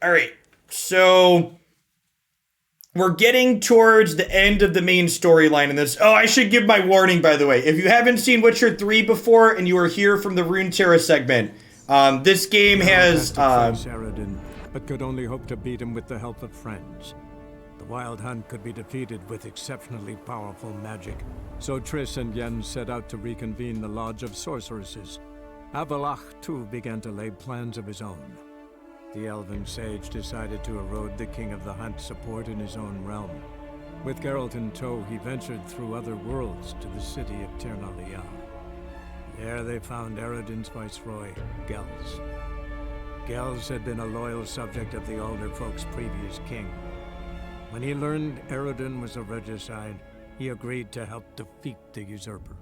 All right. So we're getting towards the end of the main storyline in this. Oh, I should give my warning, by the way. If you haven't seen Witcher 3 before and you are here from the Runeterra segment, this game has... Aradin, but could only hope to beat him with the help of friends. The Wild Hunt could be defeated with exceptionally powerful magic, so Triss and Yen set out to reconvene the Lodge of Sorceresses. Avalach, too, began to lay plans of his own. The elven sage decided to erode the King of the Hunt's support in his own realm. With Geralt in tow, he ventured through other worlds to the city of Ternalia. There they found Aradin's viceroy, Gels. Gels had been a loyal subject of the Alderfolk's previous king. When he learned Aradin was a regicide, he agreed to help defeat the usurper.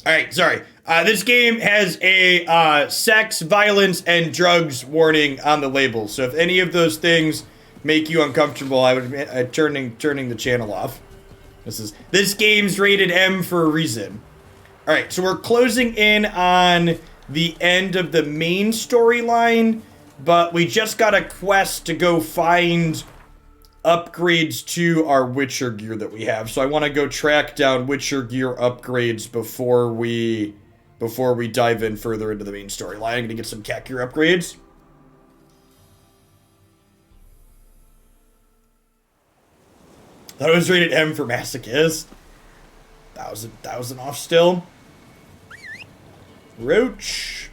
All right, sorry. This game has a sex, violence, and drugs warning on the label. So if any of those things make you uncomfortable, I would turning the channel off. This game's rated M for a reason. All right, so we're closing in on the end of the main storyline, but we just got a quest to go find upgrades to our Witcher gear that we have. So I want to go track down Witcher gear upgrades before we dive in further into the main storyline. I'm going to get some cat gear upgrades. That was rated M for masochist. Thousand off still. Roach.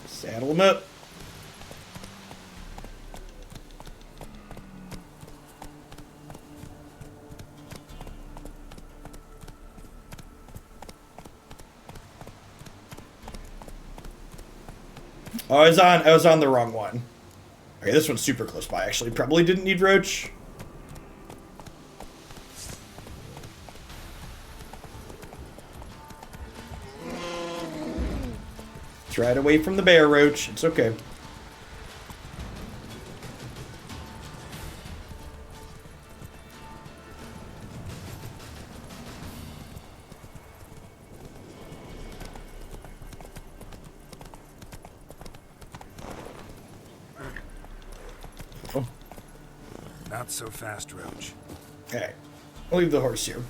Saddle him up. Oh, I was on the wrong one. Okay, this one's super close by, actually. Probably didn't need Roach. Let's ride away from the bear, Roach. It's okay. Not so fast, Roach. Okay. I'll leave the horse here.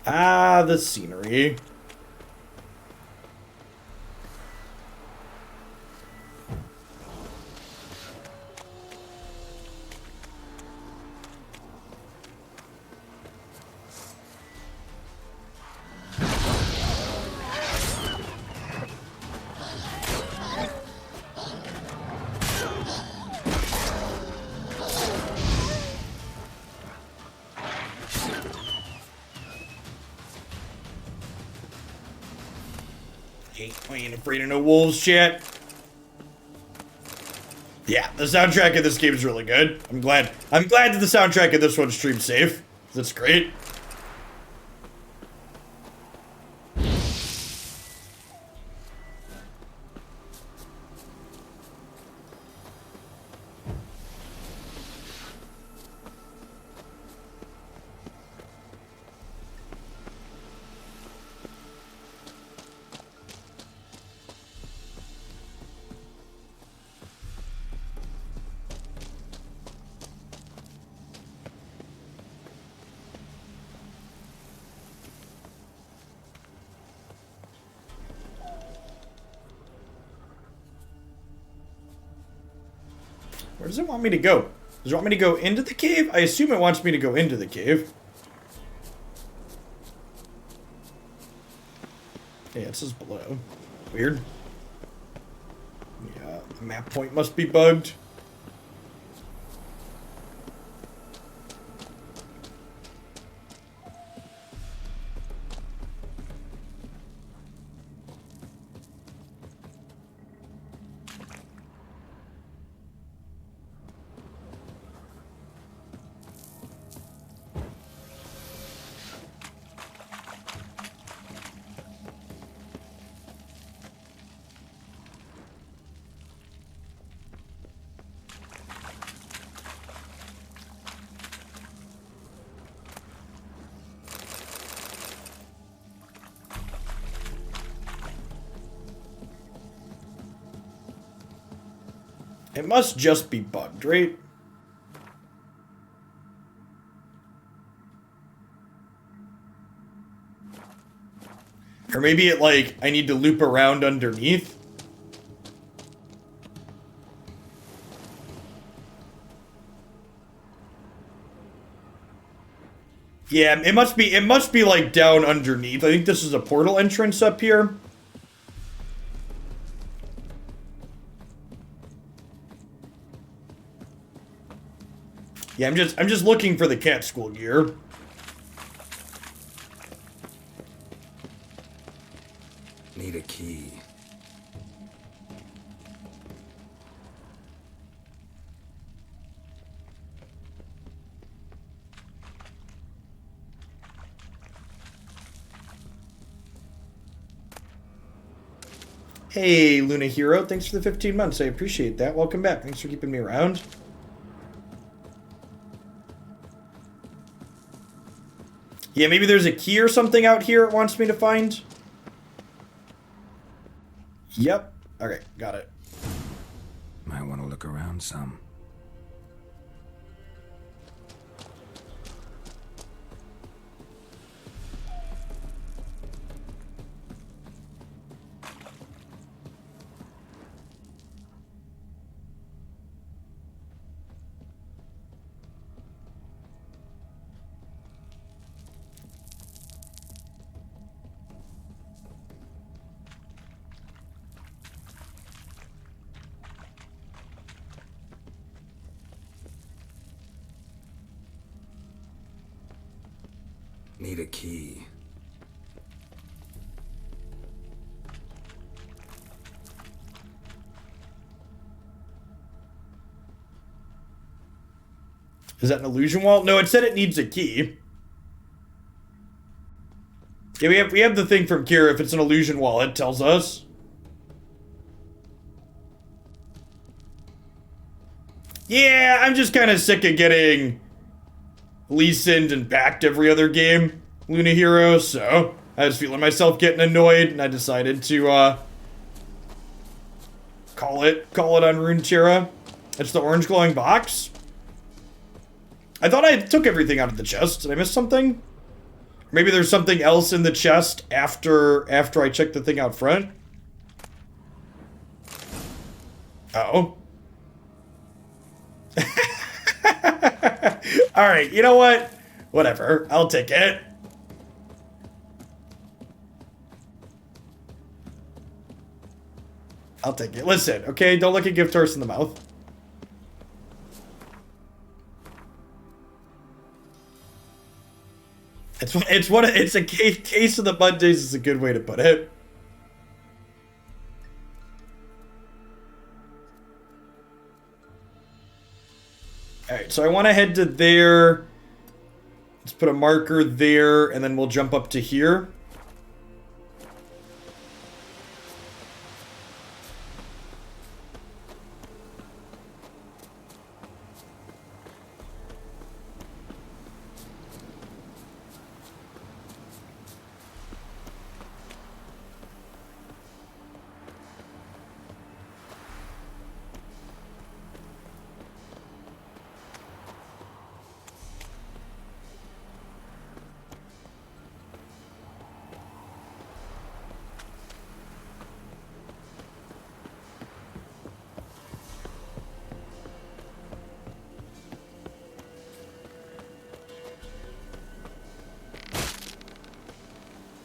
Ah, the scenery. I ain't afraid of no wolves, chat. Yeah, the soundtrack of this game is really good. I'm glad that the soundtrack of this one's stream safe. That's great. Where does it want me to go? Does it want me to go into the cave? I assume it wants me to go into the cave. Yeah, it says below. Weird. Yeah, the map point must be bugged. It must just be bugged, right? Or maybe it, like, I need to loop around underneath. Yeah, it must be like down underneath. I think this is a portal entrance up here. Yeah, I'm just looking for the cat school gear. Need a key. Hey, Luna Hero, thanks for the 15 months. I appreciate that. Welcome back. Thanks for keeping me around. Yeah, maybe there's a key or something out here it wants me to find. Yep. Okay, got it. Might want to look around some. Need a key. Is that an illusion wall? No, it said it needs a key. Yeah, we have the thing from Kira. If it's an illusion wall, it tells us. Yeah, I'm just kind of sick of getting Lee-Sinned and backed every other game, Luna Hero, so I was feeling myself getting annoyed, and I decided to, call it on Runeterra. It's the orange glowing box. I thought I took everything out of the chest. Did I miss something? Maybe there's something else in the chest after I checked the thing out front. Uh-oh. Alright, you know what? Whatever. I'll take it. I'll take it. Listen, okay? Don't look a gift horse in the mouth. It's a case of the Mondays is a good way to put it. Alright, so I want to head to there. Let's put a marker there, and then we'll jump up to here.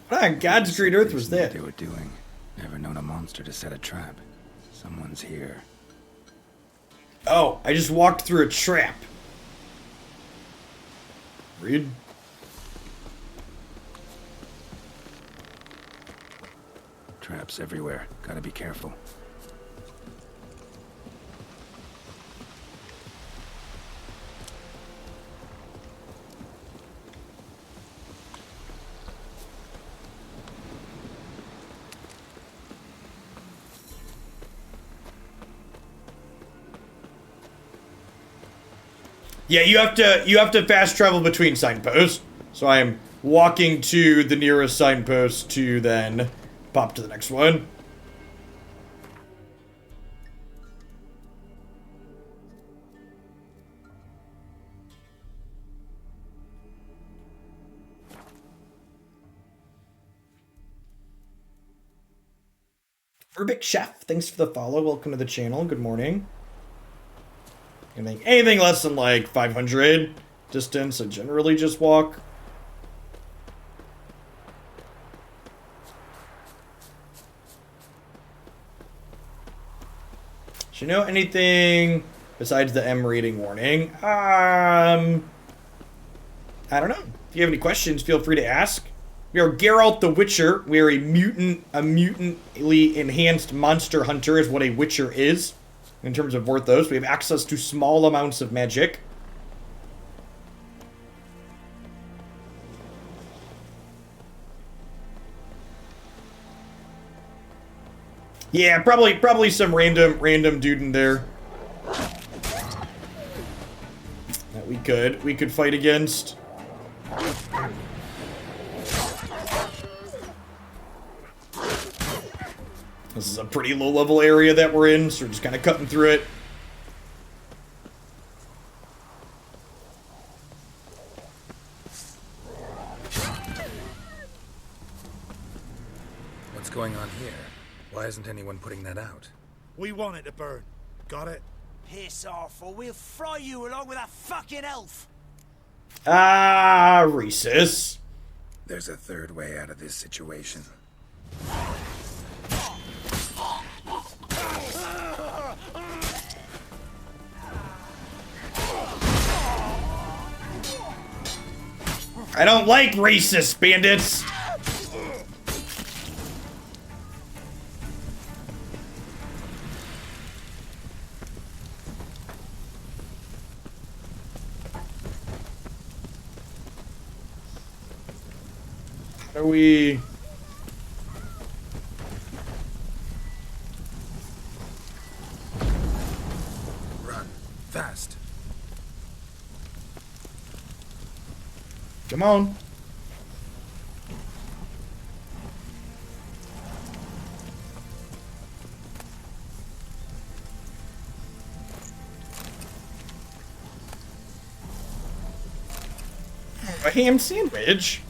What on God's green earth was that? They were doing. Never known a monster to set a trap. Someone's here. Oh, I just walked through a trap. Read. Traps everywhere. Gotta be careful. Yeah, you have to fast travel between signposts. So I am walking to the nearest signpost to then pop to the next one. Rubik Chef, thanks for the follow. Welcome to the channel. Good morning. Anything less than like 500 distance, I generally just walk. Do you know anything besides the M rating warning? I don't know. If you have any questions, feel free to ask. We are Geralt the Witcher. We are a mutantly enhanced monster hunter is what a Witcher is. In terms of Vorthos, we have access to small amounts of magic. Yeah, probably some random dude in there that we could fight against. This is a pretty low-level area that we're in, so we're just kind of cutting through it. What's going on here? Why isn't anyone putting that out? We want it to burn. Got it? Piss off, or we'll fry you along with a fucking elf! Ah, racist. There's a third way out of this situation. I don't like racist bandits. How do we... Run. Fast. Come on. A ham sandwich?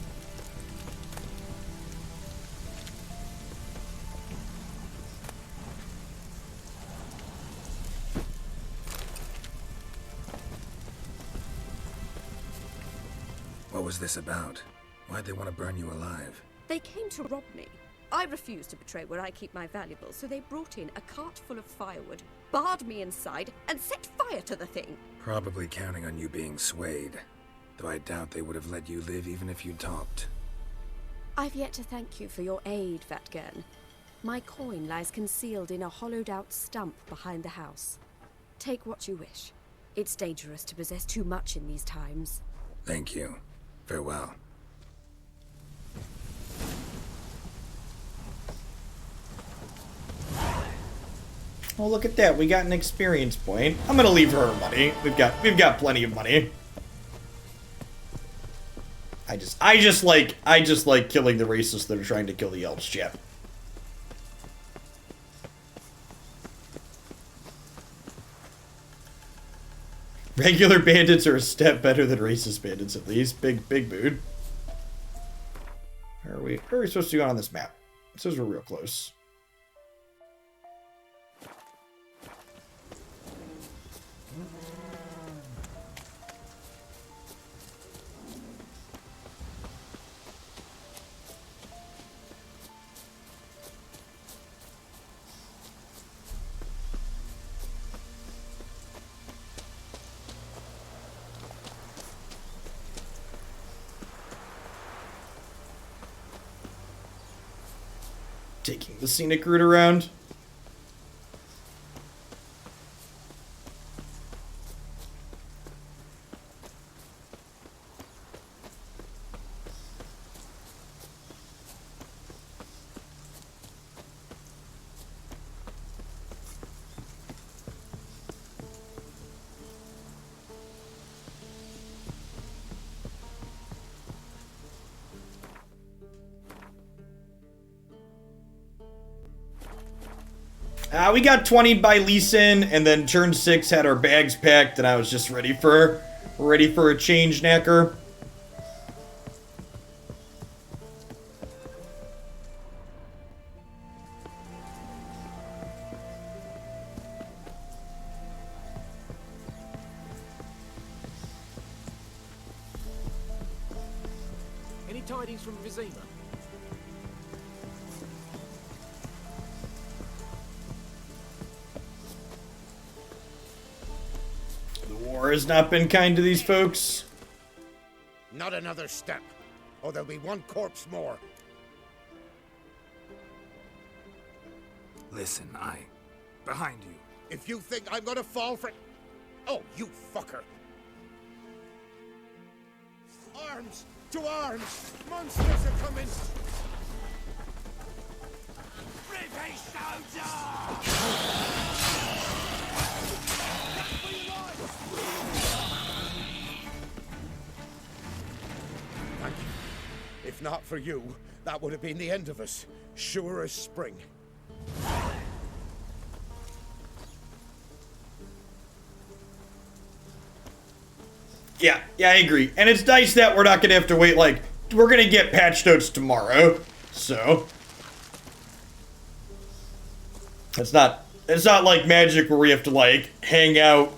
What was this about? Why'd they want to burn you alive? They came to rob me. I refused to betray where I keep my valuables, so they brought in a cart full of firewood, barred me inside, and set fire to the thing. Probably counting on you being swayed. Though I doubt they would have let you live even if you talked. I've yet to thank you for your aid, Vatgern. My coin lies concealed in a hollowed-out stump behind the house. Take what you wish. It's dangerous to possess too much in these times. Thank you. Farewell. Oh, look at that. We got an experience point. I'm gonna leave her money. We've got plenty of money. I just like killing the racists that are trying to kill the elves, chap. Regular bandits are a step better than racist bandits, at least. Big mood. Where are we supposed to go on this map? It says we're real close. Taking the scenic route around. We got 20'd by Leeson, and then turn 6 had our bags packed, and I was just ready for a change, knacker. tidings from Vizima? The war has not been kind to these folks. Not another step, or there'll be one corpse more. Listen, behind you. If you think I'm gonna fall for... Oh, you fucker! Arms! To arms! Monsters are coming! British soldier! Thank you. If not for you, that would have been the end of us. Sure as spring. Yeah, I agree. And it's nice that we're not going to have to wait, like, we're going to get patch notes tomorrow. So. It's not like Magic where we have to, like, hang out.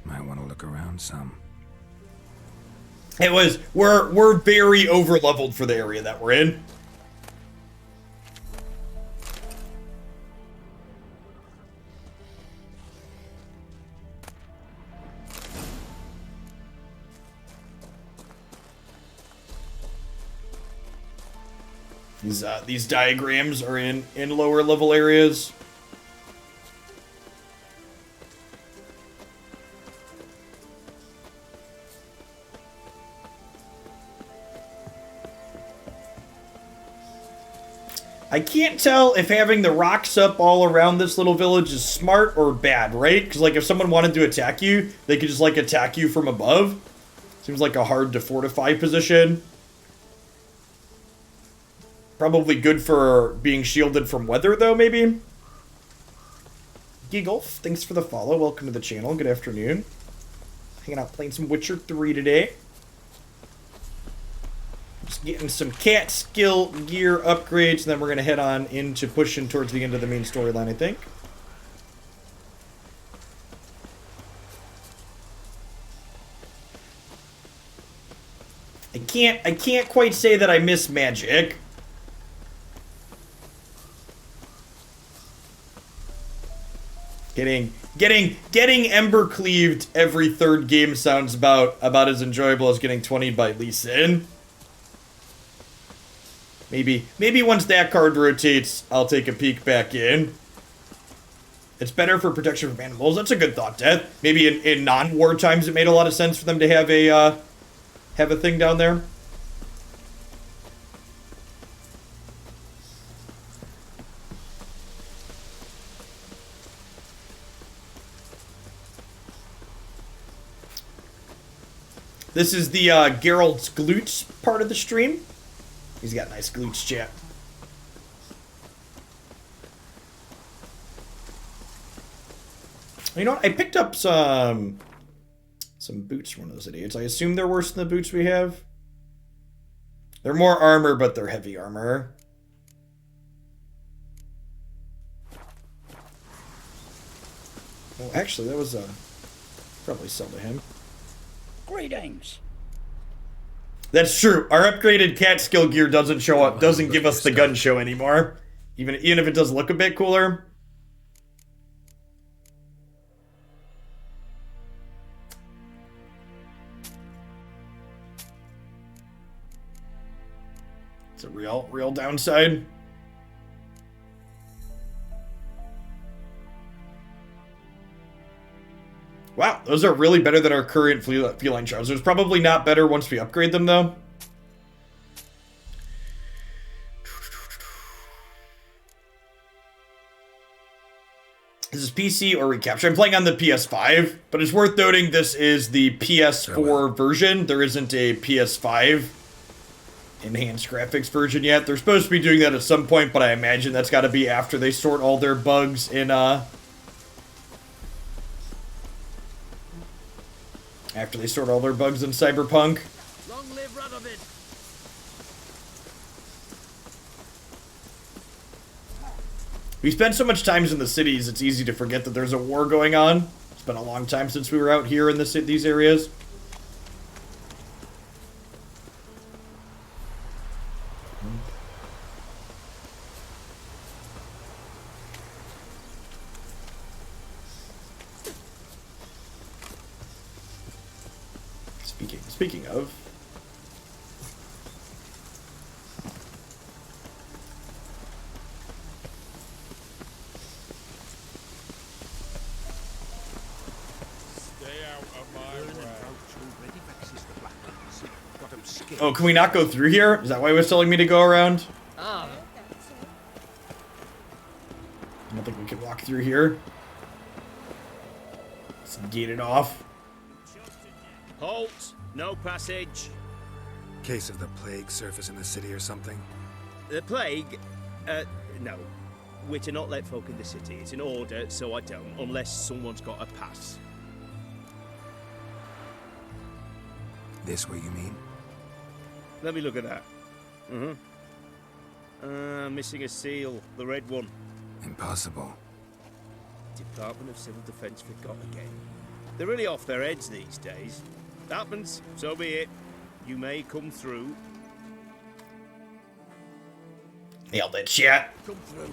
Might want to look around some. It was, we're very over leveled for the area that we're in. These diagrams are in lower level areas. I can't tell if having the rocks up all around this little village is smart or bad, right? Because, like, if someone wanted to attack you, they could just, like, attack you from above. Seems like a hard to fortify position. Probably good for being shielded from weather, though, maybe? Gigolf, thanks for the follow. Welcome to the channel. Good afternoon. Hanging out playing some Witcher 3 today. Just getting some cat skill gear upgrades, and then we're going to head on into pushing towards the end of the main storyline, I think. I can't quite say that I miss Magic. Getting Ember cleaved every third game sounds about as enjoyable as getting 20'd by Lee Sin. Maybe once that card rotates, I'll take a peek back in. It's better for protection from animals. That's a good thought, Death. Maybe in non-war times it made a lot of sense for them to have a thing down there. This is the Geralt's glutes part of the stream. He's got nice glutes, chat. You know what? I picked up some boots from one of those idiots. I assume they're worse than the boots we have. They're more armor, but they're heavy armor. Well, actually, that was probably sell to him. Greetings. That's true. Our upgraded cat skill gear doesn't show up, doesn't give us the gun show anymore. Even if it does look a bit cooler. It's a real downside. Wow, those are really better than our current feline trousers. Probably not better once we upgrade them, though. This is PC or recapture. I'm playing on the PS5, but it's worth noting this is the PS4 version. There isn't a PS5 enhanced graphics version yet. They're supposed to be doing that at some point, but I imagine that's got to be after they sort all their bugs in, after they sort all their bugs in Cyberpunk. Long live Radovid! We spend so much time in the cities, it's easy to forget that there's a war going on. It's been a long time since we were out here in these areas. Speaking of... Oh, can we not go through here? Is that why it was telling me to go around? Ah. I don't think we can walk through here. Let's gate it off. Halt! No passage. Case of the plague surface in the city or something? The plague? No. We're to not let folk in the city. It's an order, so I don't, unless someone's got a pass. This what you mean? Let me look at that. Missing a seal. The red one. Impossible. Department of Civil Defense forgot again. They're really off their heads these days. Happens, so be it. You may come through. Nailed it, chat. Come through.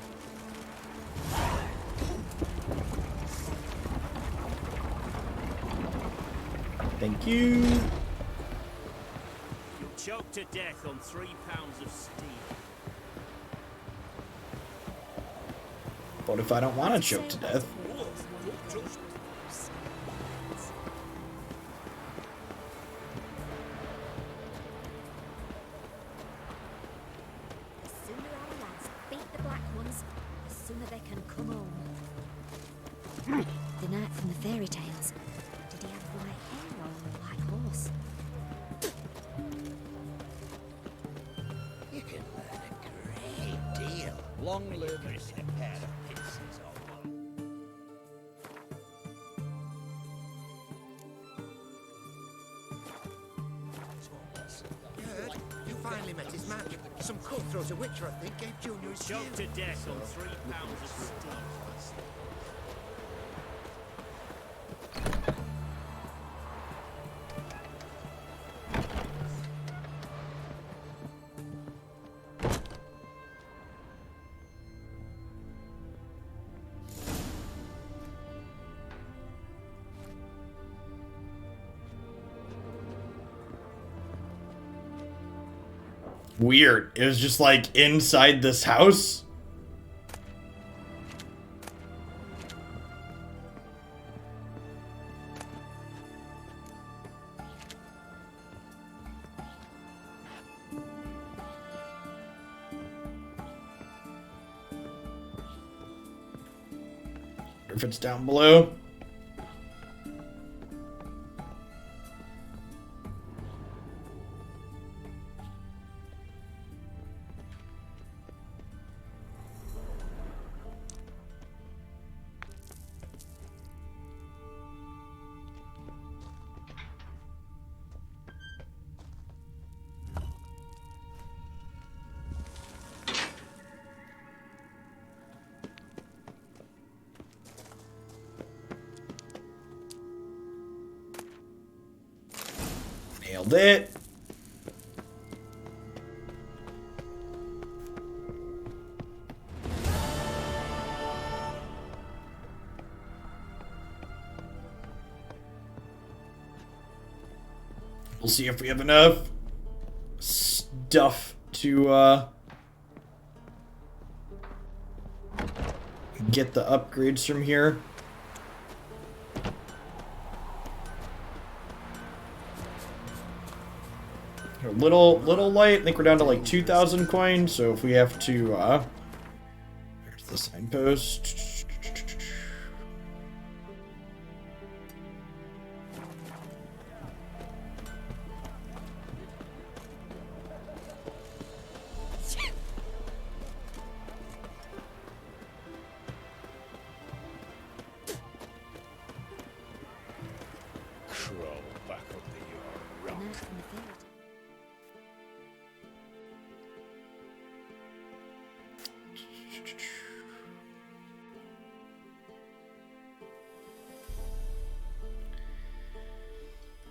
Thank you. You'll choke to death on 3 pounds of steel. What if I don't want to choke to death? The sooner our lads beat the black ones, the sooner they can come home. The knight from the fairy tales. Did he have white hair or a white horse? You can learn a great deal. Long live a pair of pincers or one. Good. You finally met his match. Some cutthroat a witcher, I think, gave Junior his Choke shield. to death on 3 pounds of steel. Weird. It was just like inside this house. Griffin's down below. Nailed it. We'll see if we have enough stuff to get the upgrades from here. A little light. I think we're down to like 2,000 coins. So if we have to, there's the signpost. Crawl back under your The rock. knight from the fairy tales.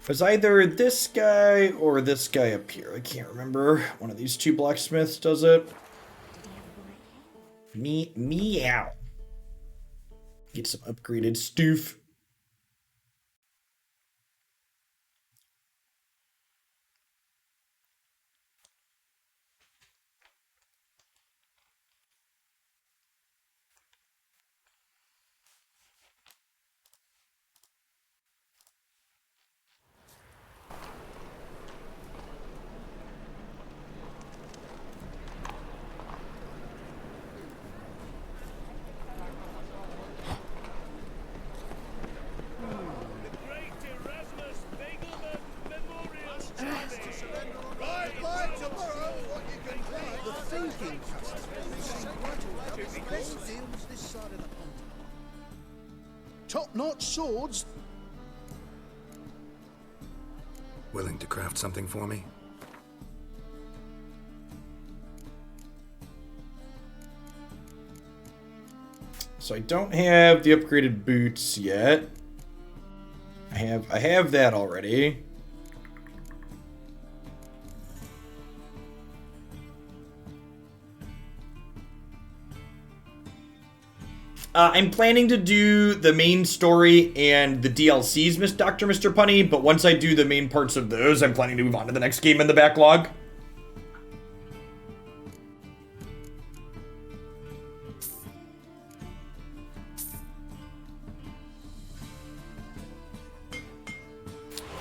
It was either this guy or this guy up here. I can't remember. One of these two blacksmiths does it. Did he have white hair? Meow. Get some upgraded stoof. top-notch swords. Willing to craft something for me? So I don't have the upgraded boots yet. I have that already. I'm planning to do the main story and the DLCs, Dr. Mr. Punny, but once I do the main parts of those, I'm planning to move on to the next game in the backlog.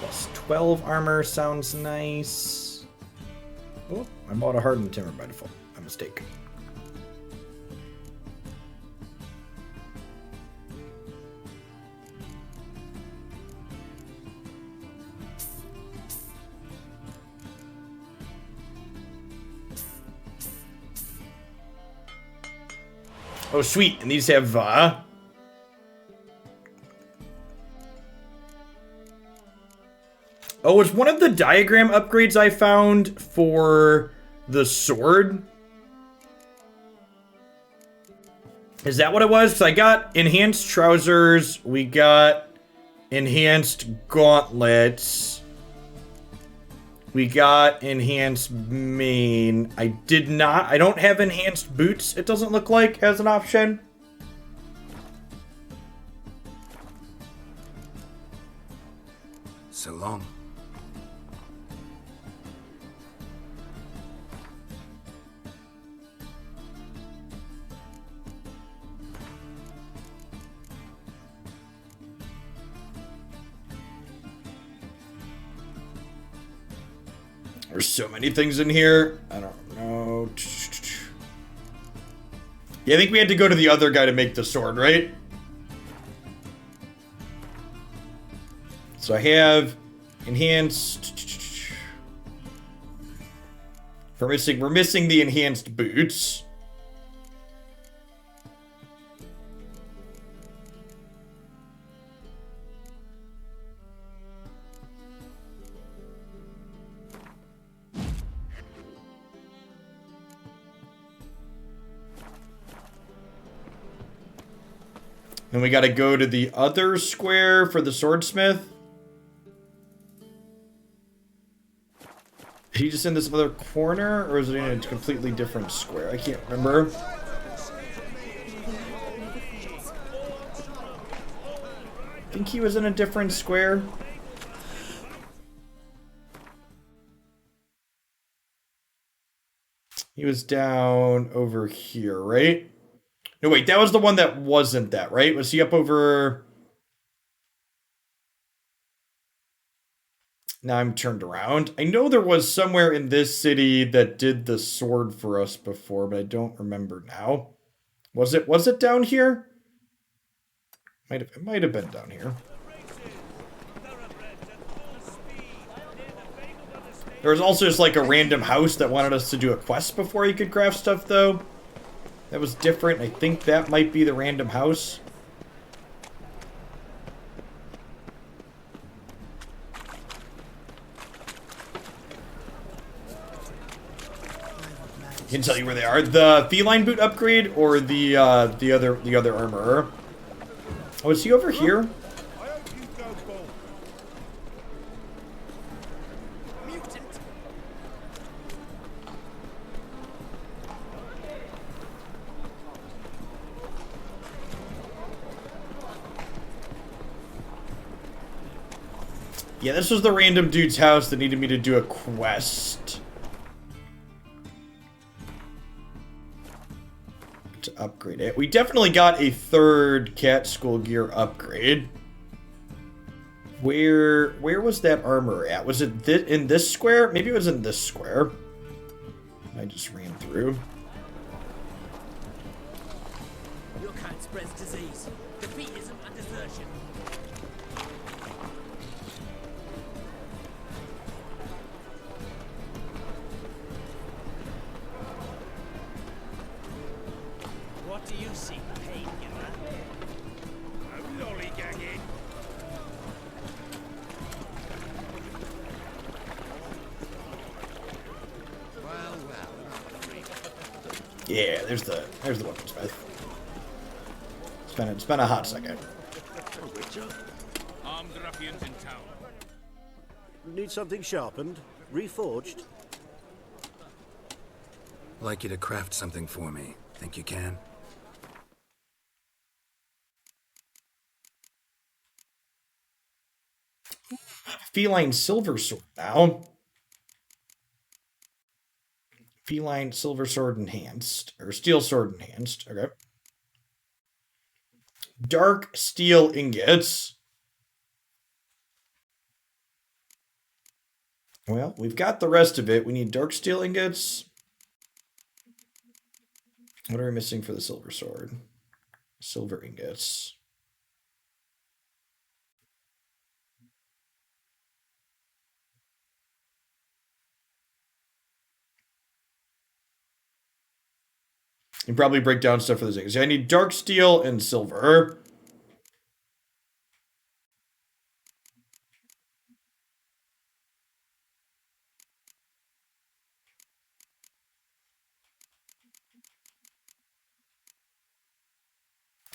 Plus 12 armor sounds nice. Oh, I bought a hardened timber by default. A mistake. Oh, sweet. And these have, Oh, it's one of the diagram upgrades I found for the sword. Is that what it was? Because I got enhanced trousers. We got enhanced gauntlets. We got enhanced mane. I don't have enhanced boots, it doesn't look like, as an option. So long. There's so many things in here. I don't know. Yeah, I think we had to go to the other guy to make the sword, right? So I have enhanced. We're missing the enhanced boots. Then we got to go to the other square for the swordsmith. Is he just in this other corner, or is it in a completely different square? I can't remember. I think he was in a different square. He was down over here, right? No, wait, that was the one that wasn't that, right? Was he up over... Now I'm turned around. I know there was somewhere in this city that did the sword for us before, but I don't remember now. Was it down here? It might have been down here. There was also just like a random house that wanted us to do a quest before you could craft stuff, though. That was different. I think that might be the random house. I can tell you where they are. The feline boot upgrade or the other armorer. Oh, is he over here? Yeah, this was the random dude's house that needed me to do a quest. To upgrade it. We definitely got a third cat school gear upgrade. Where was that armor at? Was it in this square? Maybe it was in this square. I just ran through. Your kind spreads disease. Defeatism and desertion. What do you seek, pain giver? A lollygag. Yeah, there's the weaponsmith. It's been a hot second. Armed ruffians in town. Need something sharpened? Reforged? I'd like you to craft something for me. Think you can? Feline silver sword now. Feline silver sword enhanced. Or steel sword enhanced. Okay. Dark steel ingots. Well, we've got the rest of it. We need dark steel ingots. What are we missing for the silver sword? Silver ingots. You probably break down stuff for the things. I need dark steel and silver.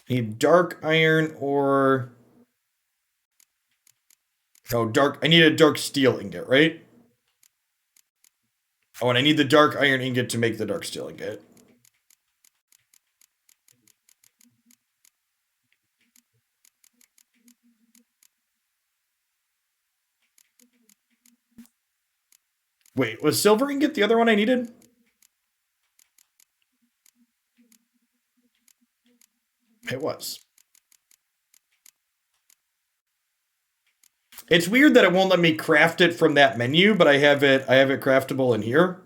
I need dark iron or... Oh, dark... I need a dark steel ingot, right? Oh, and I need the dark iron ingot to make the dark steel ingot. Wait, was silver ingot the other one I needed? It was. It's weird that it won't let me craft it from that menu, but I have it craftable in here.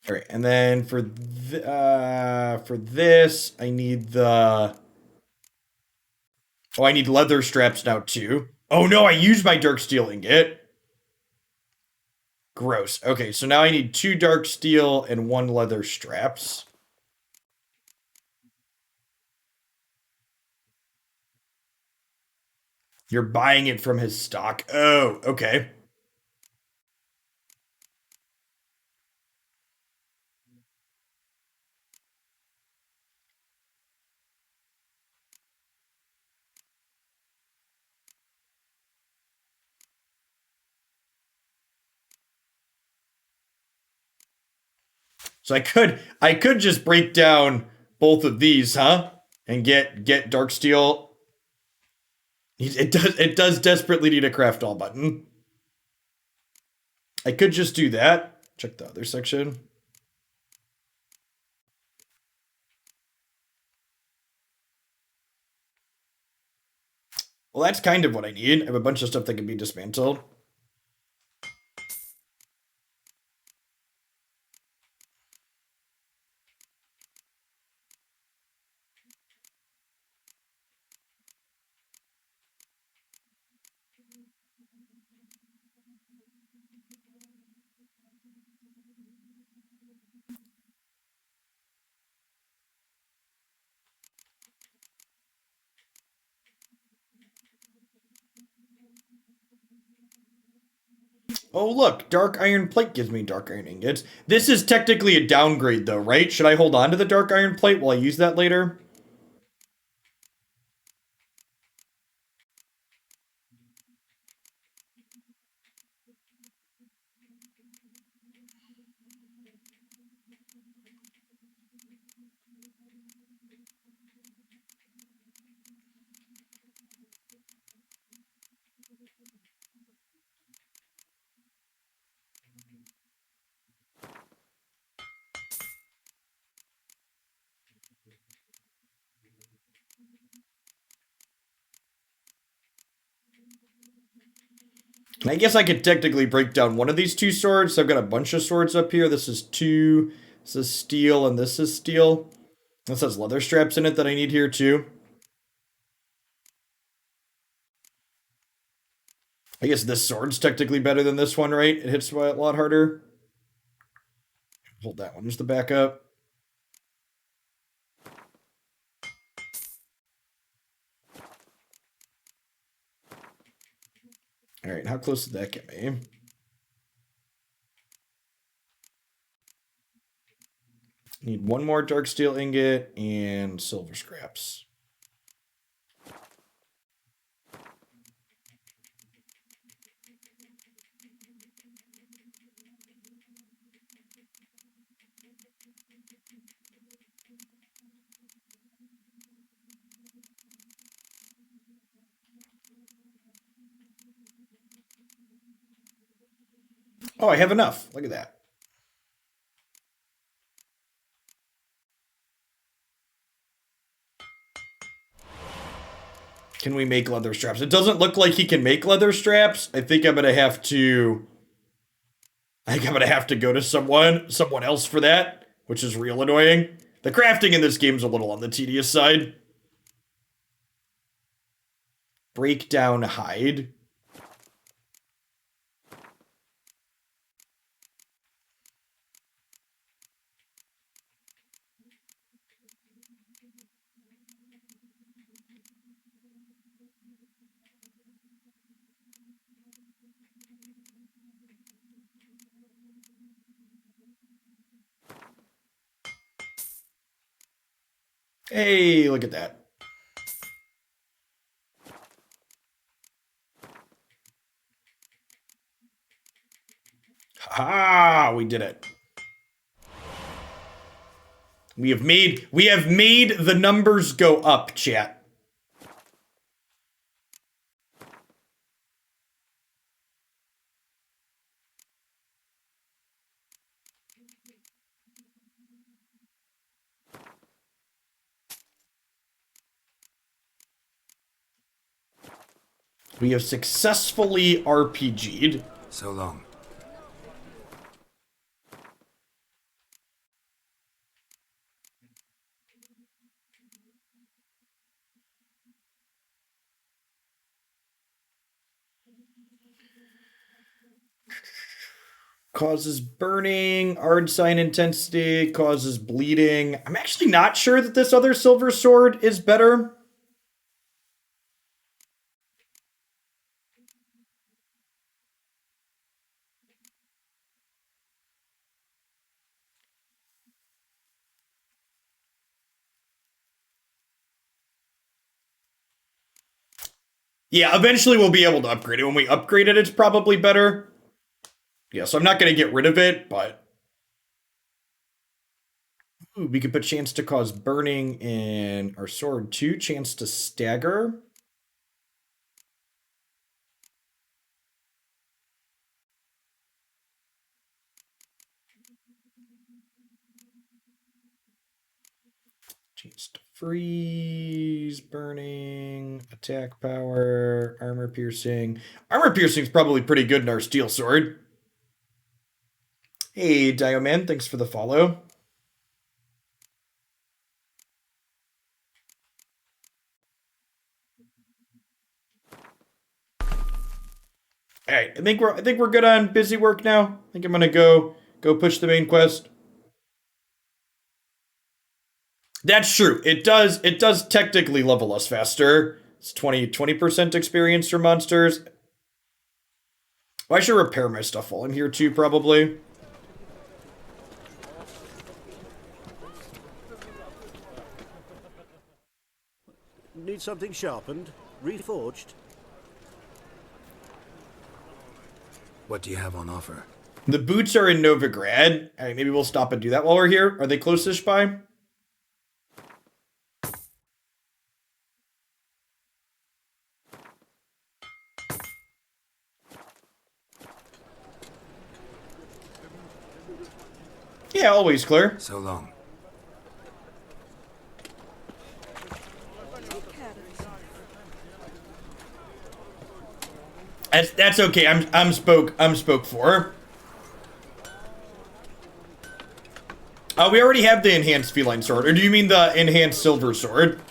All right, and then for this, I need the... Oh, I need leather straps now, too. Oh, no, I used my dark steel ingot. Gross. Okay, so now I need 2 dark steel and 1 leather straps. You're buying it from his stock. Oh, okay. So I could just break down both of these, huh? And get dark steel. It does desperately need a craft all button. I could just do that. Check the other section. Well, that's kind of what I need. I have a bunch of stuff that can be dismantled. Oh, look, dark iron plate gives me dark iron ingots. This is technically a downgrade, though, right? Should I hold on to the dark iron plate while I use that later? I guess I could technically break down one of these 2 swords. So I've got a bunch of swords up here. This is 2. This is steel, and this is steel. This has leather straps in it that I need here, too. I guess this sword's technically better than this one, right? It hits a lot harder. Hold that one. Just the backup. All right, how close did that get me? Need one more dark steel ingot and silver scraps. Oh, I have enough. Look at that. Can we make leather straps? It doesn't look like he can make leather straps. I think I'm gonna have to go to someone else for that, which is real annoying. The crafting in this game is a little on the tedious side. Break down hide. Hey, look at that. Ha! We did it. We have made the numbers go up, chat. We have successfully RPG'd. So long. Causes burning, hard sign intensity, causes bleeding. I'm actually not sure that this other silver sword is better. Yeah, eventually we'll be able to upgrade it. When we upgrade it, it's probably better. Yeah, so I'm not going to get rid of it, but... Ooh, we could put chance to cause burning in our sword too. Chance to stagger. Chance to freeze, burning, attack power, armor piercing. Armor piercing is probably pretty good in our steel sword. Hey, Dioman, thanks for the follow. All right, I think we're good on busy work now. I think I'm gonna go push the main quest. That's true. It does technically level us faster. It's 20% experience for monsters. Well, I should repair my stuff while I'm here too, probably. Need something sharpened? Reforged? What do you have on offer? The boots are in Novigrad. All right, maybe we'll stop and do that while we're here. Are they close-ish by? Yeah, always clear. So long. That's okay. I'm spoke for. We already have the enhanced feline sword, or do you mean the enhanced silver sword?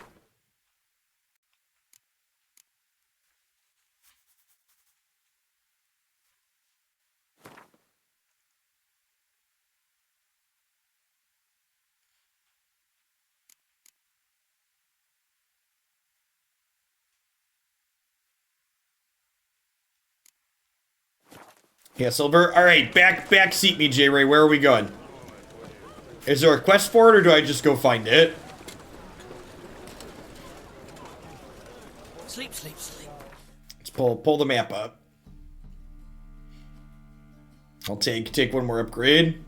Yeah, Silver. All right, back seat me, J-Ray. Where are we going? Is there a quest for it, or do I just go find it? Sleep, sleep, sleep. Let's pull the map up. I'll take one more upgrade.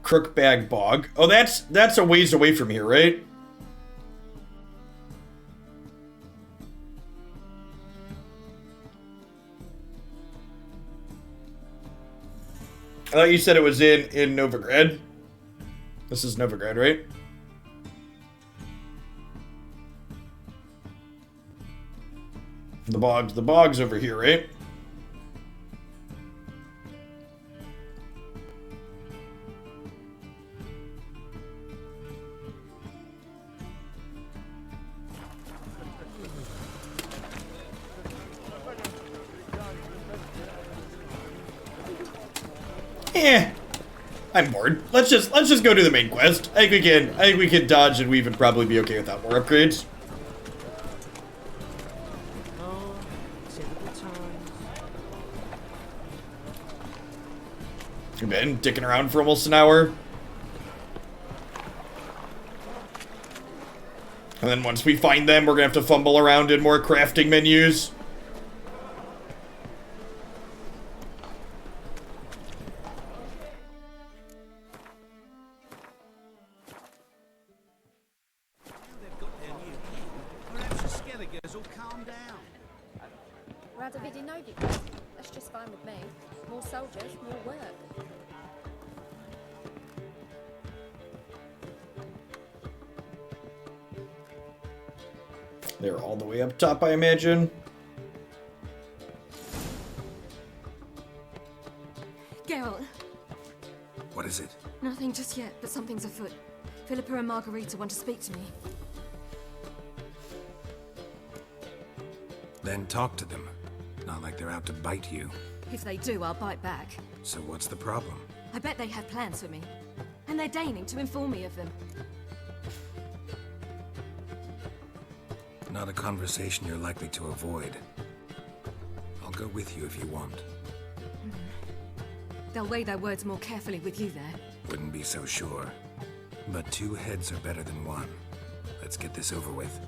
Crookbag Bog. Oh, that's a ways away from here, right? I thought you said it was in Novigrad. This is Novigrad, right? The bog's over here, right? I'm bored. Let's just go do the main quest. I think we can dodge and weave and probably be okay without more upgrades. We've been dicking around for almost an hour. And then once we find them, we're gonna have to fumble around in more crafting menus. That's just fine with me. More soldiers, more work. They're all the way up top, I imagine. Geralt. What is it? Nothing just yet, but something's afoot. Philippa and Margarita want to speak to me. Then talk to them. Not like they're out to bite you. If they do, I'll bite back. So what's the problem? I bet they have plans for me. And they're deigning to inform me of them. Not a conversation you're likely to avoid. I'll go with you if you want. They'll weigh their words more carefully with you there. Wouldn't be so sure. But 2 heads are better than 1. Let's get this over with.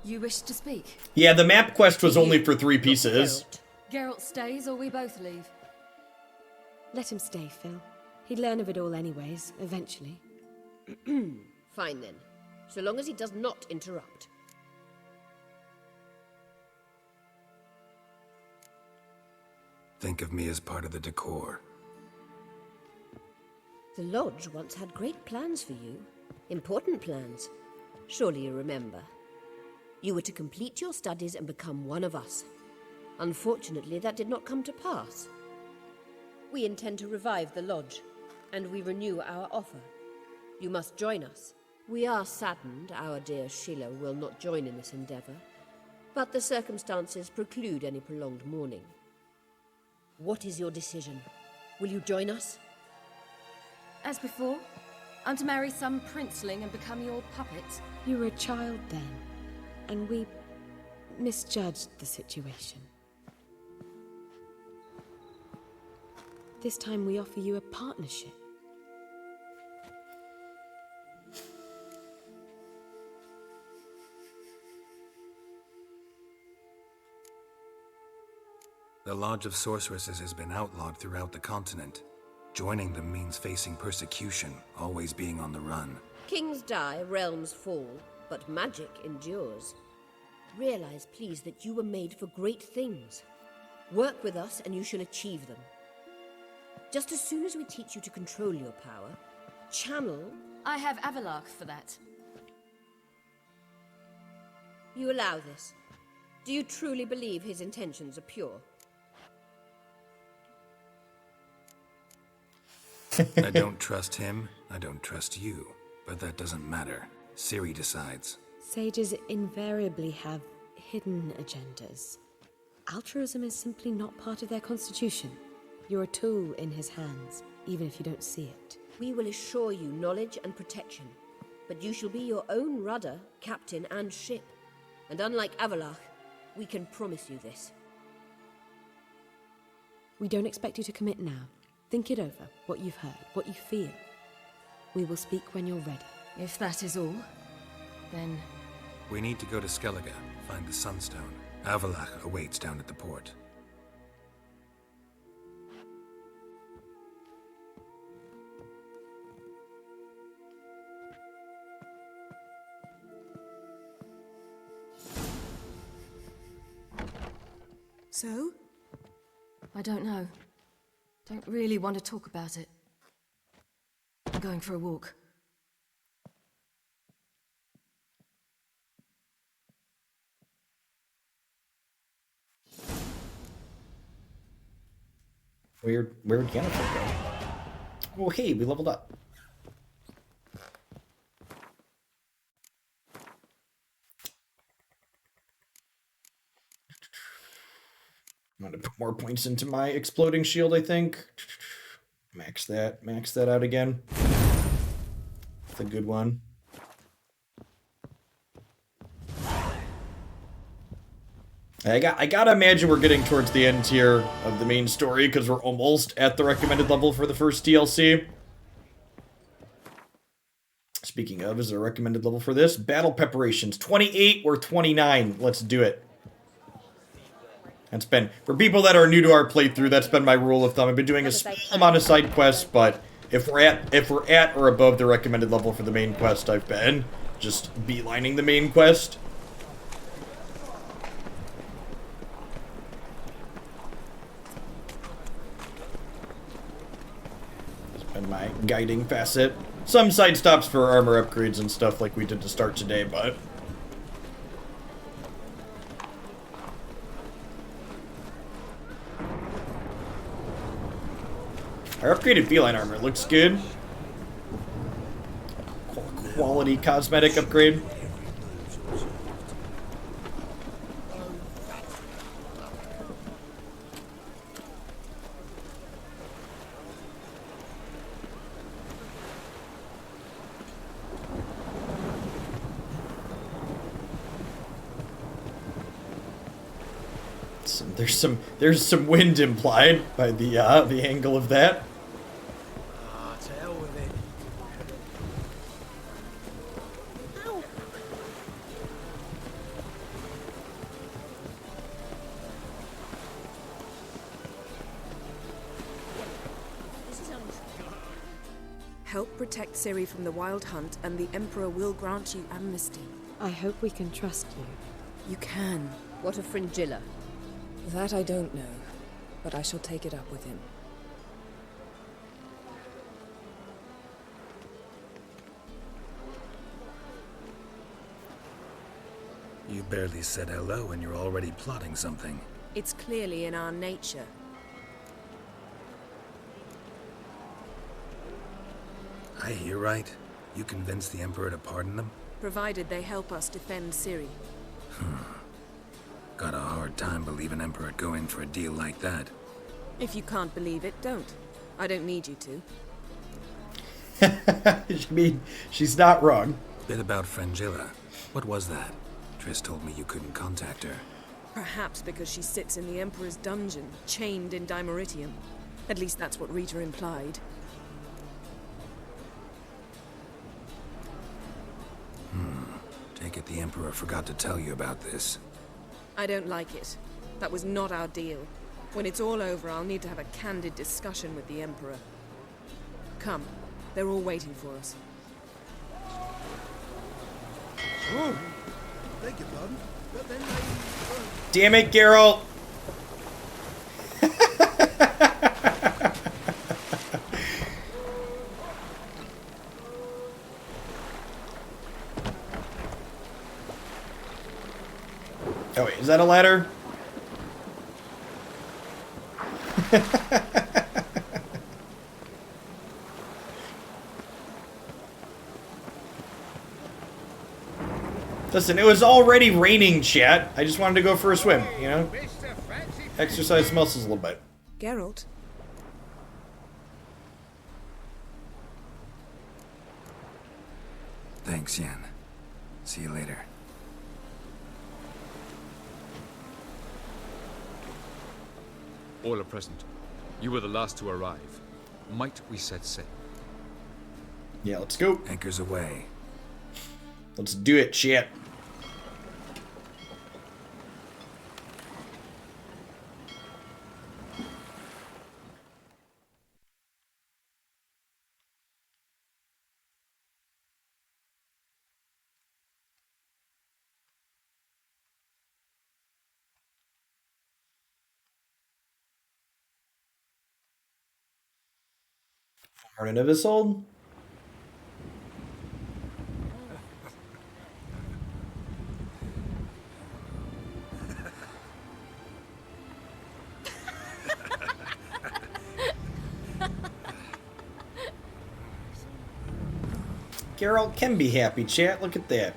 You wish to speak? Yeah, the map quest was only for 3 pieces. Geralt stays or we both leave? Let him stay, Phil. He'd learn of it all anyways, eventually. Fine then. So long as he does not interrupt. Think of me as part of the decor. The Lodge once had great plans for you. Important plans. Surely you remember. You were to complete your studies and become one of us. Unfortunately, that did not come to pass. We intend to revive the Lodge, and we renew our offer. You must join us. We are saddened our dear Sheila will not join in this endeavor, but the circumstances preclude any prolonged mourning. What is your decision? Will you join us? As before, I'm to marry some princeling and become your puppet. You were a child then, and we misjudged the situation. This time we offer you a partnership. The Lodge of Sorceresses has been outlawed throughout the continent. Joining them means facing persecution, always being on the run. Kings die, realms fall, but magic endures. Realize, please, that you were made for great things. Work with us and you shall achieve them. Just as soon as we teach you to control your power, channel... I have Avalark for that. You allow this? Do you truly believe his intentions are pure? I don't trust him, I don't trust you. But that doesn't matter. Ciri decides. Sages invariably have hidden agendas. Altruism is simply not part of their constitution. You're a tool in his hands, even if you don't see it. We will assure you knowledge and protection, but you shall be your own rudder, captain, and ship. And unlike Avalach, we can promise you this. We don't expect you to commit now. Think it over, what you've heard, what you feel. We will speak when you're ready. If that is all, then... We need to go to Skellige, find the Sunstone. Avalach awaits down at the port. So? I don't know. Don't really want to talk about it. I'm going for a walk. Where'd Yennefer go? Oh, hey, we leveled up. I'm gonna put more points into my exploding shield, I think. Max that out again. That's a good one. I gotta imagine we're getting towards the end here of the main story because we're almost at the recommended level for the first DLC. Speaking of, is there a recommended level for this? Battle preparations, 28 or 29. Let's do it. That's been, for people that are new to our playthrough, that's been my rule of thumb. I've been doing a small amount of side quests, but if we're at or above the recommended level for the main quest, I've been just beelining the main quest. And my guiding facet. Some side stops for armor upgrades and stuff like we did to start today, but... Our upgraded feline armor looks good. Quality cosmetic upgrade. There's some wind implied by the angle of that. Ah, to hell with it. Help protect Ciri from the Wild Hunt, and the Emperor will grant you amnesty. I hope we can trust you. You can. What of Fringilla? That I don't know, but I shall take it up with him. You barely said hello and you're already plotting something. It's clearly in our nature. I hear right. You convinced the Emperor to pardon them? Provided they help us defend Ciri. Got a hard time believing Emperor'd go in for a deal like that. If you can't believe it, don't. I don't need you to. I mean, she's not wrong. Bit about Fringilla. What was that? Triss told me you couldn't contact her. Perhaps because she sits in the Emperor's dungeon, chained in Dimeritium. At least that's what Rita implied. Take it the Emperor forgot to tell you about this. I don't like it. That was not our deal. When it's all over, I'll need to have a candid discussion with the Emperor. Come. They're all waiting for us. Oh, beg your pardon, but then they... Damn it, Geralt! Oh wait, is that a ladder? Listen, it was already raining, chat. I just wanted to go for a swim, you know? Exercise muscles a little bit. Geralt? Thanks, Yen. See you later. All are present. You were the last to arrive. Might we set sail? Yeah, let's go. Anchors away. Let's do it, chat. Morning of his old. Geralt can be happy, chat. Look at that.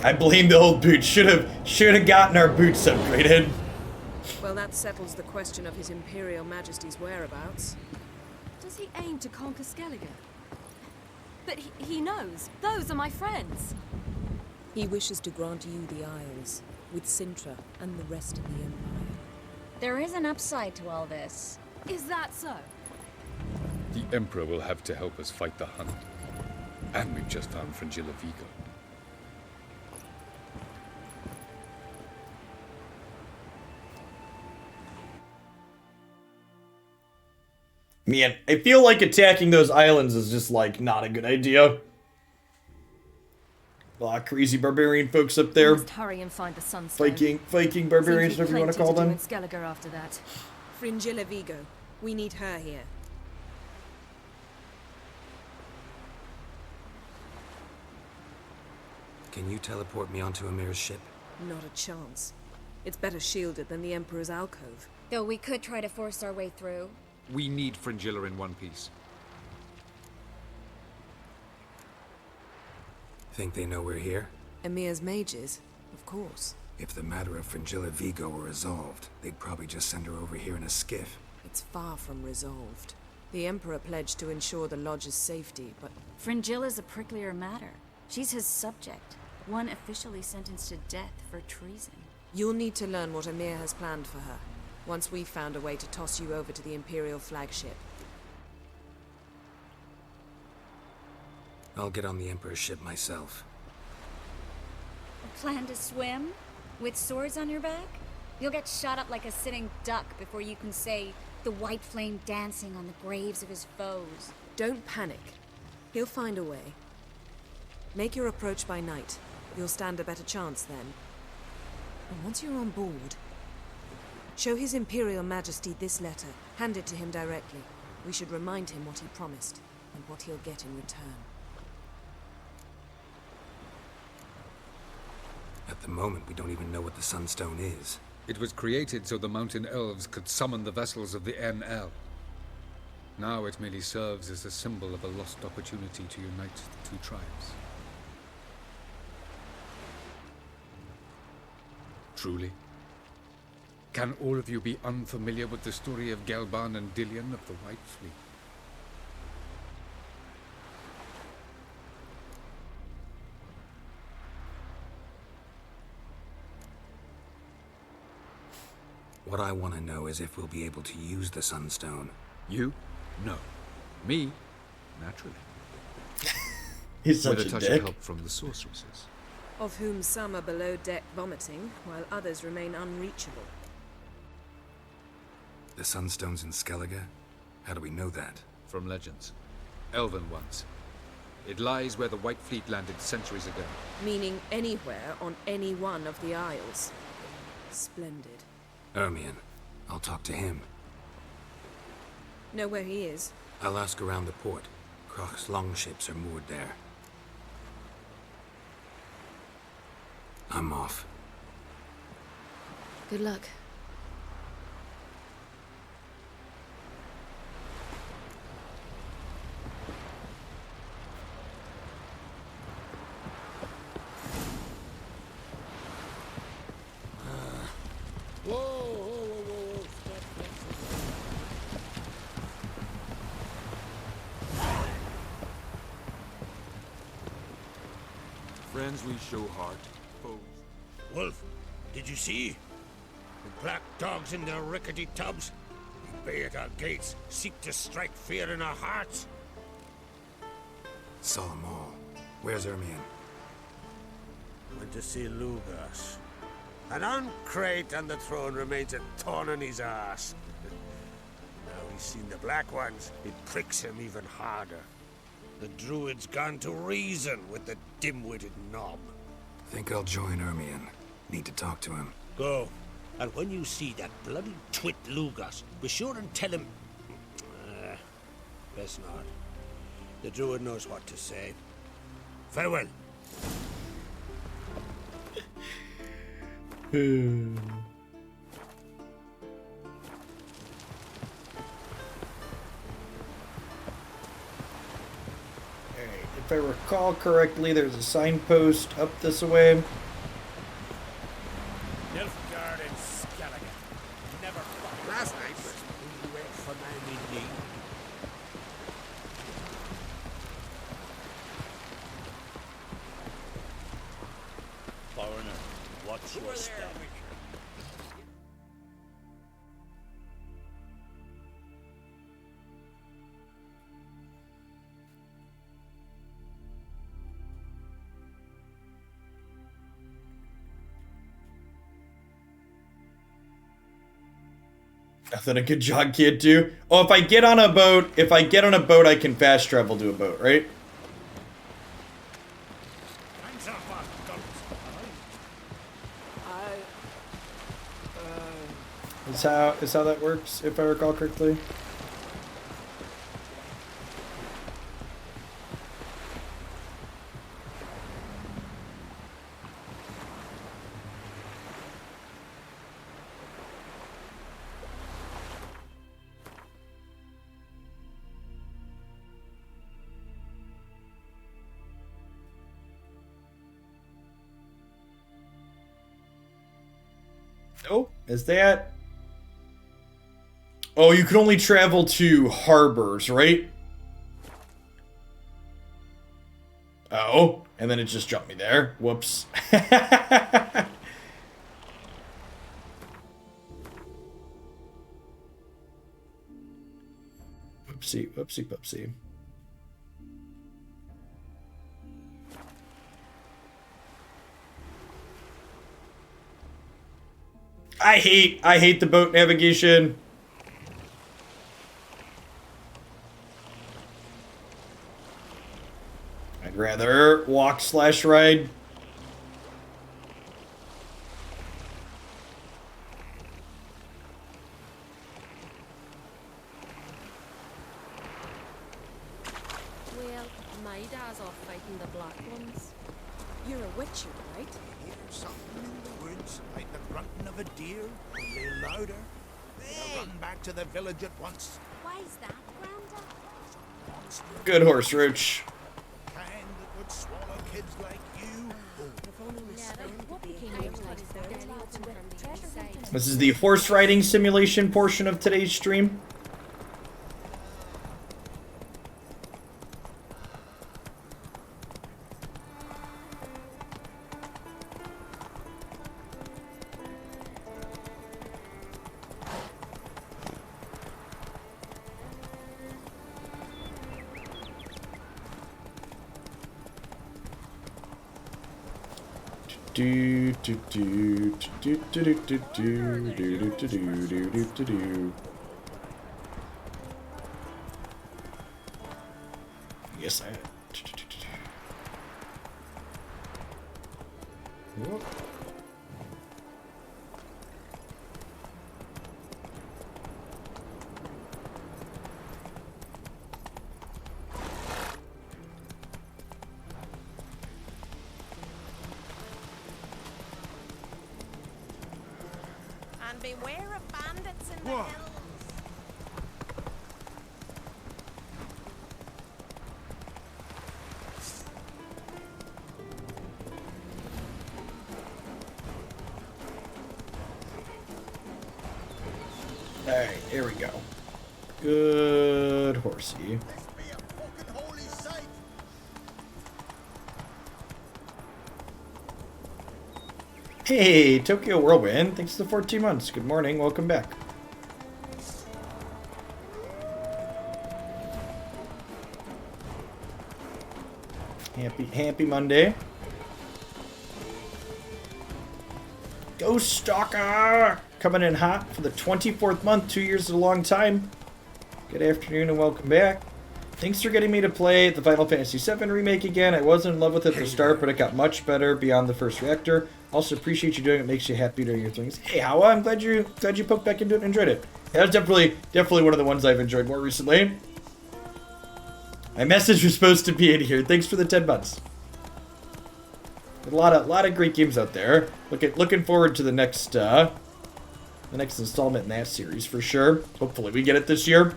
I blame the old boots. Should have gotten our boots upgraded. Well, that settles the question of His Imperial Majesty's whereabouts. Does he aim to conquer Skellige? But he knows. Those are my friends. He wishes to grant you the Isles, with Sintra and the rest of the Empire. There is an upside to all this. Is that so? The Emperor will have to help us fight the Hunt. And we've just found Fringilla Vigo. Man, I feel like attacking those islands is just, like, not a good idea. A lot of crazy barbarian folks up there. We must hurry and find the sunstone. Viking barbarians, whatever you want to call them. In Skellige after that. Fringilla Vigo. We need her here. Can you teleport me onto Amir's ship? Not a chance. It's better shielded than the Emperor's alcove. Though we could try to force our way through. We need Fringilla in one piece. Think they know we're here? Emir's mages, of course. If the matter of Fringilla Vigo were resolved, they'd probably just send her over here in a skiff. It's far from resolved. The Emperor pledged to ensure the Lodge's safety, but... Fringilla's a pricklier matter. She's his subject, one officially sentenced to death for treason. You'll need to learn what Emir has planned for her. Once we've found a way to toss you over to the Imperial flagship. I'll get on the Emperor's ship myself. A plan to swim? With swords on your back? You'll get shot up like a sitting duck before you can say the white flame dancing on the graves of his foes. Don't panic. He'll find a way. Make your approach by night. You'll stand a better chance then. And once you're on board, show His Imperial Majesty this letter. Hand it to him directly. We should remind him what he promised, and what he'll get in return. At the moment, we don't even know what the Sunstone is. It was created so the Mountain Elves could summon the vessels of the NL. Now it merely serves as a symbol of a lost opportunity to unite the two tribes. Truly? Can all of you be unfamiliar with the story of Gelban and Dillion of the White Fleet? What I want to know is if we'll be able to use the Sunstone. You? No. Me? Naturally. He's such with a touch dick. of help from the sorceresses. Of whom some are below deck vomiting, while others remain unreachable. The Sunstone's in Skellige? How do we know that? From legends. Elven ones. It lies where the White Fleet landed centuries ago. Meaning anywhere on any one of the Isles. Splendid. Ermion, I'll talk to him. Know where he is? I'll ask around the port. Croc's longships are moored there. I'm off. Good luck. Whoa, whoa, whoa, whoa, whoa. Friends we show heart, foes. Wolf, did you see? The black dogs in their rickety tubs. They bay at our gates, seek to strike fear in our hearts. Saw them all. Where's Ermion? Went to see Lugas. An uncrate on the throne remains a thorn in his ass. Now he's seen the Black Ones, it pricks him even harder. The Druid's gone to reason with the dim-witted knob. Think I'll join Ermion. Need to talk to him. Go. And when you see that bloody twit Lugas, be sure and tell him... best not. The Druid knows what to say. Farewell. If I recall correctly, there's a signpost up this way. Nilfgaard and Skellige. Never fought. Last night was when you went for man in need. Foreigner, watch your step. Nothing a good jog can't do. Oh, if I get on a boat, I can fast travel to a boat, right? Is how that works, if I recall correctly. Oh, is that? Oh, you can only travel to harbors, right? Oh, and then it just jumped me there. Whoops. Whoopsie, whoopsie, whoopsie. I hate the boat navigation. I'd rather walk / ride. Well, my dad's off fighting the Black Ones. You're a witcher, right? Hear something in the woods, like the grunting of a deer, only louder. Hey. Run back to the village at once. Why's that, Granda? Good horse, Roach. Kind that would swallow kids like you. This is the horse riding simulation portion of today's stream. Do do do do do do do do do do do do do do. Yes, I. Whoop. And beware of bandits in the hills. Alright, here we go. Good horsey. Hey, Tokyo Whirlwind. Thanks for the 14 months. Good morning. Welcome back. Happy Monday. Ghost Stalker! Coming in hot for the 24th month. 2 years is a long time. Good afternoon and welcome back. Thanks for getting me to play the Final Fantasy VII Remake again. I wasn't in love with it at the start, but it got much better beyond the first reactor. Also appreciate you doing it. Makes you happy doing your things. Hey, Howa, I'm glad you poked back into it and enjoyed it. Yeah, that's definitely one of the ones I've enjoyed more recently. My message was supposed to be in here. Thanks for the 10 months. A lot of great games out there. Looking forward to the next installment in that series for sure. Hopefully we get it this year.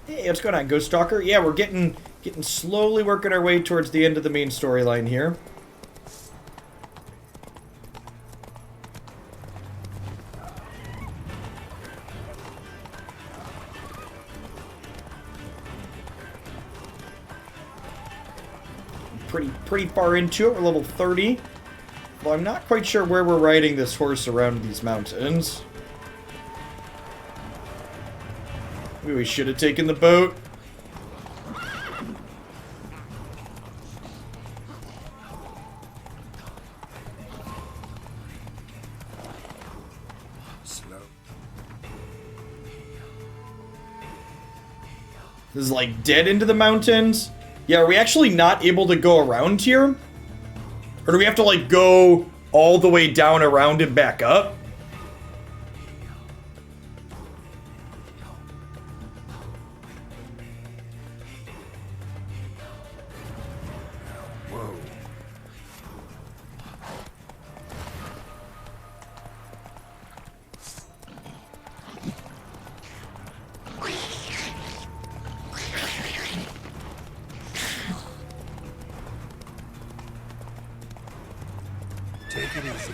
Hey, what's going on, Ghost Stalker? Yeah, we're getting slowly working our way towards the end of the main storyline here. Pretty far into it. We're level 30. Well, I'm not quite sure where we're riding this horse around these mountains. Maybe we should have taken the boat. Slow. This is like dead into the mountains. Yeah, are we actually not able to go around here? Or do we have to like go all the way down around and back up? Take it easy.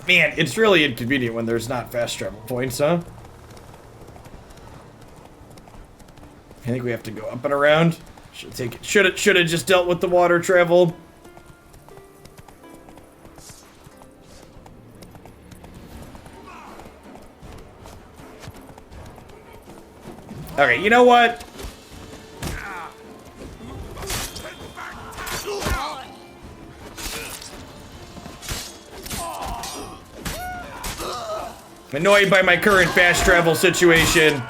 Man, it's really inconvenient when there's not fast travel points, huh? I think we have to go up and around. Should have just dealt with the water travel. Okay, you know what? I'm annoyed by my current fast travel situation.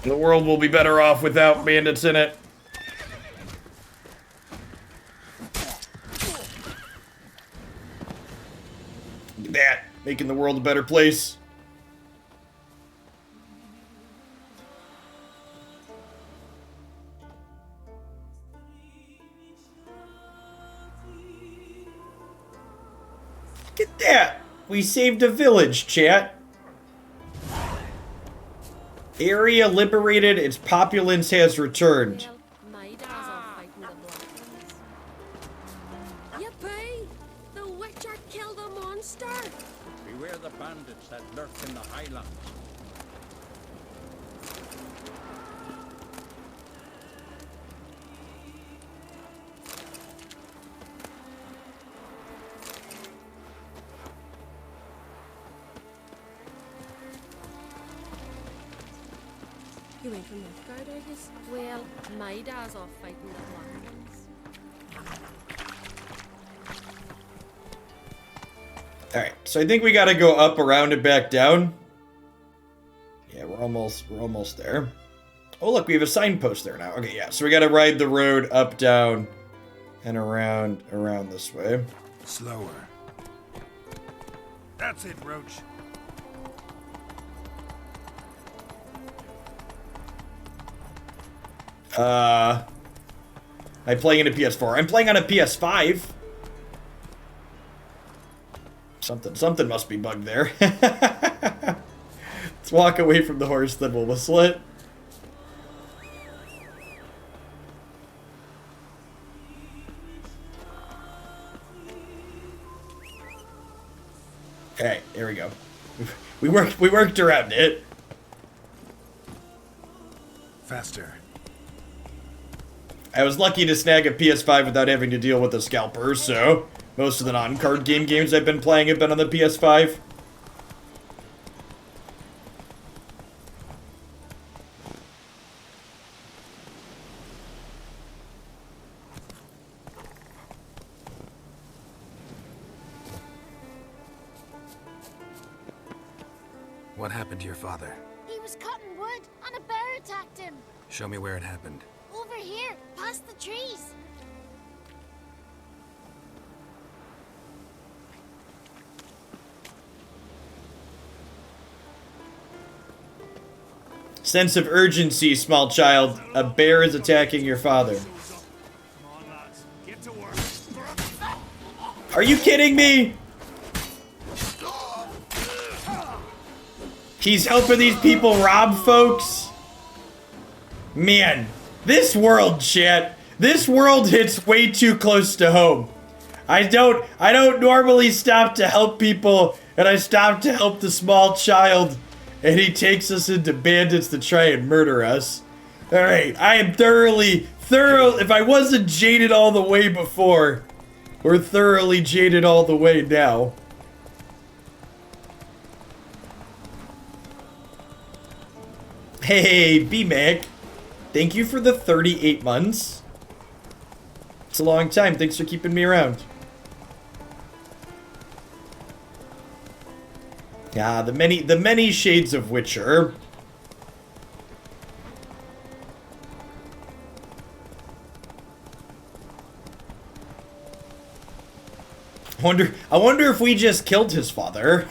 The world will be better off without bandits in it. Look at that, making the world a better place. Look at that! We saved a village, chat. Area liberated, its populace has returned. Yippee! The Witcher killed a monster! Beware the bandits that lurk in the Highlands. You ain't from Northgard, are you? Well, my dad's off fighting the Highlands. Alright, so I think we gotta go up, around, and back down. Yeah, we're almost there. Oh, look, we have a signpost there now. Okay, yeah, so we gotta ride the road up, down, and around this way. Slower. That's it, Roach. I'm playing on a PS4. I'm playing on a PS5. Something must be bugged there. Let's walk away from the horse, then we'll whistle it. Okay, there we go. We worked around it. Faster. I was lucky to snag a PS5 without having to deal with a scalper, so most of the non-card games I've been playing have been on the PS5. What happened to your father? He was cutting wood and a bear attacked him. Show me where it happened. Over here, past the trees. Sense of urgency, small child. A bear is attacking your father. Are you kidding me? He's helping these people rob folks? Man, this world, chat. This world hits way too close to home. I don't normally stop to help people, and I stop to help the small child, and he takes us into bandits to try and murder us. Alright, I am thoroughly, if I wasn't jaded all the way before, we're thoroughly jaded all the way now. Hey, B-Mac. Thank you for the 38 months. It's a long time. Thanks for keeping me around. Yeah, the many shades of Witcher. I wonder if we just killed his father.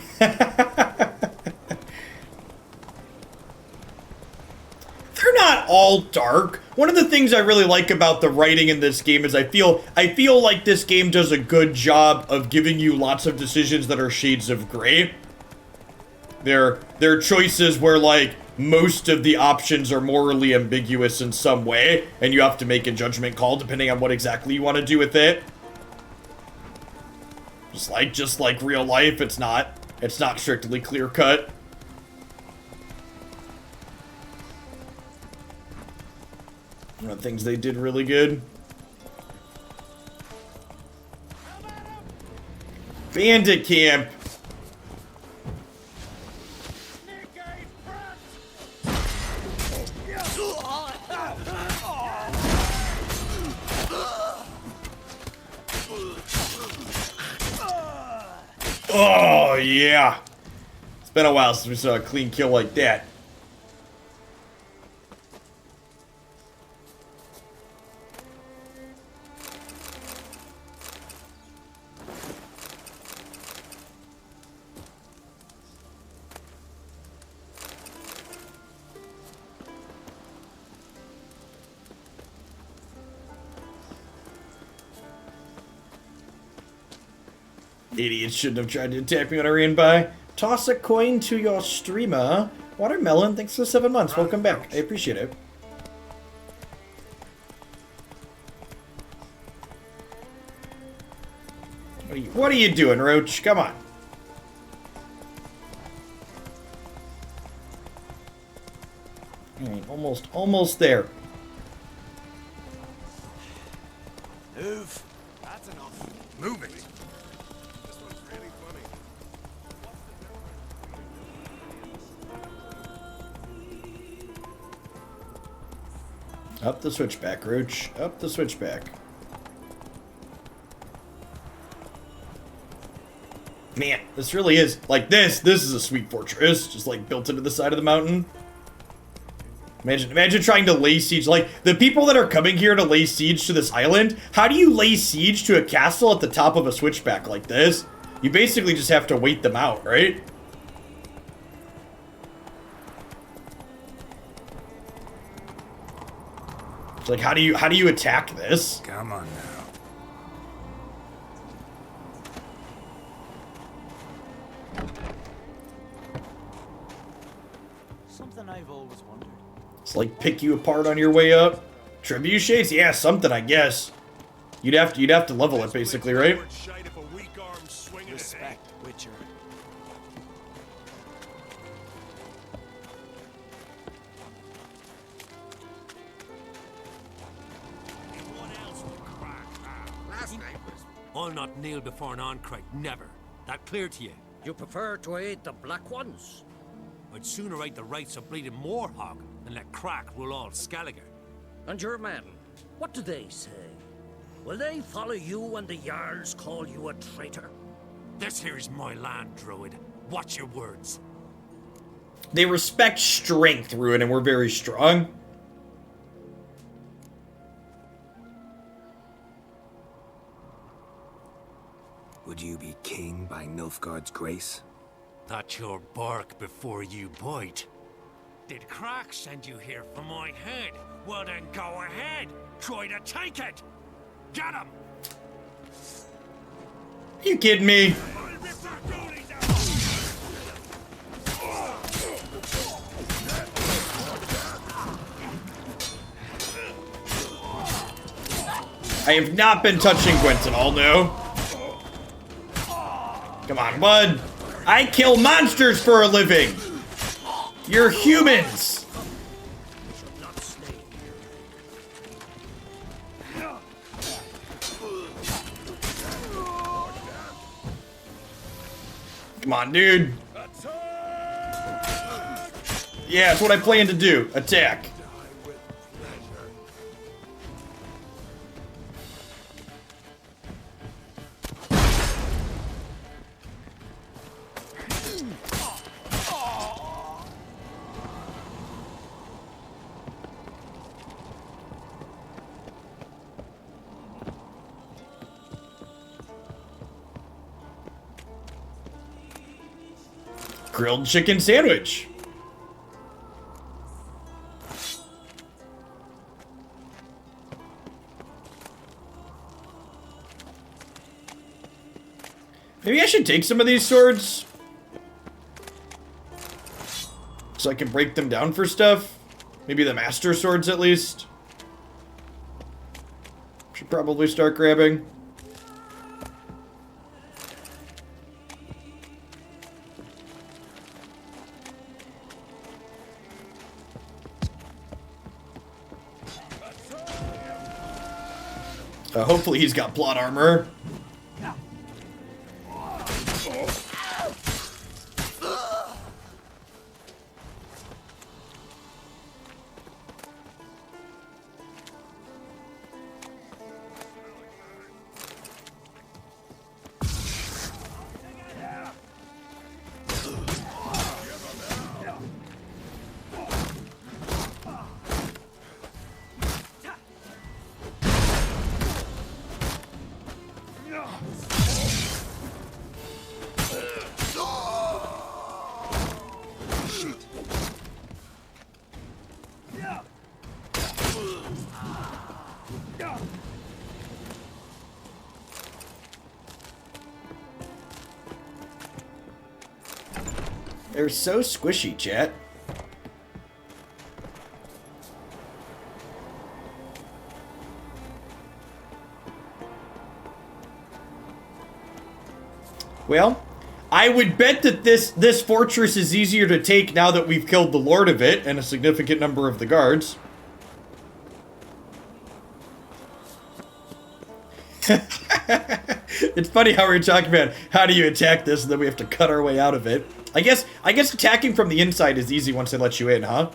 They're not all dark. One of the things I really like about the writing in this game is I feel like this game does a good job of giving you lots of decisions that are shades of gray. There are choices where, like, most of the options are morally ambiguous in some way, and you have to make a judgment call depending on what exactly you want to do with it. Just like real life, it's not strictly clear cut. One of the things they did really good. Bandit camp. Oh, yeah. It's been a while since we saw a clean kill like that. Idiots shouldn't have tried to attack me when I ran by. Toss a coin to your streamer. Watermelon, thanks for the 7 months. Welcome back. I appreciate it. What are you doing, Roach? Come on. Alright, almost there. Move. That's enough. Move it. Up the switchback, Roach. Up the switchback. Man, this really is, like, this is a sweet fortress, just, like, built into the side of the mountain. Imagine trying to lay siege, like, the people that are coming here to lay siege to this island, how do you lay siege to a castle at the top of a switchback like this? You basically just have to wait them out, right? It's like, how do you attack this? Come on now. Something I've always wondered. It's like pick you apart on your way up. Trebuchets? Yeah, something, I guess. You'd have to level it basically, right? Respect, Witcher. I'll not kneel before an Oncrite, never. That clear to you? You prefer to aid the Black Ones? I'd sooner aid the rights of bleeding Moorhog than let Crack rule all Skellige. And your men, what do they say? Will they follow you when the Jarls call you a traitor? This here's my land, Druid. Watch your words. They respect strength, Ruin, and we're very strong. Would you be king by Nilfgaard's grace? That's your bark before you bite. Did Crack send you here for my head? Well then go ahead. Try to take it. Get him. You kidding me? I have not been touching Gwent at all, no. Come on, bud. I kill monsters for a living. You're humans. Come on, dude. Yeah, that's what I plan to do. Attack. Grilled chicken sandwich. Maybe I should take some of these swords so I can break them down for stuff. Maybe the master swords at least. Should probably start grabbing. Hopefully he's got plot armor. They're so squishy, chat. Well, I would bet that this fortress is easier to take now that we've killed the lord of it and a significant number of the guards. It's funny how we were talking about how do you attack this and then we have to cut our way out of it. I guess attacking from the inside is easy once they let you in, huh?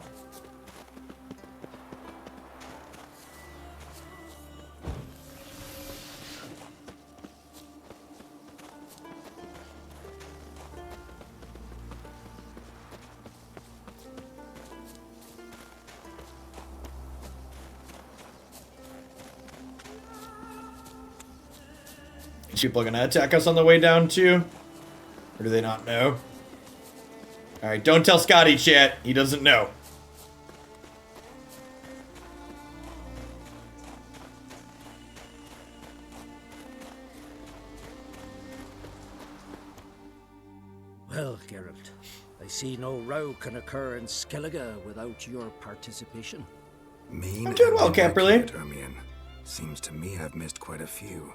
These people are gonna attack us on the way down too? Or do they not know? Alright, don't tell Scotty, chat. He doesn't know. Well, Geralt, I see no row can occur in Skellige without your participation. Mean I'm doing well, and Camperly. inaccurate, Ermion. Seems to me I've missed quite a few.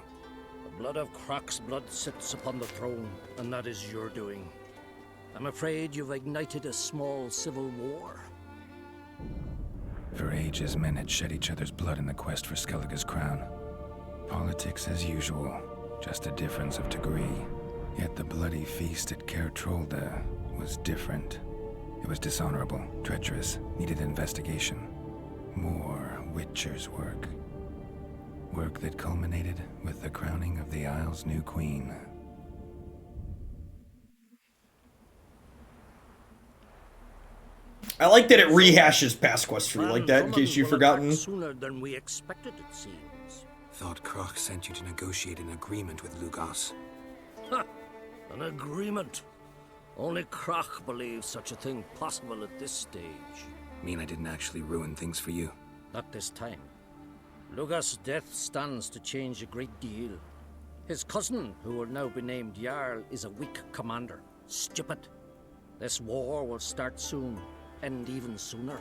The blood of Croc's blood sits upon the throne, and that is your doing. I'm afraid you've ignited a small civil war. For ages, men had shed each other's blood in the quest for Skellige's crown. Politics as usual, just a difference of degree. Yet the bloody feast at Caer Trolda was different. It was dishonorable, treacherous, needed investigation. More Witcher's work. Work that culminated with the crowning of the Isle's new queen. I like that it rehashes past quests for you like that, in case you've forgotten. Sooner than we expected, it seems. Thought Croc sent you to negotiate an agreement with Lugos. Ha! An agreement. Only Croc believes such a thing possible at this stage. Mean I didn't actually ruin things for you? Not this time. Lugos' death stands to change a great deal. His cousin, who will now be named Jarl, is a weak commander. Stupid. This war will start soon, end even sooner.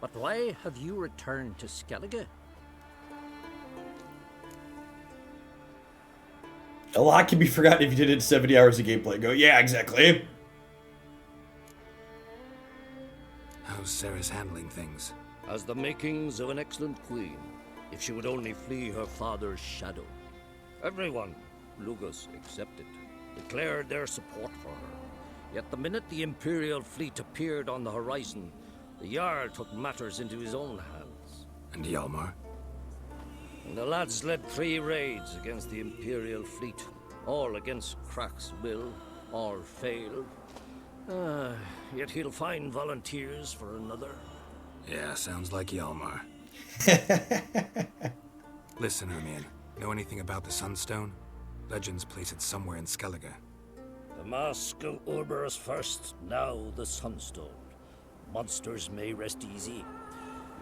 But why have you returned to Skellige? A lot can be forgotten if you did it in 70 hours of gameplay. Go, yeah, exactly. How's Sarah's handling things? Has the makings of an excellent queen, if she would only flee her father's shadow. Everyone, Lugos excepted, declared their support for her. Yet the minute the Imperial fleet appeared on the horizon, the Jarl took matters into his own hands. And Hjalmar? And the lads led 3 raids against the Imperial fleet, all against Croc's will, all failed. Yet he'll find volunteers for another. Yeah, sounds like Hjalmar. Listen, Ermion, know anything about the Sunstone? Legends place it somewhere in Skellige. The mask of Urberus first, now the Sunstone. Monsters may rest easy.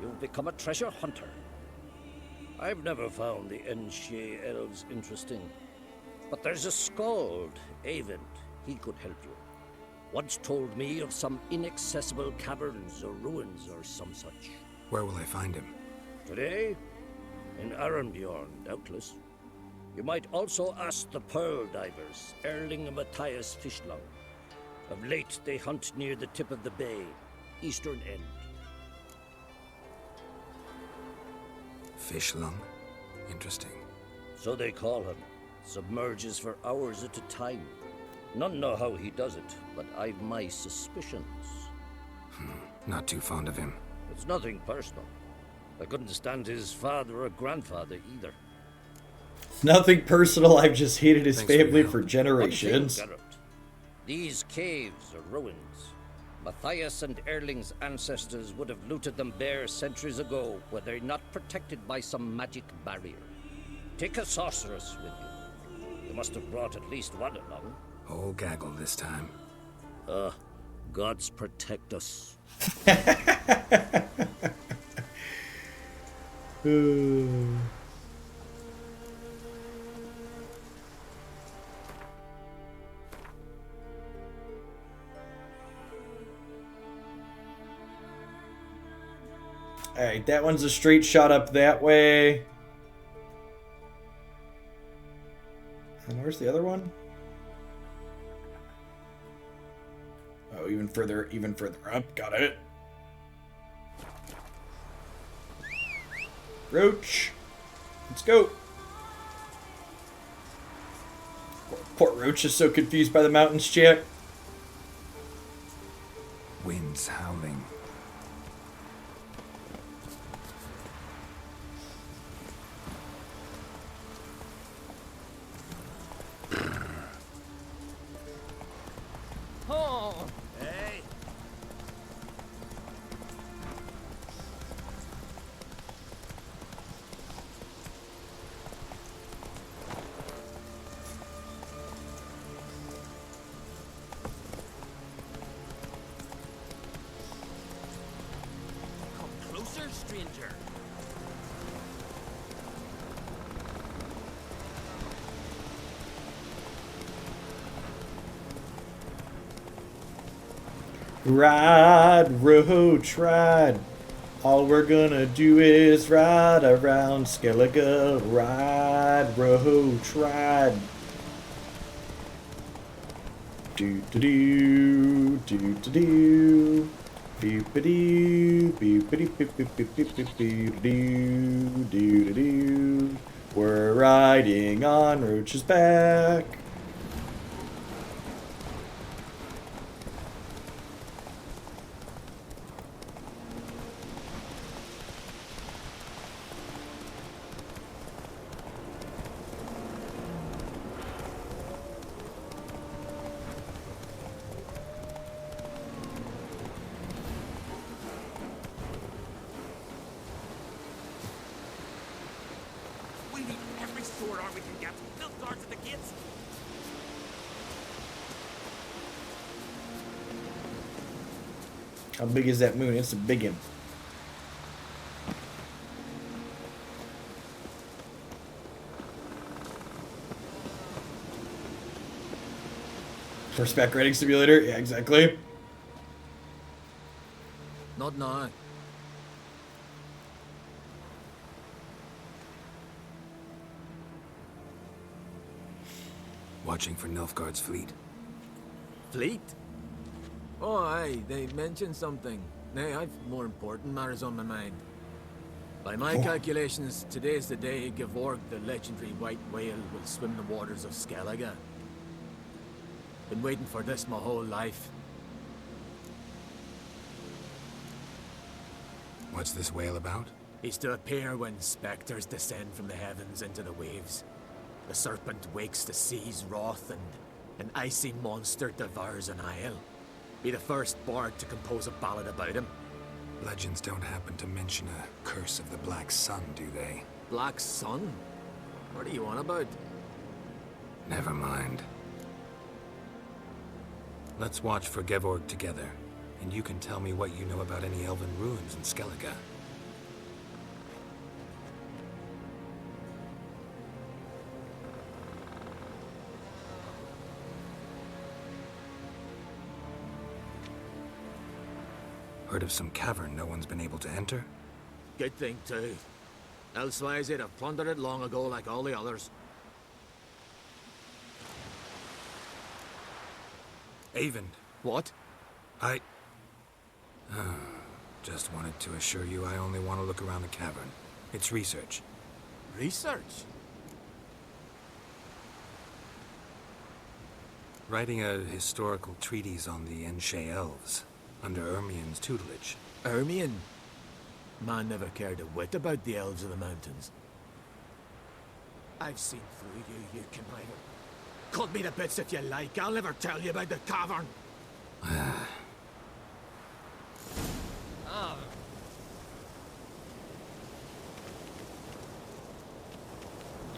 You've become a treasure hunter. I've never found the Enshe elves interesting. But there's a skald, Avent. He could help you. Once told me of some inaccessible caverns or ruins or some such. Where will I find him? Today? In Arenbjorn, doubtless. You might also ask the Pearl Divers, Erling and Matthias Fishlung. Of late, they hunt near the tip of the bay, eastern end. Fishlung? Interesting. So they call him. Submerges for hours at a time. None know how he does it, but I've my suspicions. Not too fond of him. It's nothing personal. I couldn't stand his father or grandfather either. It's nothing personal, I've just hated his Thanks family for for generations. One thing, Geralt. These caves are ruins. Matthias and Erling's ancestors would have looted them bare centuries ago were they not protected by some magic barrier. Take a sorceress with you. You must have brought at least one along. Whole gaggle this time. Gods protect us. Alright, that one's a straight shot up that way. And where's the other one? Oh, even further up. Got it. Roach. Let's go. Poor Roach is so confused by the mountains, chat. Winds howling. Oh, hey. Ride, roach, ride. All we're gonna do is ride around Skellige. Ride, roach, ride. Do do do do do do. Beep-a-doo, beep-a-doo, beep-a-doo, doo-doo-doo. We're riding on Roach's back. How big is that moon? It's a big one. Horseback riding simulator? Yeah, exactly. Not now. Watching for Nilfgaard's fleet. Fleet? Oh, aye, they mentioned something. Nay, I've more important matters on my mind. By my calculations, today's the day Gevorg, the legendary white whale, will swim the waters of Skellige. Been waiting for this my whole life. What's this whale about? He's to appear when specters descend from the heavens into the waves. The serpent wakes the sea's wrath, and an icy monster devours an isle. Be the first bard to compose a ballad about him. Legends don't happen to mention a curse of the Black Sun, do they? Black Sun? What are you on about? Never mind. Let's watch for Gevorg together, and you can tell me what you know about any elven ruins in Skellige. Heard of some cavern no one's been able to enter? Good thing, too. Elsewise, they'd have plundered it long ago like all the others. Avon. What? Just wanted to assure you I only want to look around the cavern. It's research. Research? Writing a historical treatise on the Enshe elves, under Ermien's tutelage. Ermien? Man never cared a whit about the elves of the mountains. I've seen through you, you conniver. Cut me to bits if you like, I'll never tell you about the cavern.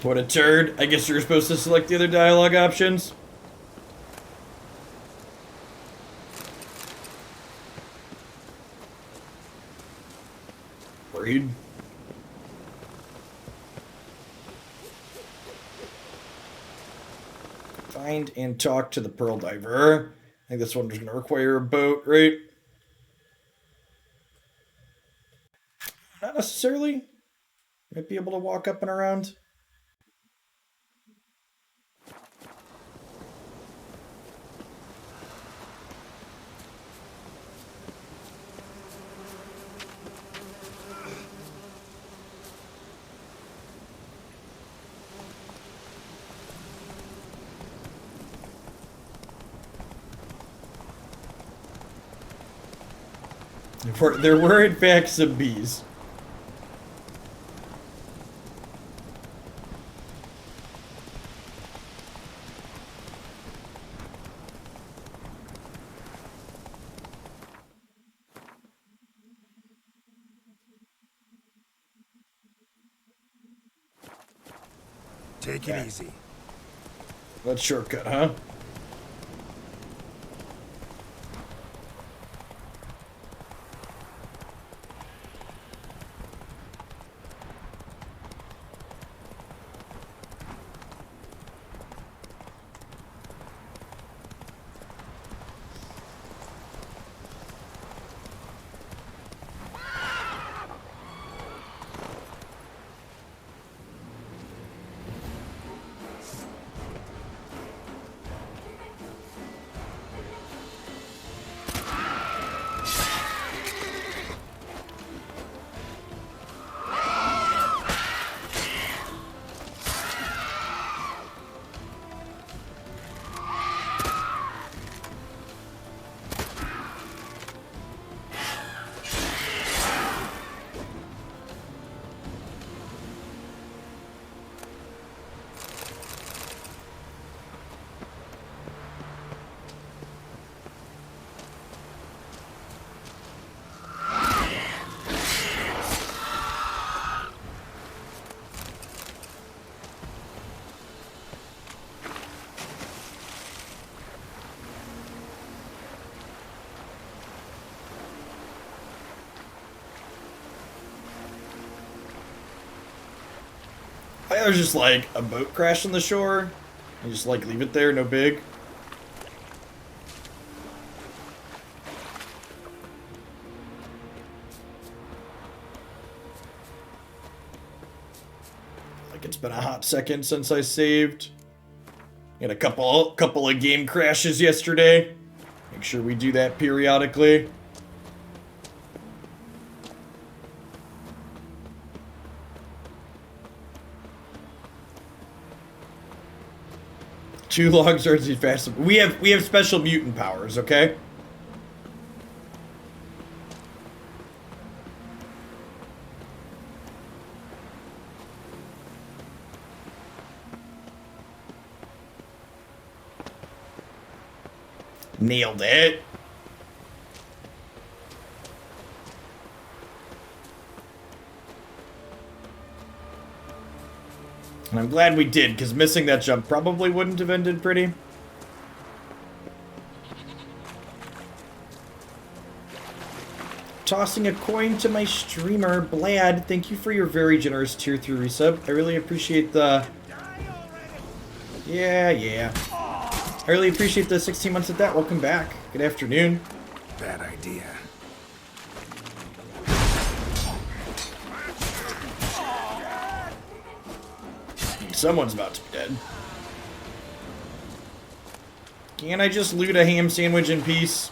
What a turd. I guess you're supposed to select the other dialogue options. Read. Find and talk to the pearl diver. I think this one's going to require a boat, right? Not necessarily. Might be able to walk up and around. There were in fact some bees. Take it easy. That's shortcut, huh? There's just like a boat crash on the shore. You just like leave it there, no big. Like it's been a hot second since I saved. Had a couple of game crashes yesterday. Make sure we do that periodically. Two logs are too fast. We have special mutant powers, okay? Nailed it. And I'm glad we did, because missing that jump probably wouldn't have ended pretty. Tossing a coin to my streamer, Blad. Thank you for your very generous tier 3 resub. I really appreciate the... Yeah. I really appreciate the 16 months of that. Welcome back. Good afternoon. Bad idea. Someone's about to be dead. Can't I just loot a ham sandwich in peace?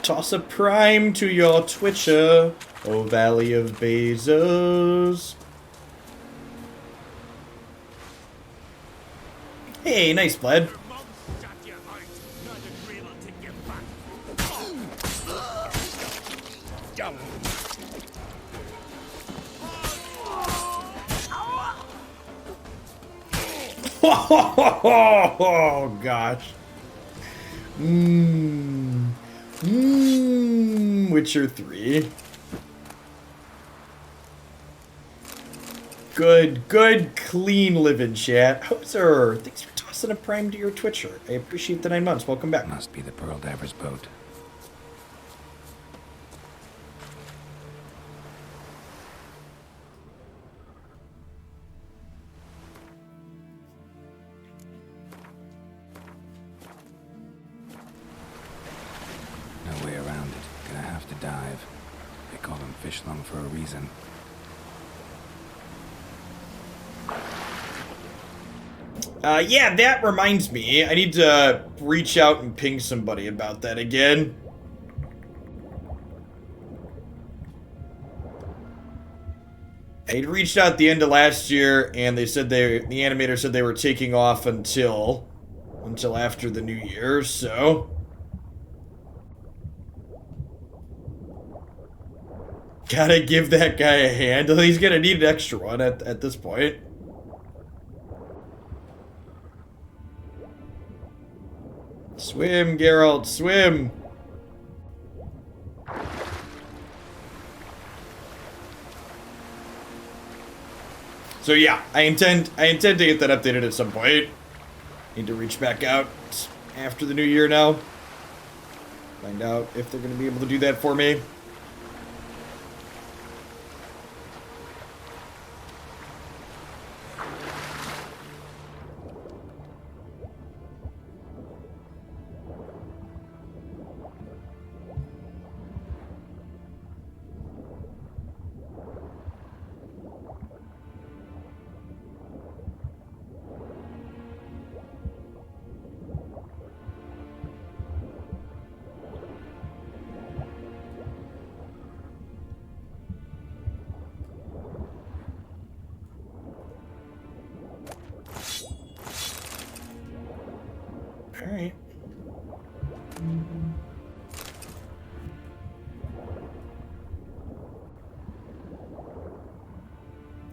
Toss a prime to your Twitcher, oh Valley of Bezos. Hey, nice, Bled. Oh gosh. Witcher 3. Good, clean living, chat. Hoser, thanks for tossing a prime to your Twitcher. I appreciate the 9 months. Welcome back. Must be the Pearl Diver's boat. No way around it. Gonna have to dive. They call them fish lung for a reason. Yeah, that reminds me. I need to reach out and ping somebody about that again. I had reached out at the end of last year, and they said the animator said they were taking off until after the new year, so... Gotta give that guy a hand. He's gonna need an extra one at this point. Swim, Geralt, swim! So yeah, I intend to get that updated at some point. Need to reach back out after the new year now. Find out if they're gonna be able to do that for me. Alright.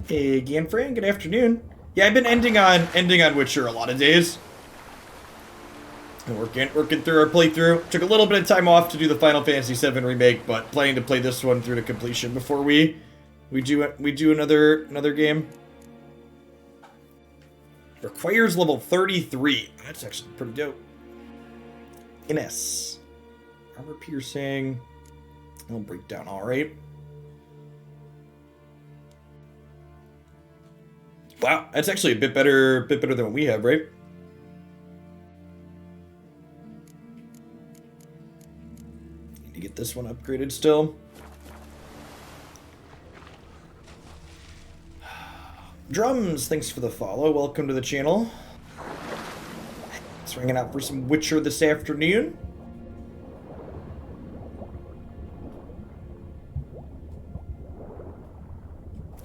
Hey, Ganfran, good afternoon. Yeah, I've been ending on Witcher a lot of days. And working through our playthrough. Took a little bit of time off to do the Final Fantasy VII remake, but planning to play this one through to completion before we do another game. Requires level 33. That's actually pretty dope. Ines. Armor piercing. It'll break down alright. Wow, that's actually a bit better than what we have, right? Need to get this one upgraded still. Drums, thanks for the follow. Welcome to the channel. Just ringing out for some Witcher this afternoon.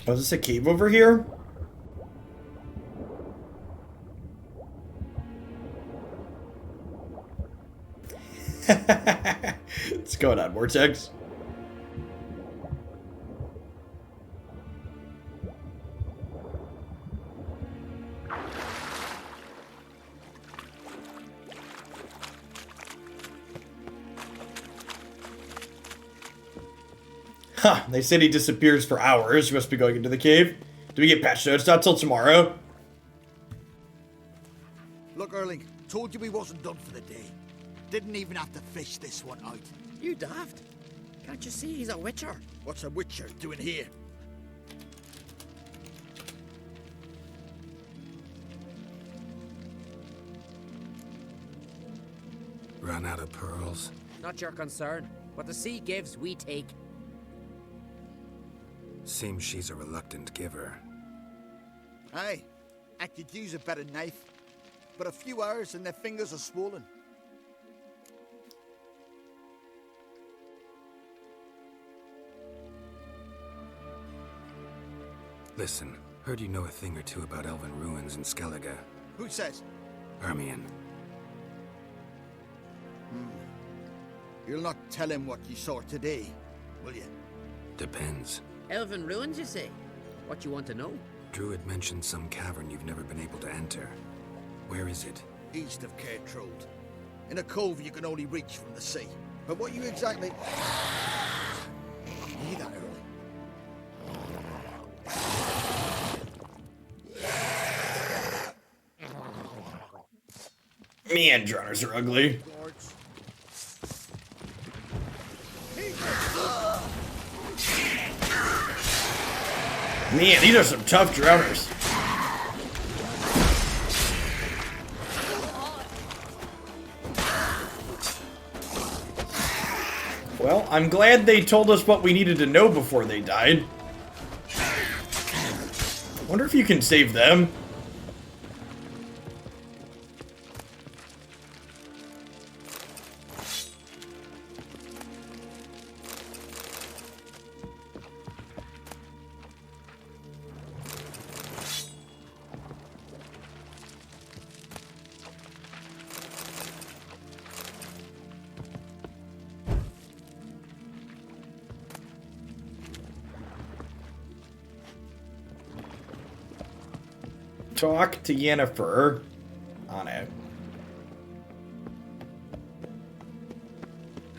Oh, is this a cave over here? What's going on, Vortex? Huh, they said he disappears for hours. He must be going into the cave. Do we get patch notes? Not till tomorrow. Look, Erling, told you we wasn't done for the day. Didn't even have to fish this one out. You daft. Can't you see he's a witcher? What's a witcher doing here? Run out of pearls? Not your concern. What the sea gives, we take. Seems she's a reluctant giver. Aye, I could use a better knife. But a few hours and their fingers are swollen. Listen, heard you know a thing or two about elven ruins in Skellige. Who says? Ermion. You'll not tell him what you saw today, will you? Depends. Elven ruins, you say? What you want to know? Druid mentioned some cavern you've never been able to enter. Where is it? East of Cairtrold. In a cove you can only reach from the sea. But what you exactly... You hear that, Early? Man, drowners are ugly. Man, these are some tough drowners. Well, I'm glad they told us what we needed to know before they died. Wonder if you can save them. Talk to Yennefer on it.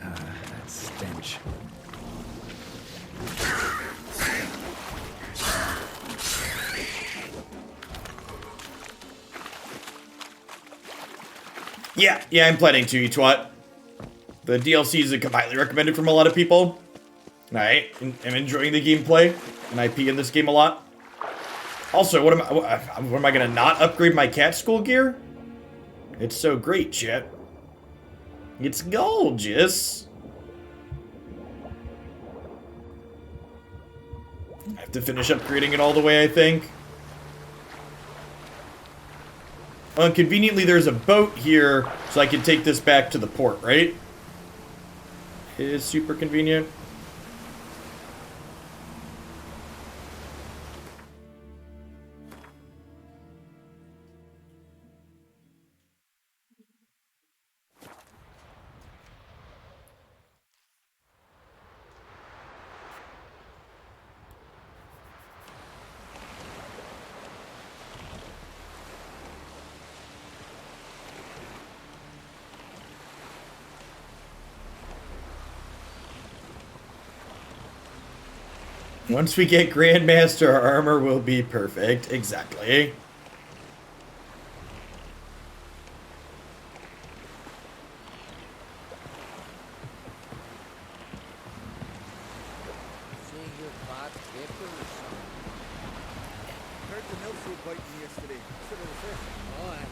That stench. Yeah, I'm planning to, you twat. The DLCs are highly recommended from a lot of people. I am enjoying the gameplay, and I pee in this game a lot. Also, what am I gonna not upgrade my cat school gear? It's so great, chat. It's gorgeous. I have to finish upgrading it all the way, I think. Oh, and conveniently, there's a boat here, so I can take this back to the port, right? It is super convenient. Once we get Grandmaster, our armor will be perfect. Exactly. Heard the mill food biting yesterday. Should have said. Oh, aye.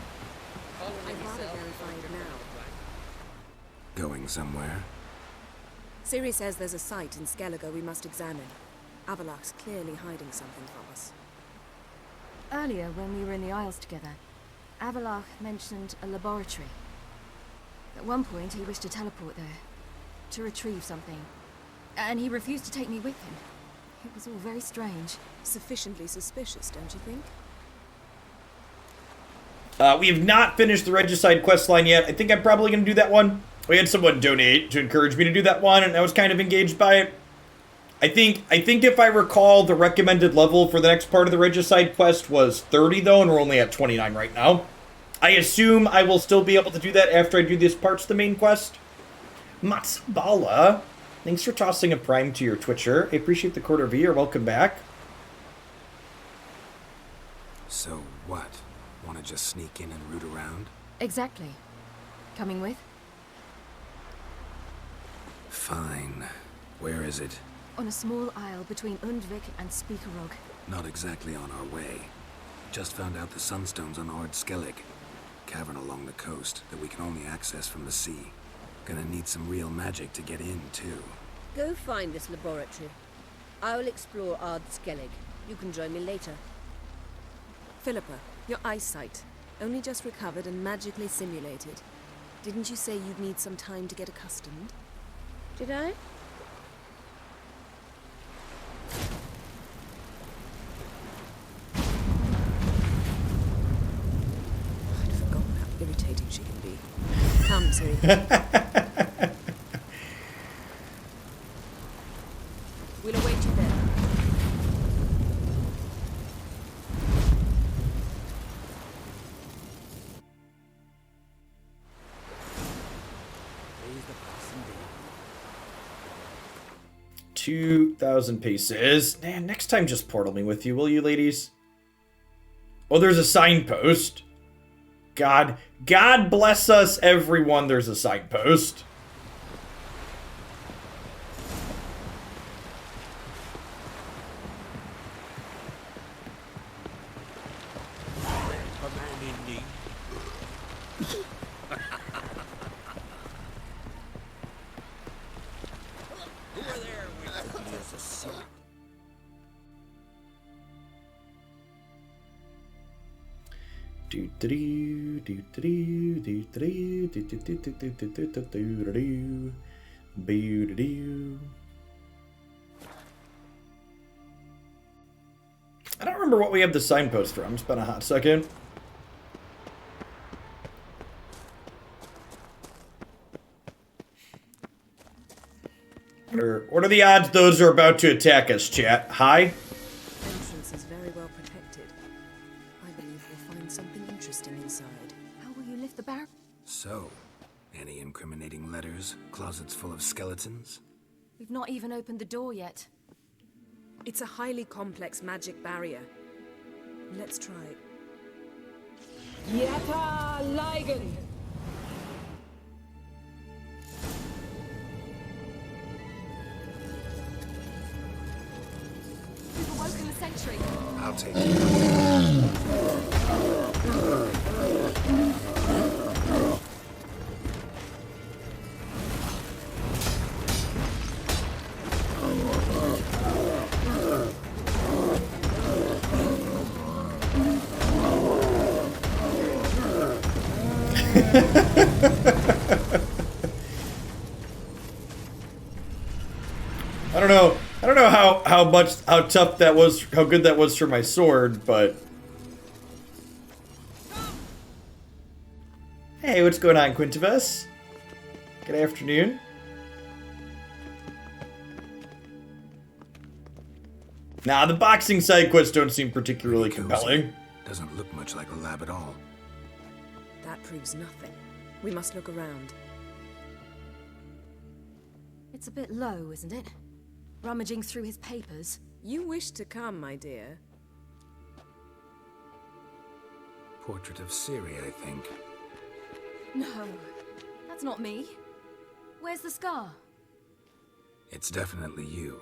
I'd rather verify it now. Going somewhere? Ciri says there's a site in Skellige we must examine. Avalok's clearly hiding something from us. Earlier, when we were in the Isles together, Avalok mentioned a laboratory. At one point, he wished to teleport there, to retrieve something. And he refused to take me with him. It was all very strange. Sufficiently suspicious, don't you think? We have not finished the Regicide questline yet. I think I'm probably going to do that one. We had someone donate to encourage me to do that one, and I was kind of engaged by it. I think if I recall, the recommended level for the next part of the Regicide quest was 30, though, and we're only at 29 right now. I assume I will still be able to do that after I do these parts of the main quest. Matsubala, thanks for tossing a prime to your Twitcher. I appreciate the quarter V. Welcome back. So what? Want to just sneak in and root around? Exactly. Coming with? Fine. Where is it? On a small isle between Undvik and Speakerog. Not exactly on our way. Just found out the sunstones on Ord Skellig. Cavern along the coast that we can only access from the sea. Gonna need some real magic to get in, too. Go find this laboratory. I will explore Ard Skellig. You can join me later. Philippa, your eyesight. Only just recovered and magically simulated. Didn't you say you'd need some time to get accustomed? Did I? I'd forgotten how irritating she can be. Come, Ciri. We'll await you there. Praise the passing day. 2,000 paces. Man, next time just portal me with you, will you, ladies? Oh, there's a signpost. God bless us, everyone. There's a signpost. A man in need. Who are there with me as a seal? I don't remember what we have the signpost from. It's been a hot second. What are the odds those are about to attack us, chat? Hi? Entrance is very well protected. I believe we'll find something interesting inside. How will you lift the bar? So, any incriminating letters? Closets full of skeletons? We've not even opened the door yet. It's a highly complex magic barrier. Let's try it. Yata Ligen! We've awoken the sentry. I'll take you. I don't know how tough that was, how good that was for my sword, but hey, what's going on, Quintivus? Good afternoon. Nah, the boxing side quests don't seem particularly compelling. Doesn't look much like a lab at all. That proves nothing. We must look around. It's a bit low, isn't it? Rummaging through his papers. You wish to come, my dear. Portrait of Ciri, I think. No, that's not me. Where's the scar? It's definitely you.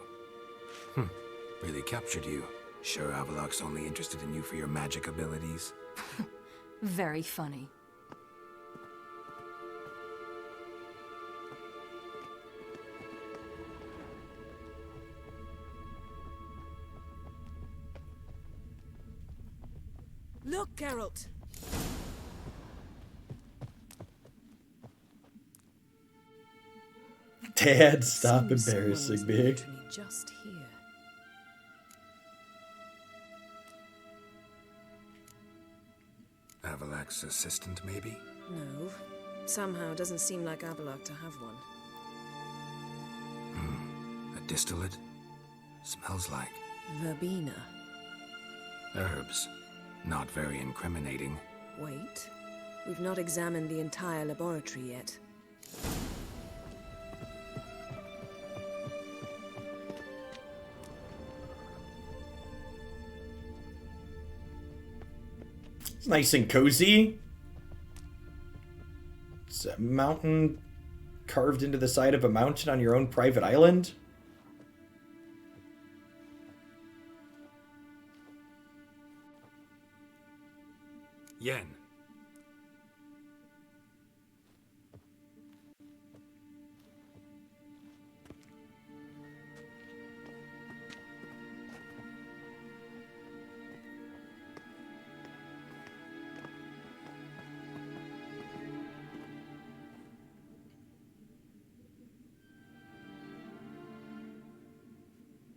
Really captured you. Sure Avalok's only interested in you for your magic abilities? Very funny. Look, Geralt! Dad, stop Seems someone embarrassing was me. literally just here. Avalok's assistant, maybe? No. Somehow doesn't seem like Avalok to have one. A distillate? Smells like Verbena. herbs. Not very incriminating. Wait. We've not examined the entire laboratory yet. It's nice and cozy. It's a mountain carved into the side of a mountain on your own private island. Yen.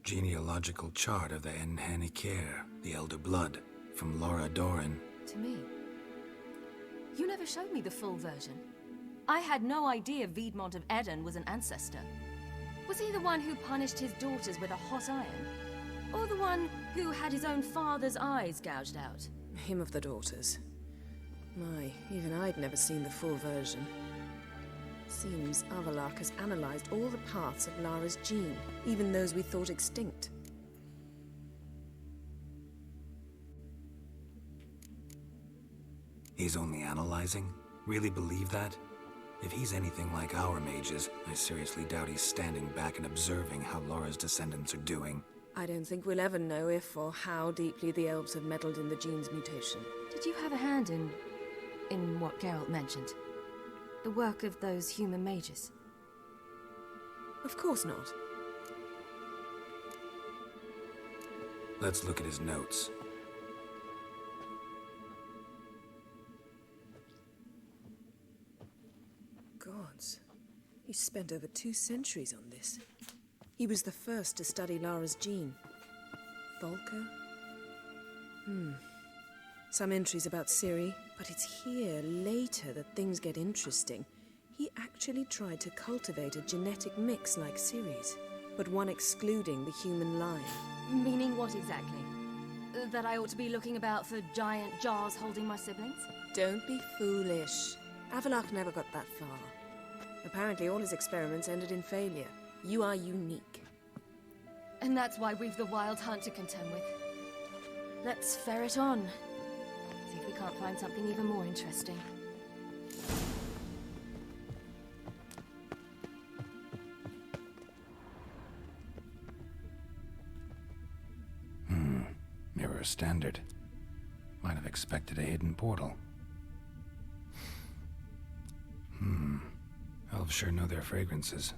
Genealogical chart of the Enhanikir, the Elder Blood, from Laura Doran. To me. You never showed me the full version. I had no idea Viedmont of Eden was an ancestor. Was he the one who punished his daughters with a hot iron? Or the one who had his own father's eyes gouged out? Him of the daughters. My, even I'd never seen the full version. Seems Avalok has analyzed all the parts of Lara's gene, even those we thought extinct. He's only analyzing? Really believe that? If he's anything like our mages, I seriously doubt he's standing back and observing how Laura's descendants are doing. I don't think we'll ever know if or how deeply the elves have meddled in the gene's mutation. Did you have a hand in what Geralt mentioned? The work of those human mages? Of course not. Let's look at his notes. Gods. He spent over 2 centuries on this. He was the first to study Lara's gene. Volker? Some entries about Ciri, but it's here, later, that things get interesting. He actually tried to cultivate a genetic mix like Ciri's, but one excluding the human line. Meaning what exactly? That I ought to be looking about for giant jars holding my siblings? Don't be foolish. Avalok never got that far. Apparently all his experiments ended in failure. You are unique. And that's why we've the Wild Hunt to contend with. Let's ferret on. See if we can't find something even more interesting. Mirror standard. Might have expected a hidden portal. Elves sure know their fragrances.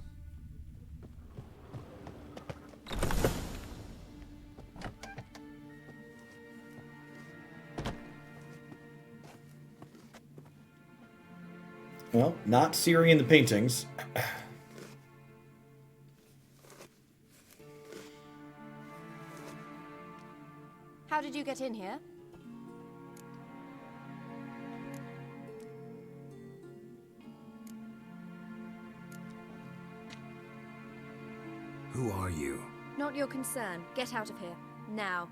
Well, not Ciri in the paintings. How did you get in here? Who are you? Not your concern. Get out of here. Now.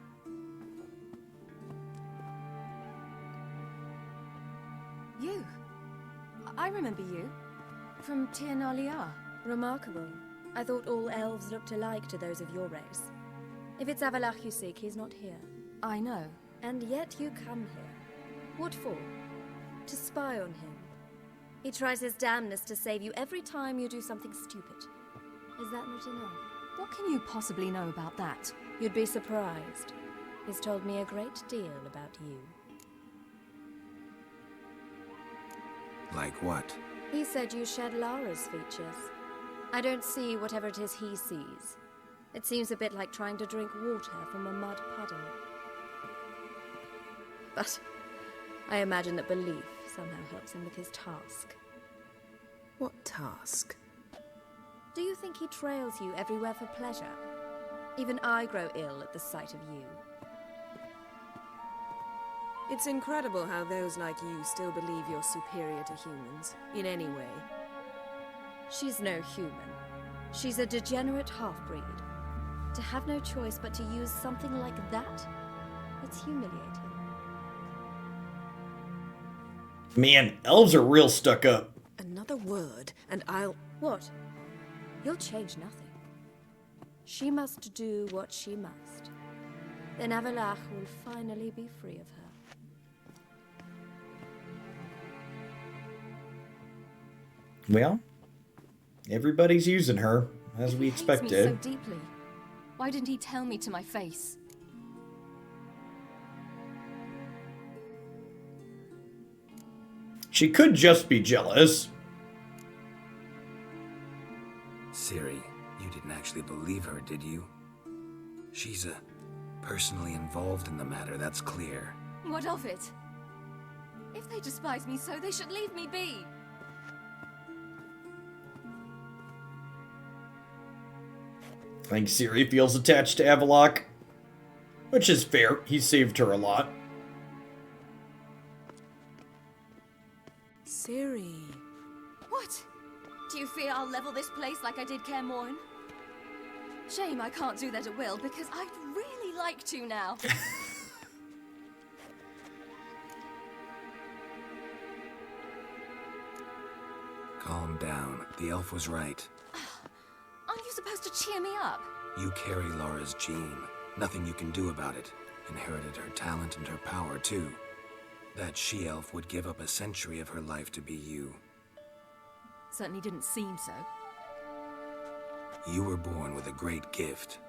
You? I remember you. From Tir Nalia. Remarkable. I thought all elves looked alike to those of your race. If it's Avalok you seek, he's not here. I know. And yet you come here. What for? To spy on him. He tries his damnedest to save you every time you do something stupid. Is that not enough? What can you possibly know about that? You'd be surprised. He's told me a great deal about you. Like what? He said you shed Lara's features. I don't see whatever it is he sees. It seems a bit like trying to drink water from a mud puddle. But I imagine that belief somehow helps him with his task. What task? Do you think he trails you everywhere for pleasure? Even I grow ill at the sight of you. It's incredible how those like you still believe you're superior to humans, in any way. She's no human. She's a degenerate half-breed. To have no choice but to use something like that, it's humiliating. Man, elves are real stuck up. Another word, and I'll... What? You'll change nothing. She must do what she must. Then Avalach will finally be free of her. Well, everybody's using her, as we expected. He hates me so deeply. Why didn't he tell me to my face? She could just be jealous. Ciri, you didn't actually believe her, did you? She's personally involved in the matter, that's clear. What of it? If they despise me so, they should leave me be. I think Ciri feels attached to Avalok, which is fair. He saved her a lot. Ciri. What? Do you fear I'll level this place like I did Kaer Morhen? Shame I can't do that at will, because I'd really like to now. Calm down. The elf was right. Aren't you supposed to cheer me up? You carry Lara's gene. Nothing you can do about it. Inherited her talent and her power, too. That she-elf would give up a century of her life to be you. Certainly didn't seem so. You were born with a great gift,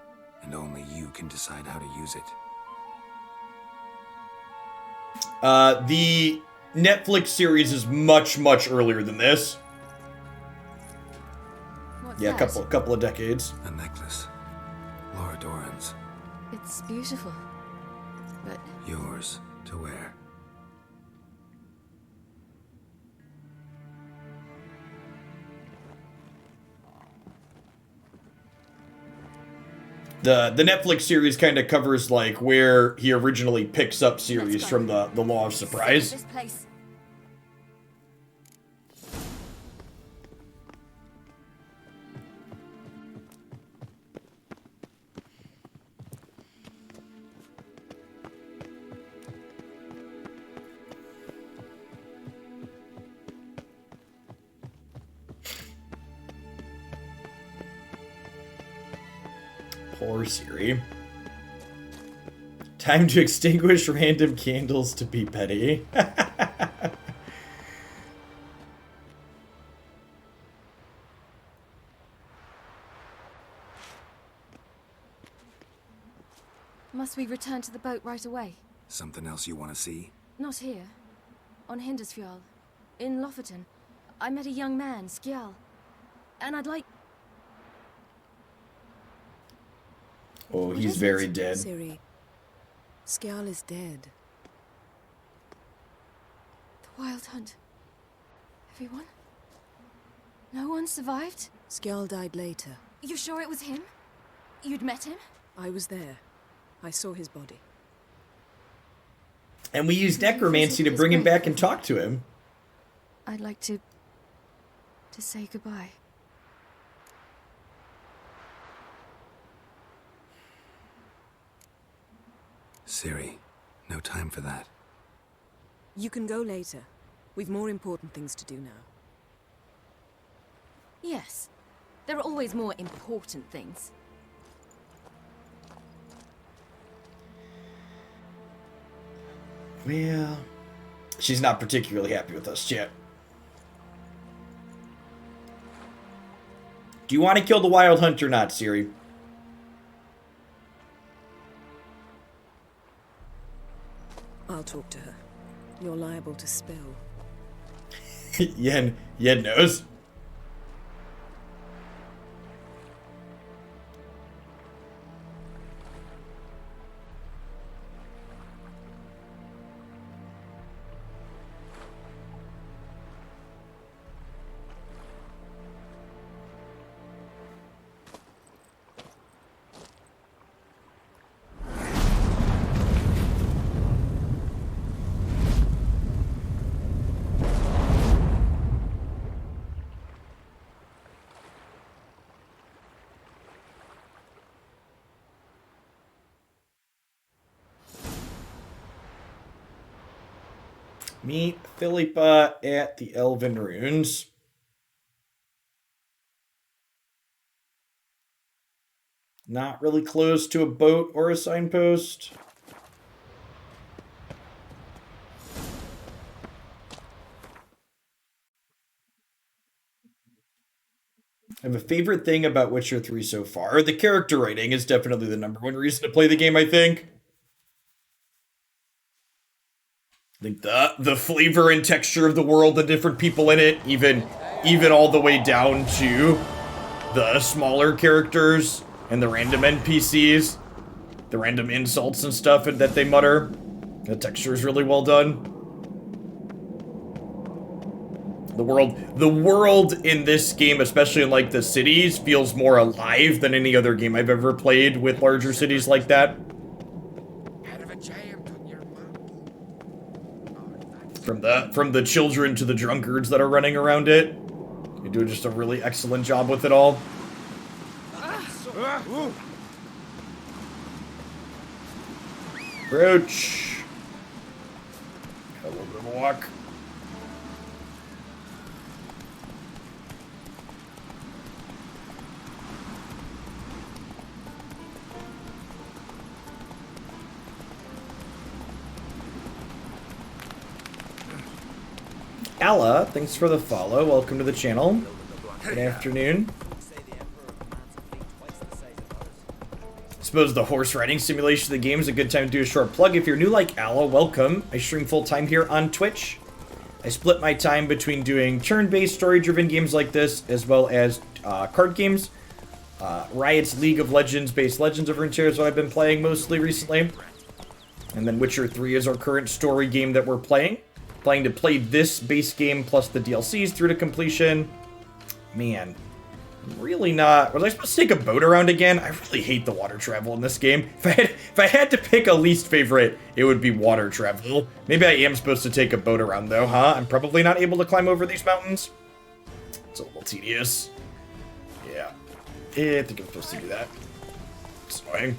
and only you can decide how to use it. The Netflix series is much, much earlier than this. What's Yeah, that? a couple of decades. A necklace. Lara Doran's. It's beautiful, but... Yours to wear. The Netflix series kind of covers like where he originally picks up series from the Law of Surprise. This place. Poor Ciri. Time to extinguish random candles to be petty. Must we return to the boat right away? Something else you want to see? Not here. On Hindersfjall. In Lofoten. I met a young man, Skjal. And I'd like... Oh, he's very dead. Ciri, Skjal is dead. The Wild Hunt. Everyone? No one survived? Skjal died later. You sure it was him? You'd met him? I was there. I saw his body. And we used necromancy to bring him back and talk to him. I'd like to say goodbye. Ciri, no time for that. You can go later. We've more important things to do now. Yes. There are always more important things. Well, she's not particularly happy with us yet. Do you want to kill the Wild Hunt or not, Ciri? I'll talk to her. You're liable to spill. Yen knows. Meet Philippa at the Elven Ruins. Not really close to a boat or a signpost. I have a favorite thing about Witcher 3 so far. The character writing is definitely the number one reason to play the game, I think. I think the flavor and texture of the world, the different people in it, even all the way down to the smaller characters and the random NPCs, the random insults and stuff that they mutter. The texture is really well done. The world in this game, especially in like the cities, feels more alive than any other game I've ever played with larger cities like that. From the children to the drunkards that are running around it. You do just a really excellent job with it all. Approach. Got a little bit of a walk. Alla, thanks for the follow. Welcome to the channel. Good afternoon. I suppose the horse riding simulation of the game is a good time to do a short plug. If you're new like Alla, welcome. I stream full-time here on Twitch. I split my time between doing turn-based, story-driven games like this, as well as card games. Riot's League of Legends-based Legends of Runeterra is what I've been playing mostly recently. And then Witcher 3 is our current story game that we're playing. Planning to play this base game plus the DLCs through to completion. Man, I'm really not... Was I supposed to take a boat around again? I really hate the water travel in this game. If I had to pick a least favorite, it would be water travel. Maybe I am supposed to take a boat around though, huh? I'm probably not able to climb over these mountains. It's a little tedious. Yeah. I think I'm supposed to do that. It's annoying.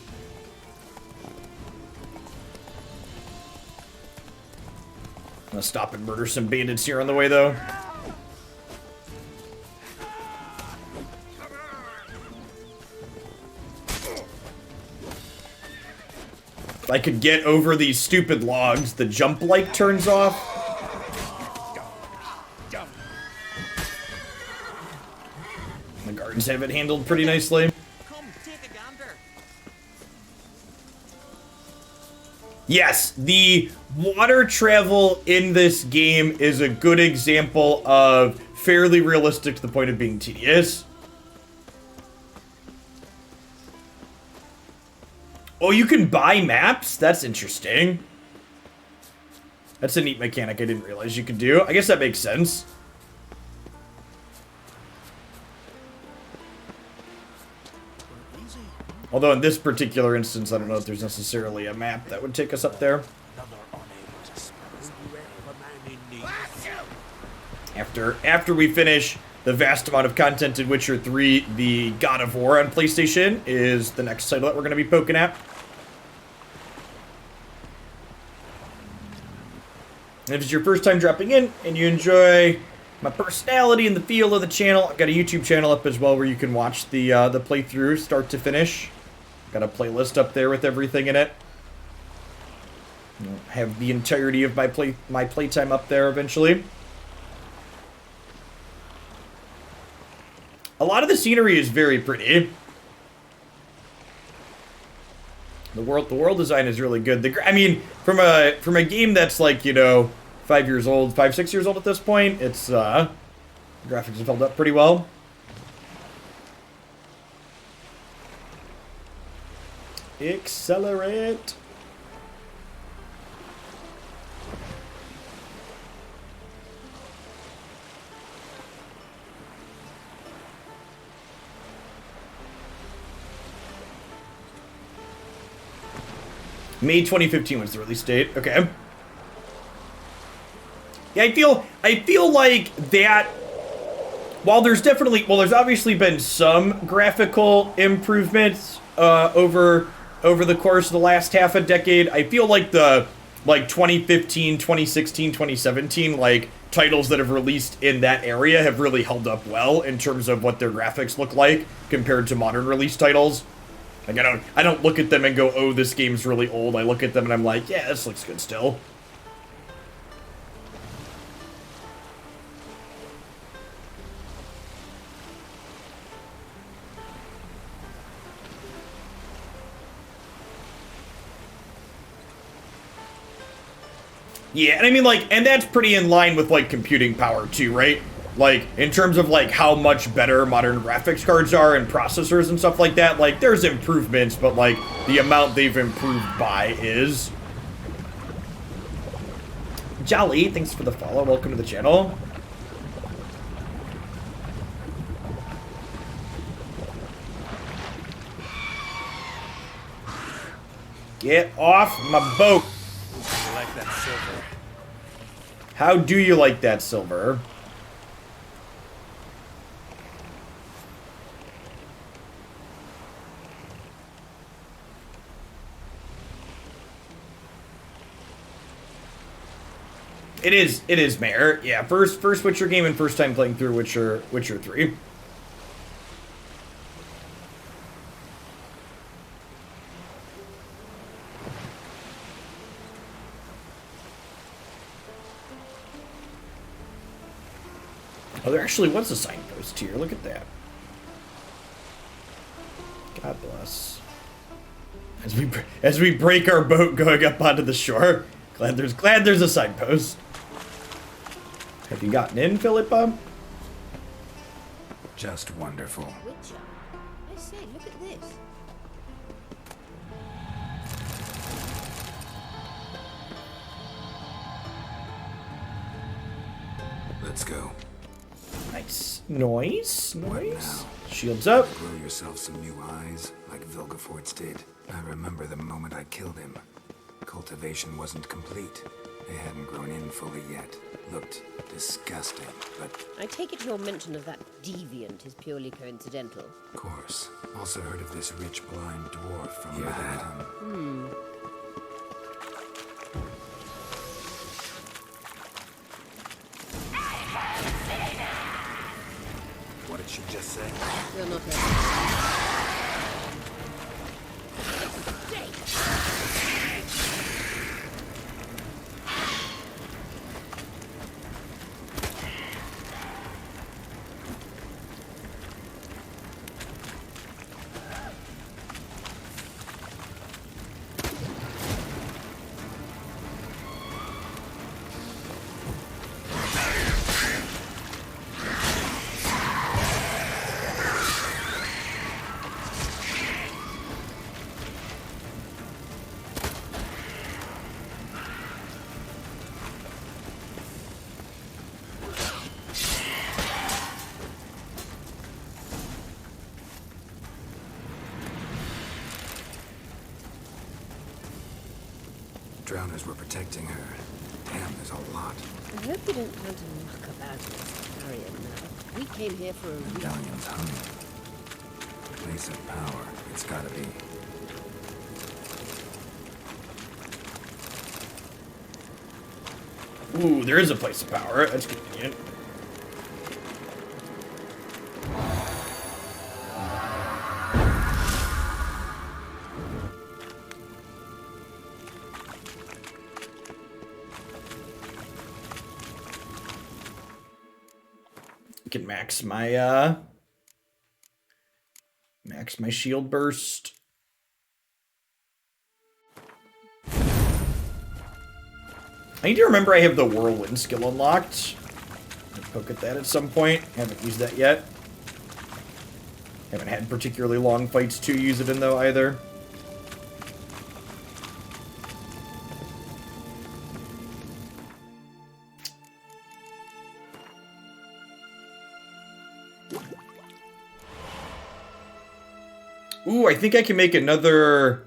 I'm gonna stop and murder some bandits here on the way, though. If I could get over these stupid logs, the jump light turns off. The guards have it handled pretty nicely. Yes, the water travel in this game is a good example of fairly realistic to the point of being tedious. Oh, you can buy maps? That's interesting. That's a neat mechanic I didn't realize you could do. I guess that makes sense. Although in this particular instance, I don't know if there's necessarily a map that would take us up there. After we finish the vast amount of content in Witcher 3, the God of War on PlayStation is the next title that we're going to be poking at. And if it's your first time dropping in and you enjoy my personality and the feel of the channel, I've got a YouTube channel up as well where you can watch the playthrough start to finish. Got a playlist up there with everything in it. I'll have the entirety of my playtime up there eventually. A lot of the scenery is very pretty. The world design is really good. I mean, from a game that's like, you know, 5 years old, 6 years old at this point, it's graphics have held up pretty well. Accelerate. May 2015 was the release date. Okay. Yeah, I feel like that while there's obviously been some graphical improvements over the course of the last half a decade, I feel like the 2015, 2016, 2017 like titles that have released in that area have really held up well in terms of what their graphics look like compared to modern release titles. Like, I don't look at them and go, oh, this game's really old. I look at them and I'm like, yeah, this looks good still. Yeah, and I mean, like, and that's pretty in line with, like, computing power, too, right? Like, in terms of, like, how much better modern graphics cards are and processors and stuff like that, like, there's improvements, but, like, the amount they've improved by is... Jolly, thanks for the follow. Welcome to the channel. Get off my boat. I like that silver. How do you like that silver? It is Mayor. Yeah, first Witcher game and first time playing through Witcher 3. Oh, there actually was a signpost here. Look at that. God bless. As we break our boat going up onto the shore, glad there's a signpost. Have you gotten in, Philippa? Just wonderful. Witcher? I say, look at this. Let's go. Nice. Noise. What now? Shields up. Grow yourself some new eyes, like Vilgefortz did. I remember the moment I killed him. Cultivation wasn't complete. They hadn't grown in fully yet. Looked disgusting, but... I take it your mention of that deviant is purely coincidental. Of course. Also heard of this rich blind dwarf from Madame. What did she just say? You're not ready. Drowners were protecting her. Damn, there's a lot. I hope you don't plan to muck about in Astarion now. We came here for a reason. Medallion's hung. Place of power. It's gotta be. Ooh, there is a place of power. That's convenient. Can max my shield burst. I need to remember I have the whirlwind skill unlocked. I'll poke at that at some point. Haven't used that yet. Haven't had particularly long fights to use it in, though, either. Ooh, I think I can make another...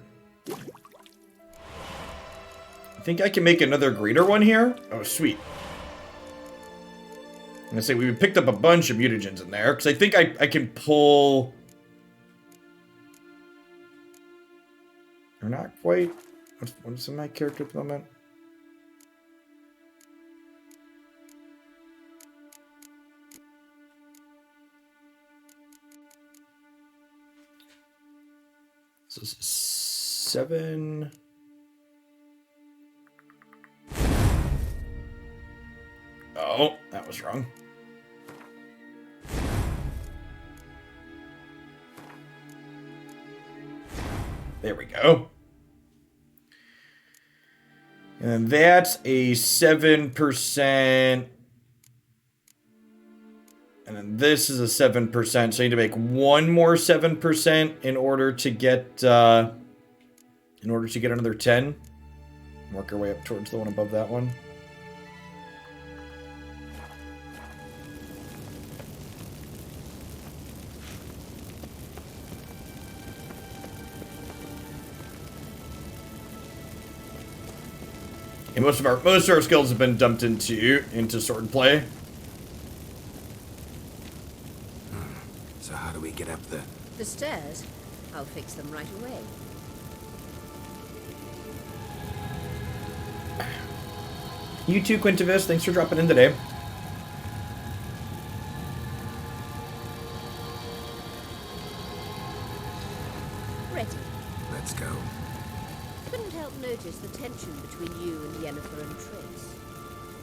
I think I can make another greater one here. Oh, sweet. I'm gonna say we picked up a bunch of mutagens in there, because I think I can pull... Or not quite. What's in my character at the moment? So 7... Oh, that was wrong. There we go. And that's a 7%. And then this is a 7%. So I need to make one more 7% in order to get another 10. Work our way up towards the one above that one. And most of our skills have been dumped into swordplay. So how do we get up the... The stairs? I'll fix them right away. You too, Quintivis. Thanks for dropping in today. Ready. Let's go. Couldn't help notice the tension between you and Yennefer and Triss.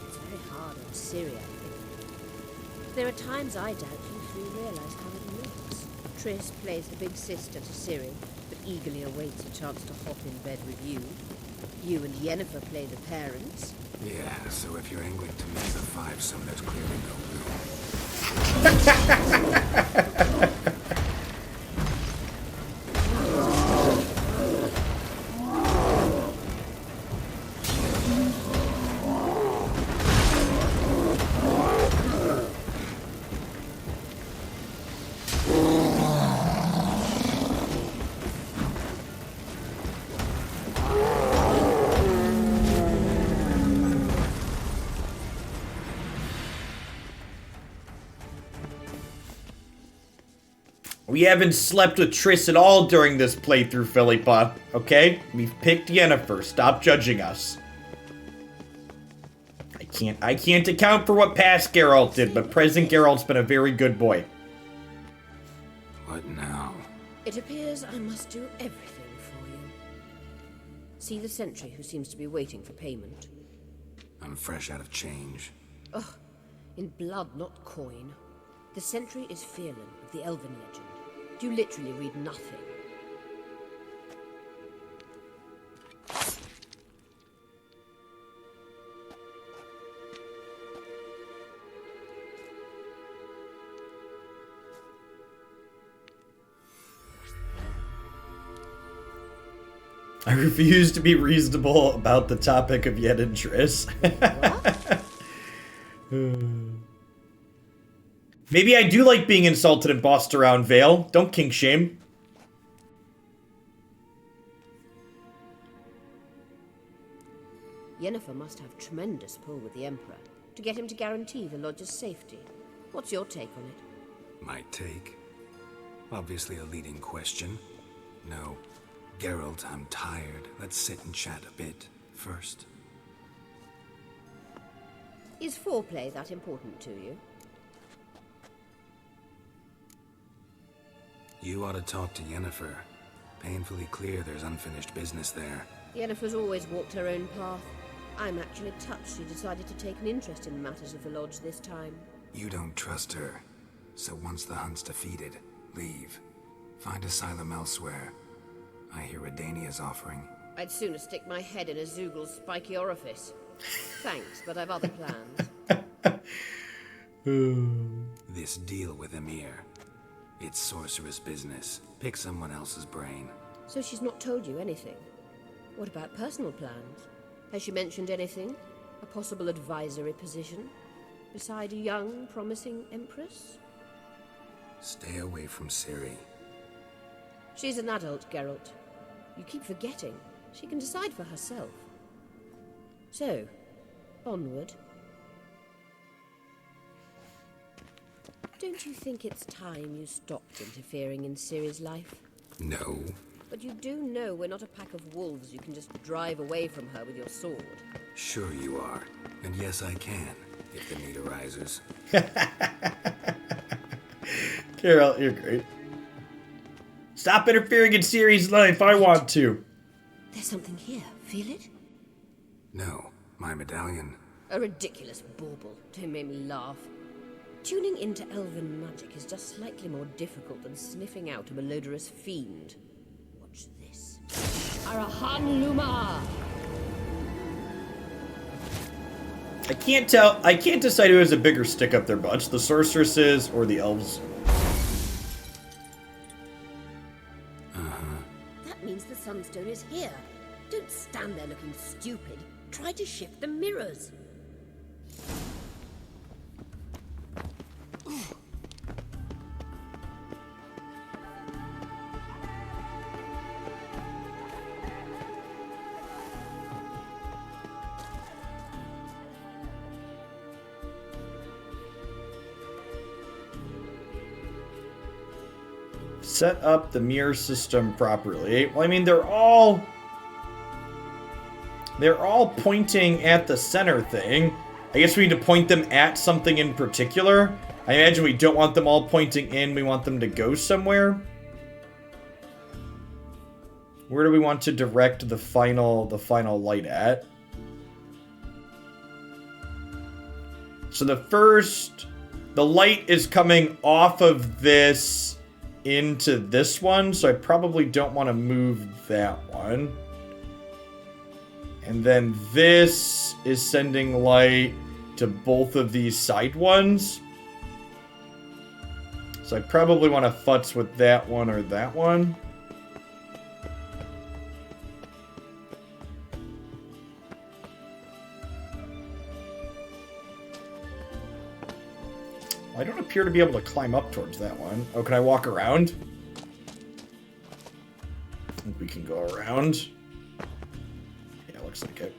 It's very hard on Ciri, I think. There are times I doubt you three realize how it looks. Triss plays the big sister to Ciri, but eagerly awaits a chance to hop in bed with you. You and Yennefer play the parents. Yeah, so if you're angling to make the five-some, there's clearly no room. We haven't slept with Triss at all during this playthrough, Philippa. Okay? We've picked Yennefer. Stop judging us. I can't account for what past Geralt did, but present Geralt's been a very good boy. What now? It appears I must do everything for you. See the sentry who seems to be waiting for payment? I'm fresh out of change. Ugh, in blood, not coin. The sentry is Fearlan of the Elven legend. You literally read nothing. I refuse to be reasonable about the topic of Yen and Triss. Maybe I do like being insulted and bossed around, Vale. Don't kink shame. Yennefer must have tremendous pull with the Emperor to get him to guarantee the lodge's safety. What's your take on it? My take? Obviously a leading question. No. Geralt, I'm tired. Let's sit and chat a bit first. Is foreplay that important to you? You ought to talk to Yennefer. Painfully clear there's unfinished business there. Yennefer's always walked her own path. I'm actually touched she decided to take an interest in matters of the lodge this time. You don't trust her. So once the hunt's defeated, leave. Find asylum elsewhere. I hear Redania's offering. I'd sooner stick my head in a Zoogl's spiky orifice. Thanks, but I've other plans. This deal with Emir. It's sorceress business. Pick someone else's brain. So she's not told you anything? What about personal plans? Has she mentioned anything? A possible advisory position? Beside a young, promising empress? Stay away from Ciri. She's an adult, Geralt. You keep forgetting. She can decide for herself. So, onward. Don't you think it's time you stopped interfering in Ciri's life? No. But you do know we're not a pack of wolves you can just drive away from her with your sword. Sure you are. And yes, I can, if the need arises. Carol, you're great. Stop interfering in Ciri's life. I want to. There's something here. Feel it? No. My medallion. A ridiculous bauble. Don't make me laugh. Tuning into elven magic is just slightly more difficult than sniffing out a malodorous fiend. Watch this. Arahan Luma! I can't tell. I can't decide who has a bigger stick up their butts, the sorceresses or the elves. That means the Sunstone is here. Don't stand there looking stupid. Try to shift the mirrors. Set up the mirror system properly. Well, I mean, they're all pointing at the center thing. I guess we need to point them at something in particular. I imagine we don't want them all pointing in. We want them to go somewhere. Where do we want to direct the final light at? So the light is coming off of this into this one, so I probably don't want to move that one. And then this is sending light to both of these side ones. So I probably want to futz with that one or that one. I don't appear to be able to climb up towards that one. Oh, can I walk around? I think we can go around. Yeah, looks like it.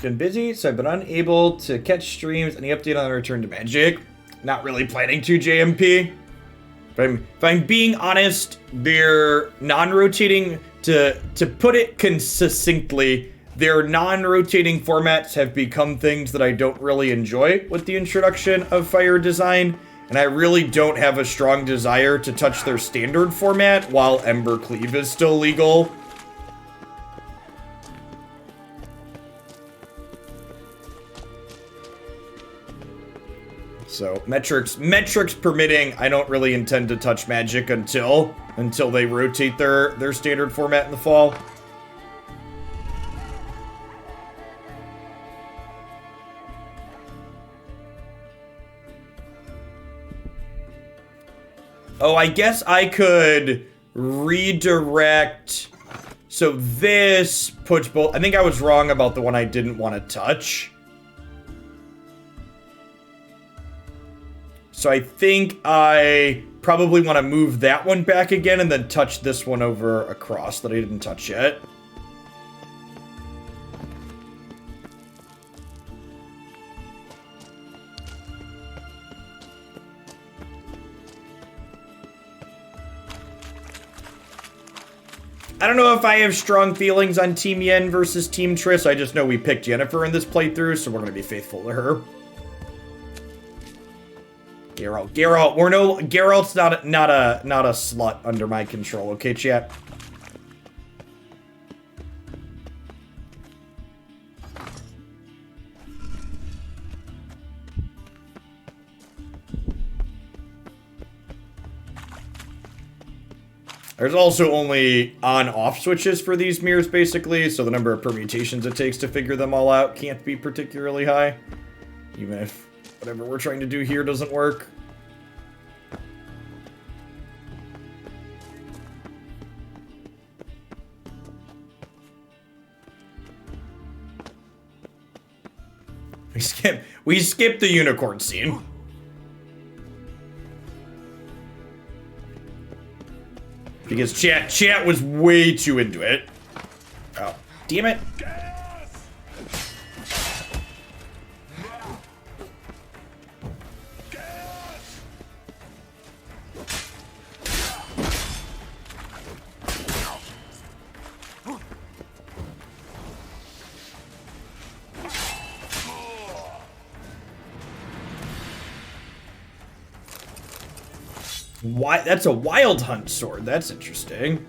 Been busy, so I've been unable to catch streams. Any update on the return to Magic? Not really planning to, JMP. If I'm being honest, they're non-rotating. To put it succinctly, their non-rotating formats have become things that I don't really enjoy with the introduction of Fire Design, and I really don't have a strong desire to touch their standard format while Ember Cleave is still legal. So metrics permitting, I don't really intend to touch Magic until they rotate their standard format in the fall. Oh, I guess I could redirect. So this puts both. I think I was wrong about the one I didn't want to touch. So I think I probably want to move that one back again and then touch this one over across that I didn't touch yet. I don't know if I have strong feelings on Team Yen versus Team Triss. I just know we picked Yennefer in this playthrough, so we're going to be faithful to her. Geralt's not a slut under my control, okay, chat? There's also only on-off switches for these mirrors, basically, so the number of permutations it takes to figure them all out can't be particularly high, even if whatever we're trying to do here doesn't work. We skip the unicorn scene. Because chat was way too into it. Oh, damn it. Why? That's a wild hunt sword. That's interesting.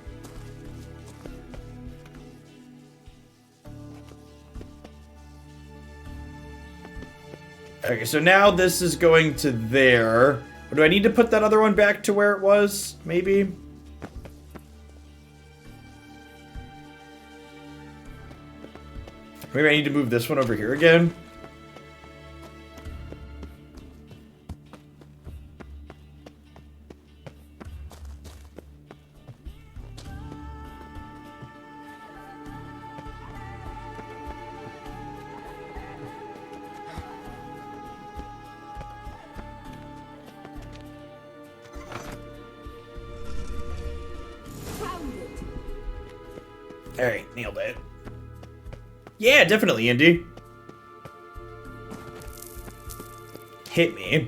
Okay, so now this is going to there. Or do I need to put that other one back to where it was? Maybe? Maybe I need to move this one over here again? Alright, nailed it. Yeah, definitely, Indy. Hit me.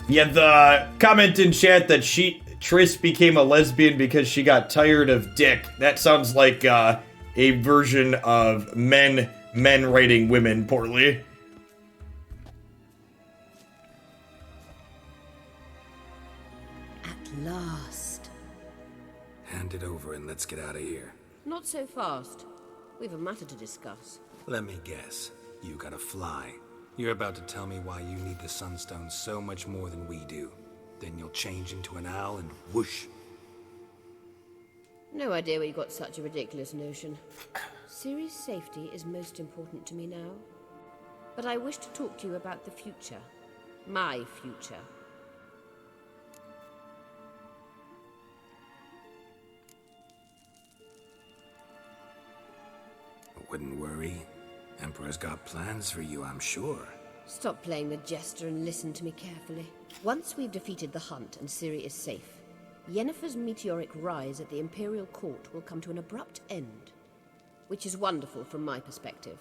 Yeah, the comment in chat that Triss became a lesbian because she got tired of dick. That sounds like a version of men writing women poorly. At last. Hand it over and let's get out of here. Not so fast. We've a matter to discuss. Let me guess. You gotta fly. You're about to tell me why you need the Sunstone so much more than we do. Then you'll change into an owl and whoosh. No idea where you got such a ridiculous notion. Ciri's safety is most important to me now. But I wish to talk to you about the future. My future. Wouldn't worry. Emperor's got plans for you, I'm sure. Stop playing the jester and listen to me carefully. Once we've defeated the hunt and Ciri is safe, Yennefer's meteoric rise at the Imperial Court will come to an abrupt end. Which is wonderful from my perspective.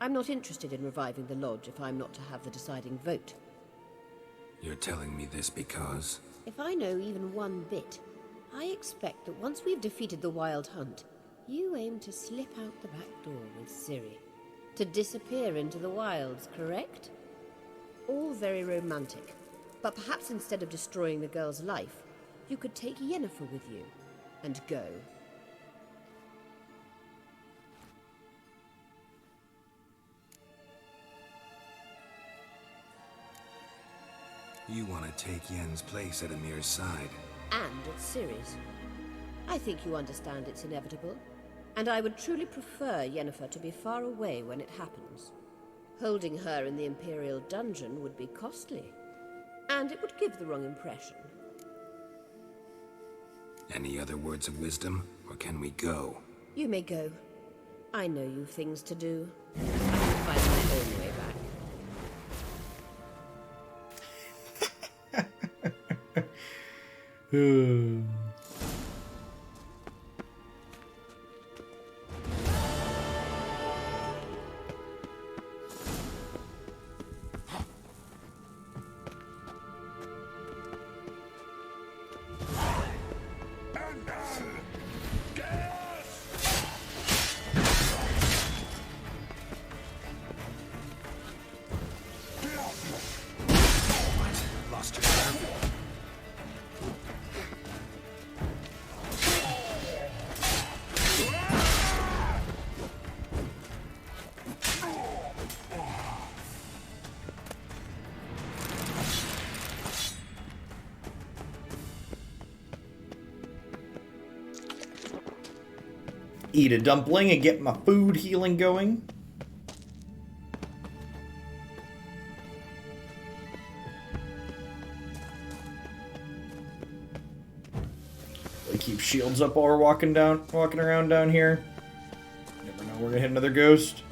I'm not interested in reviving the Lodge if I'm not to have the deciding vote. You're telling me this because... If I know even one bit, I expect that once we've defeated the Wild Hunt, you aim to slip out the back door with Ciri. To disappear into the wilds, correct? All very romantic. But perhaps instead of destroying the girl's life, you could take Yennefer with you and go. You want to take Yen's place at Amir's side. And at Ciri's. I think you understand it's inevitable, and I would truly prefer Yennefer to be far away when it happens. Holding her in the Imperial dungeon would be costly, and it would give the wrong impression. Any other words of wisdom, or can we go? You may go. I know you've things to do. I can find my own way back. Lost your nerve? Eat a dumpling and get my food healing going. We keep shields up while we're walking around down here. Never know we're gonna hit another ghost.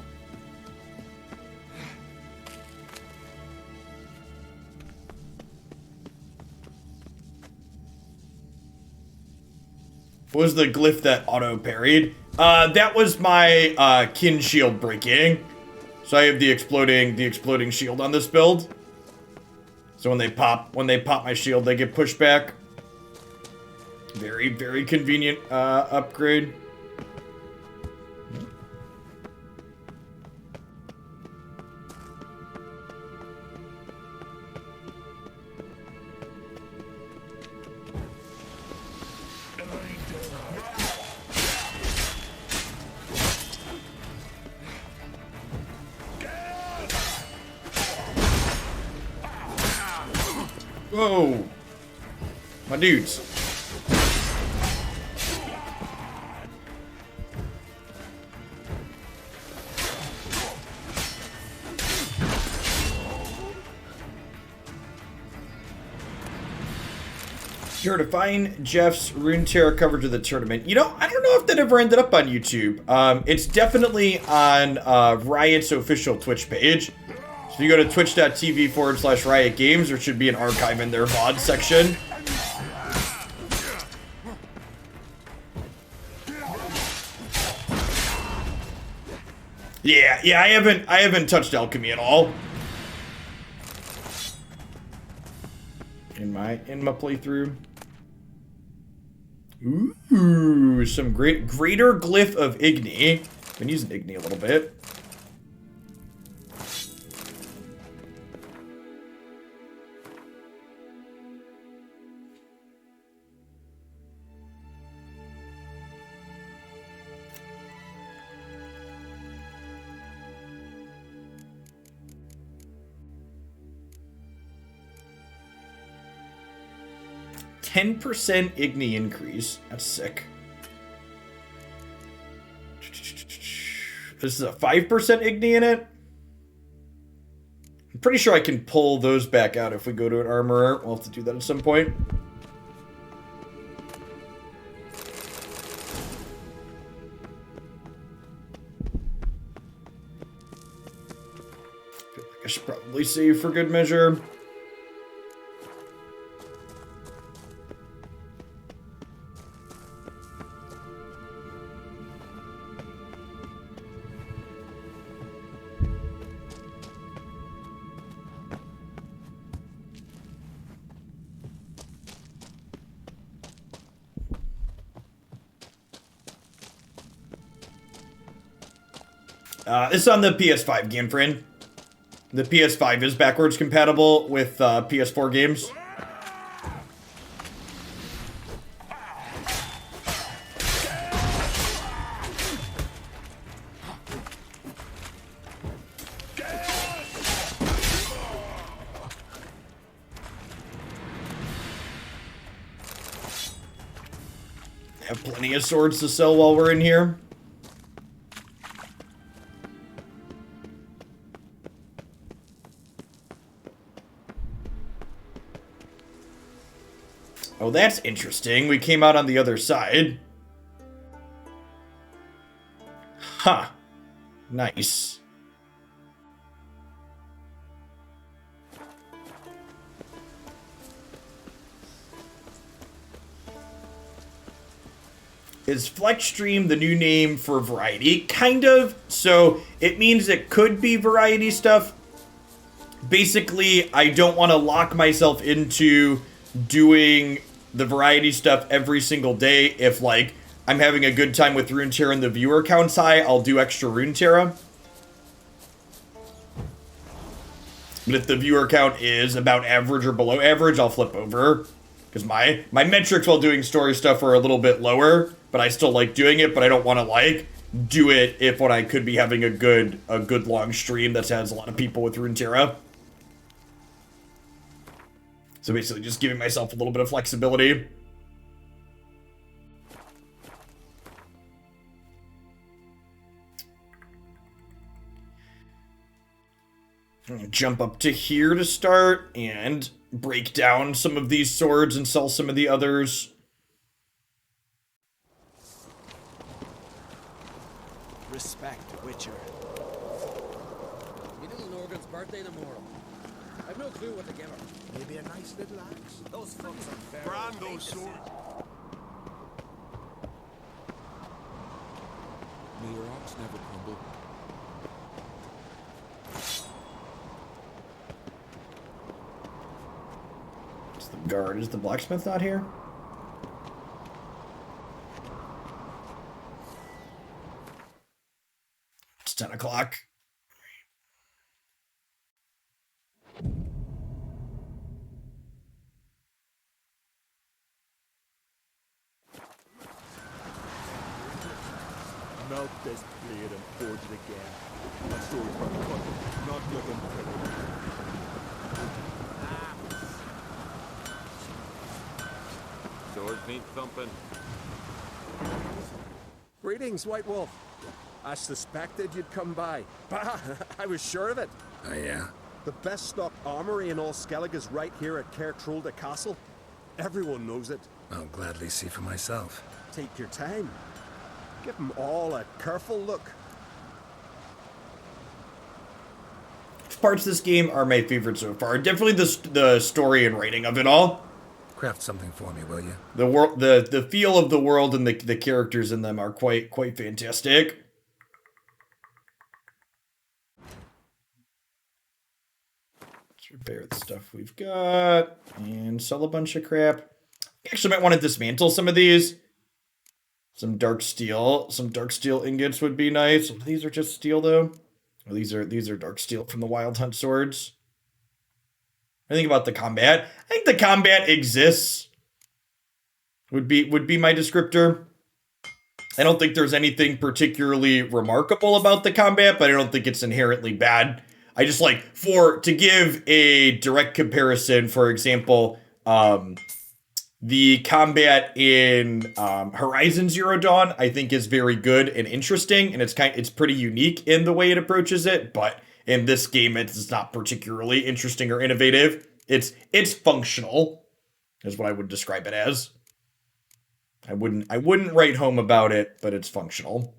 What was the glyph that auto parried? That was my kin shield breaking. So I have the exploding shield on this build. So when they pop my shield, they get pushed back. Very, very convenient upgrade. Whoa! My dudes. Sure, to find Jeff's Runeterra coverage of the tournament. You know, I don't know if that ever ended up on YouTube. It's definitely on Riot's official Twitch page. So if you go to twitch.tv/Riot Games, there should be an archive in their VOD section. Yeah, I haven't touched alchemy at all. In my playthrough. Ooh, some greater glyph of Igni. Been using Igni a little bit. %10 Igni increase. That's sick. This is a 5% Igni in it. I'm pretty sure I can pull those back out if we go to an armorer. We'll have to do that at some point. Feel like I should probably save for good measure. This is on the PS5 game, friend. The PS5 is backwards compatible with PS4 games. Have plenty of swords to sell while we're in here. Oh, that's interesting. We came out on the other side. Huh. Nice. Is Flexstream the new name for variety? Kind of. So it means it could be variety stuff. Basically, I don't want to lock myself into doing the variety stuff every single day. If, like, I'm having a good time with Runeterra and the viewer count's high, I'll do extra Runeterra. But if the viewer count is about average or below average, I'll flip over. Because my metrics while doing story stuff are a little bit lower, but I still like doing it, but I don't want to, like, do it if when I could be having a good long stream that has a lot of people with Runeterra. So basically just giving myself a little bit of flexibility. I'm gonna jump up to here to start and break down some of these swords and sell some of the others. Respect, Witcher. Your little Norgan's birthday tomorrow. I've no clue what to give her. Maybe a nice little axe. Those folks are very Brando sword. May your ox never crumble. It's the guard. Is the blacksmith not here? It's 10 o'clock. Melt this blade and forge it again. My sword's uncut, not looking pretty. Sword feet thumping. Greetings, White Wolf. I suspected you'd come by. Bah, I was sure of it. Oh, yeah? The best stock armory in all Skellig is right here at Caer Trolda Castle. Everyone knows it. I'll gladly see for myself. Take your time. Give them all a careful look. Parts of this game are my favorite so far. Definitely the story and writing of it all. Craft something for me, will you? The world, the feel of the world and the characters in them are quite fantastic. Let's repair the stuff we've got and sell a bunch of crap. Actually, might want to dismantle some of these. Some dark steel ingots would be nice. These are just steel though. Or these are dark steel from the Wild Hunt swords. I think about the combat. I think the combat exists. Would be my descriptor. I don't think there's anything particularly remarkable about the combat, but I don't think it's inherently bad. I just like to give a direct comparison, for example, the combat in Horizon Zero Dawn, I think, is very good and interesting, and it's pretty unique in the way it approaches it. But in this game, it's not particularly interesting or innovative. It's functional, is what I would describe it as. I wouldn't write home about it, but it's functional.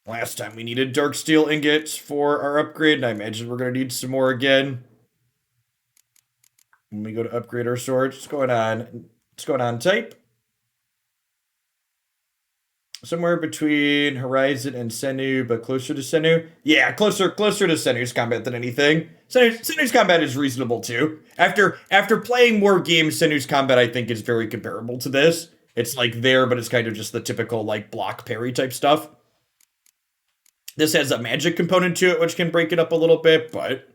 Last time we needed dark steel ingots for our upgrade, and I imagine we're going to need some more again when we go to upgrade our swords. What's going on, type? Somewhere between Horizon and Senu, but closer to Senu. Yeah, closer to Senu's combat than anything. Senu's combat is reasonable too. After playing more games, Senu's combat I think is very comparable to this. It's like there, but it's kind of just the typical like block parry type stuff. This has a magic component to it, which can break it up a little bit, but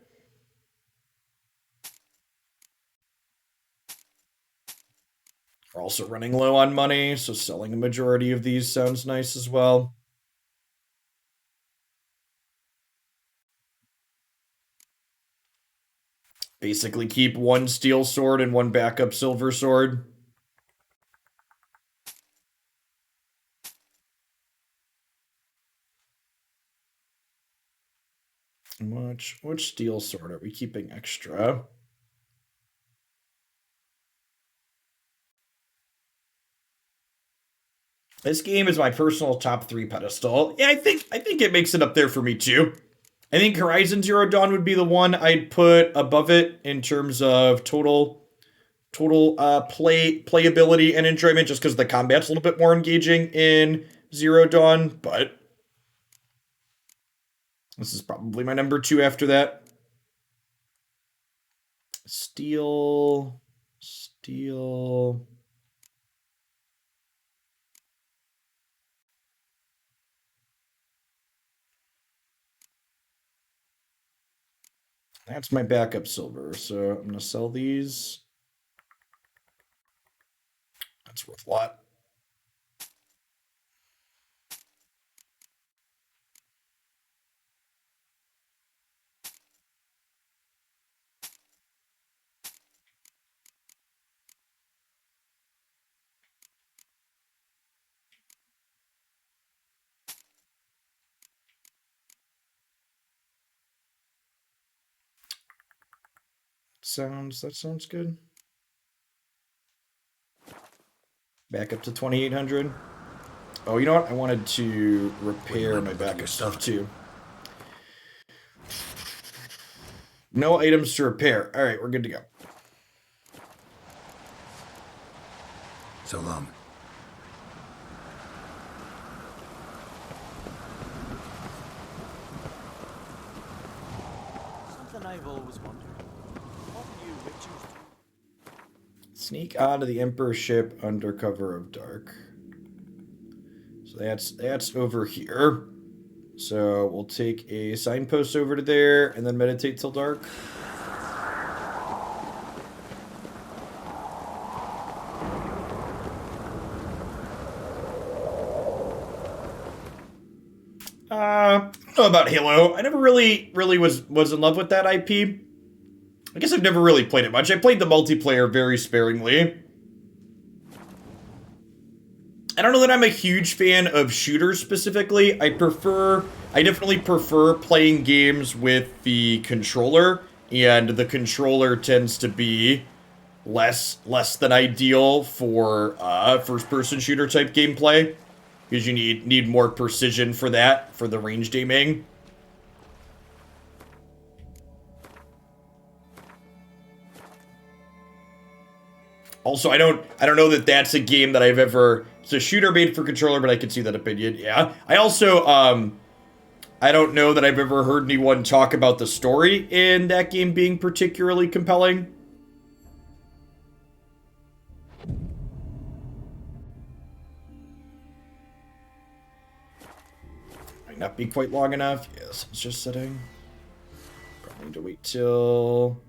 we're also running low on money, so selling a majority of these sounds nice as well. Basically keep one steel sword and one backup silver sword. Which steel sword are we keeping extra? This game is my personal top 3 pedestal. Yeah, I think it makes it up there for me too. I think Horizon Zero Dawn would be the one I'd put above it in terms of total playability and enjoyment, just because the combat's a little bit more engaging in Zero Dawn, but this is probably my number 2 after that. Steel. That's my backup silver, so I'm gonna sell these. That's worth a lot. That sounds good. Back up to 2,800. Oh, you know what? I wanted to repair my backup stuff too. No items to repair. All right, we're good to go. So long. Something I've always wondered. What do you witches do? Sneak onto the Emperor's ship under cover of dark. So that's over here. So we'll take a signpost over to there and then meditate till dark. I don't know about Halo. I never really was in love with that IP. I guess I've never really played it much. I played the multiplayer very sparingly. I don't know that I'm a huge fan of shooters specifically. I definitely prefer playing games with the controller, and the controller tends to be less than ideal for first-person shooter type gameplay, because you need more precision for that, for the ranged aiming. Also, I don't know that that's a game that I've ever... It's a shooter made for controller, but I can see that opinion. Yeah. I also, I don't know that I've ever heard anyone talk about the story in that game being particularly compelling. Might not be quite long enough. Yes, it's just sitting. Probably need to wait till...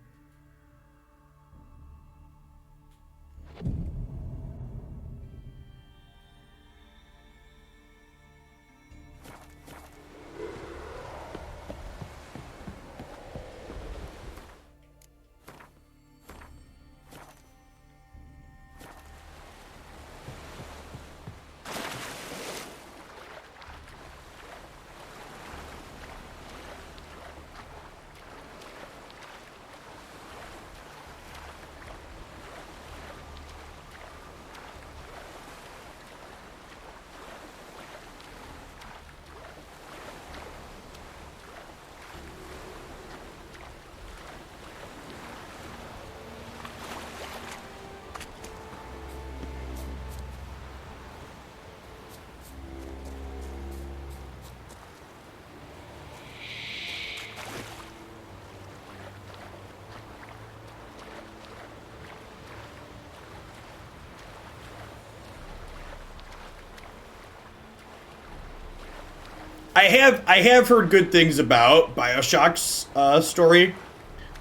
I have heard good things about BioShock's story.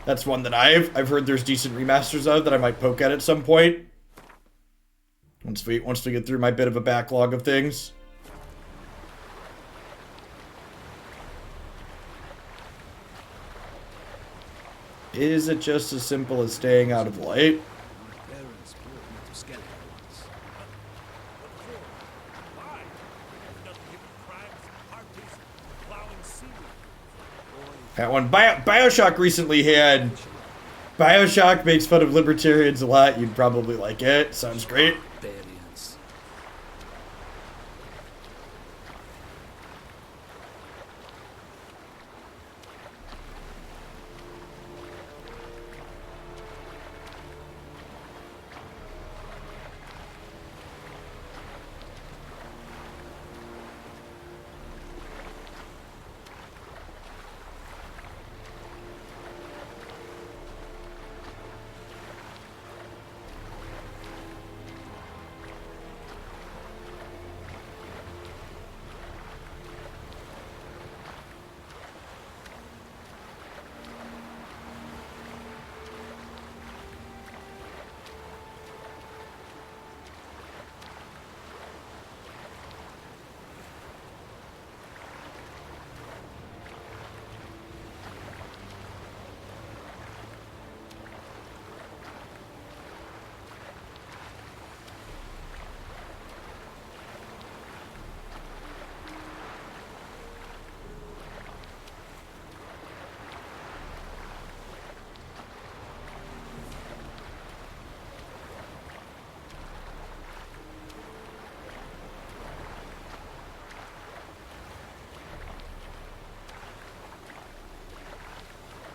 That's one that I've heard there's decent remasters of that I might poke at some point. Once we get through my bit of a backlog of things. Is it just as simple as staying out of light? Parents brought me to Skeletons. That one. Bioshock recently had... Bioshock makes fun of libertarians a lot. You'd probably like it. Sounds great. Barbarians.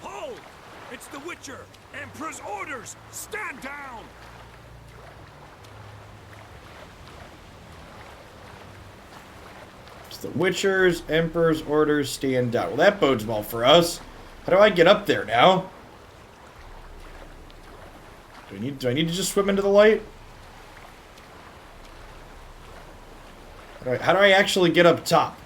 Hold! It's the Witcher! Emperor's orders! Stand down! It's the Witcher's Emperor's orders stand down. Well, that bodes well for us. How do I get up there now? Do I need to just swim into the light? How do I actually get up top?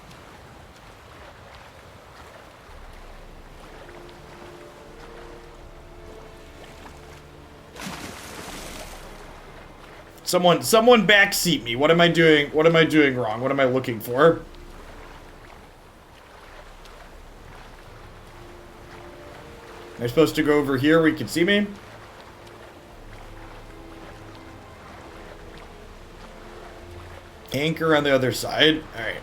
Someone backseat me. What am I doing? What am I doing wrong? What am I looking for? Am I supposed to go over here where you can see me? Anchor on the other side. All right.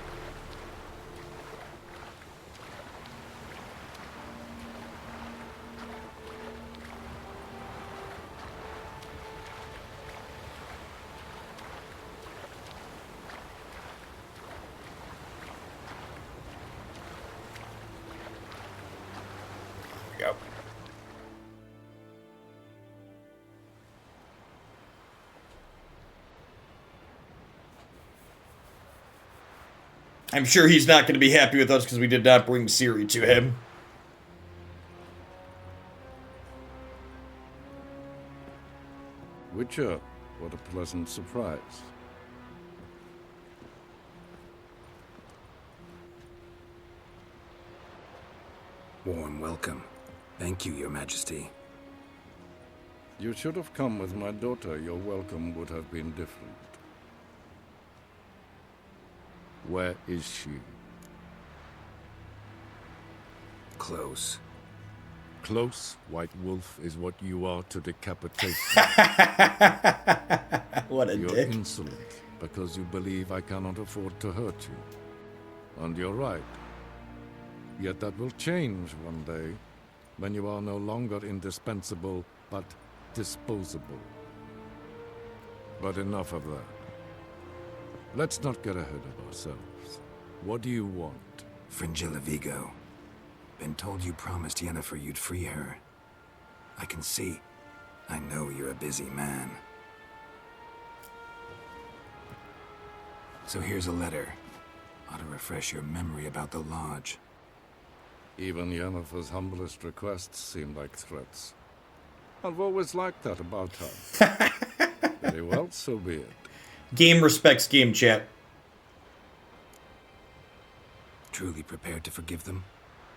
Yep. I'm sure he's not going to be happy with us because we did not bring Ciri to him. Witcher, what a pleasant surprise. Warm welcome. Thank you, Your Majesty. You should have come with my daughter. Your welcome would have been different. Where is she? Close. Close, White Wolf, is what you are to decapitation. What a You're dick. insolent because you believe I cannot afford to hurt you. And you're right. Yet that will change one day, when you are no longer indispensable, but disposable. But enough of that. Let's not get ahead of ourselves. What do you want? Fringilla Vigo. Been told you promised Yennefer you'd free her. I can see. I know you're a busy man. So here's a letter. Ought to refresh your memory about the Lodge. Even Yennefer's humblest requests seem like threats. I've always liked that about her. Very well, so be it. Game respects game, chat. Truly prepared to forgive them?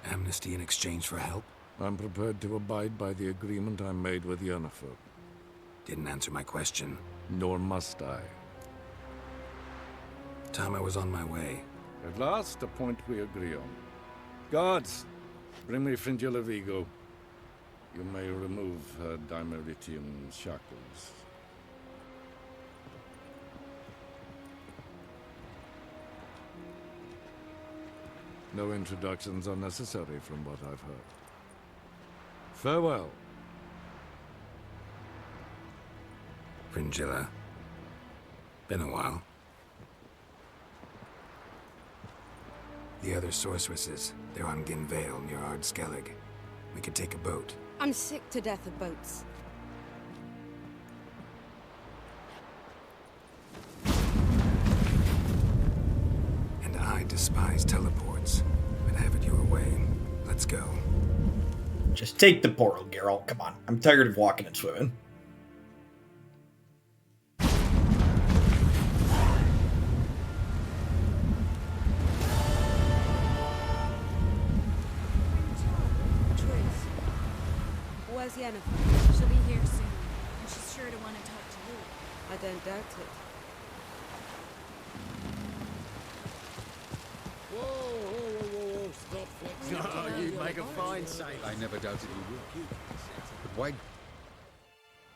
Amnesty in exchange for help? I'm prepared to abide by the agreement I made with Yennefer. Didn't answer my question. Nor must I. Time I was on my way. At last, a point we agree on. Guards, bring me Fringilla Vigo. You may remove her dimeritium shackles. No introductions are necessary from what I've heard. Farewell. Fringilla. Been a while. The other sorceresses, they're on Ginvale near Ard Skellig. We could take a boat. I'm sick to death of boats. And I despise teleports. But have it your way. Let's go. Just take the portal, Geralt. Come on. I'm tired of walking and swimming. Where's Yennefer? She'll be here soon, and she's sure to want to talk to you. I don't doubt it. Whoa, stop flexing. Oh, you'd make a fine sailor. I never doubted you would. But why?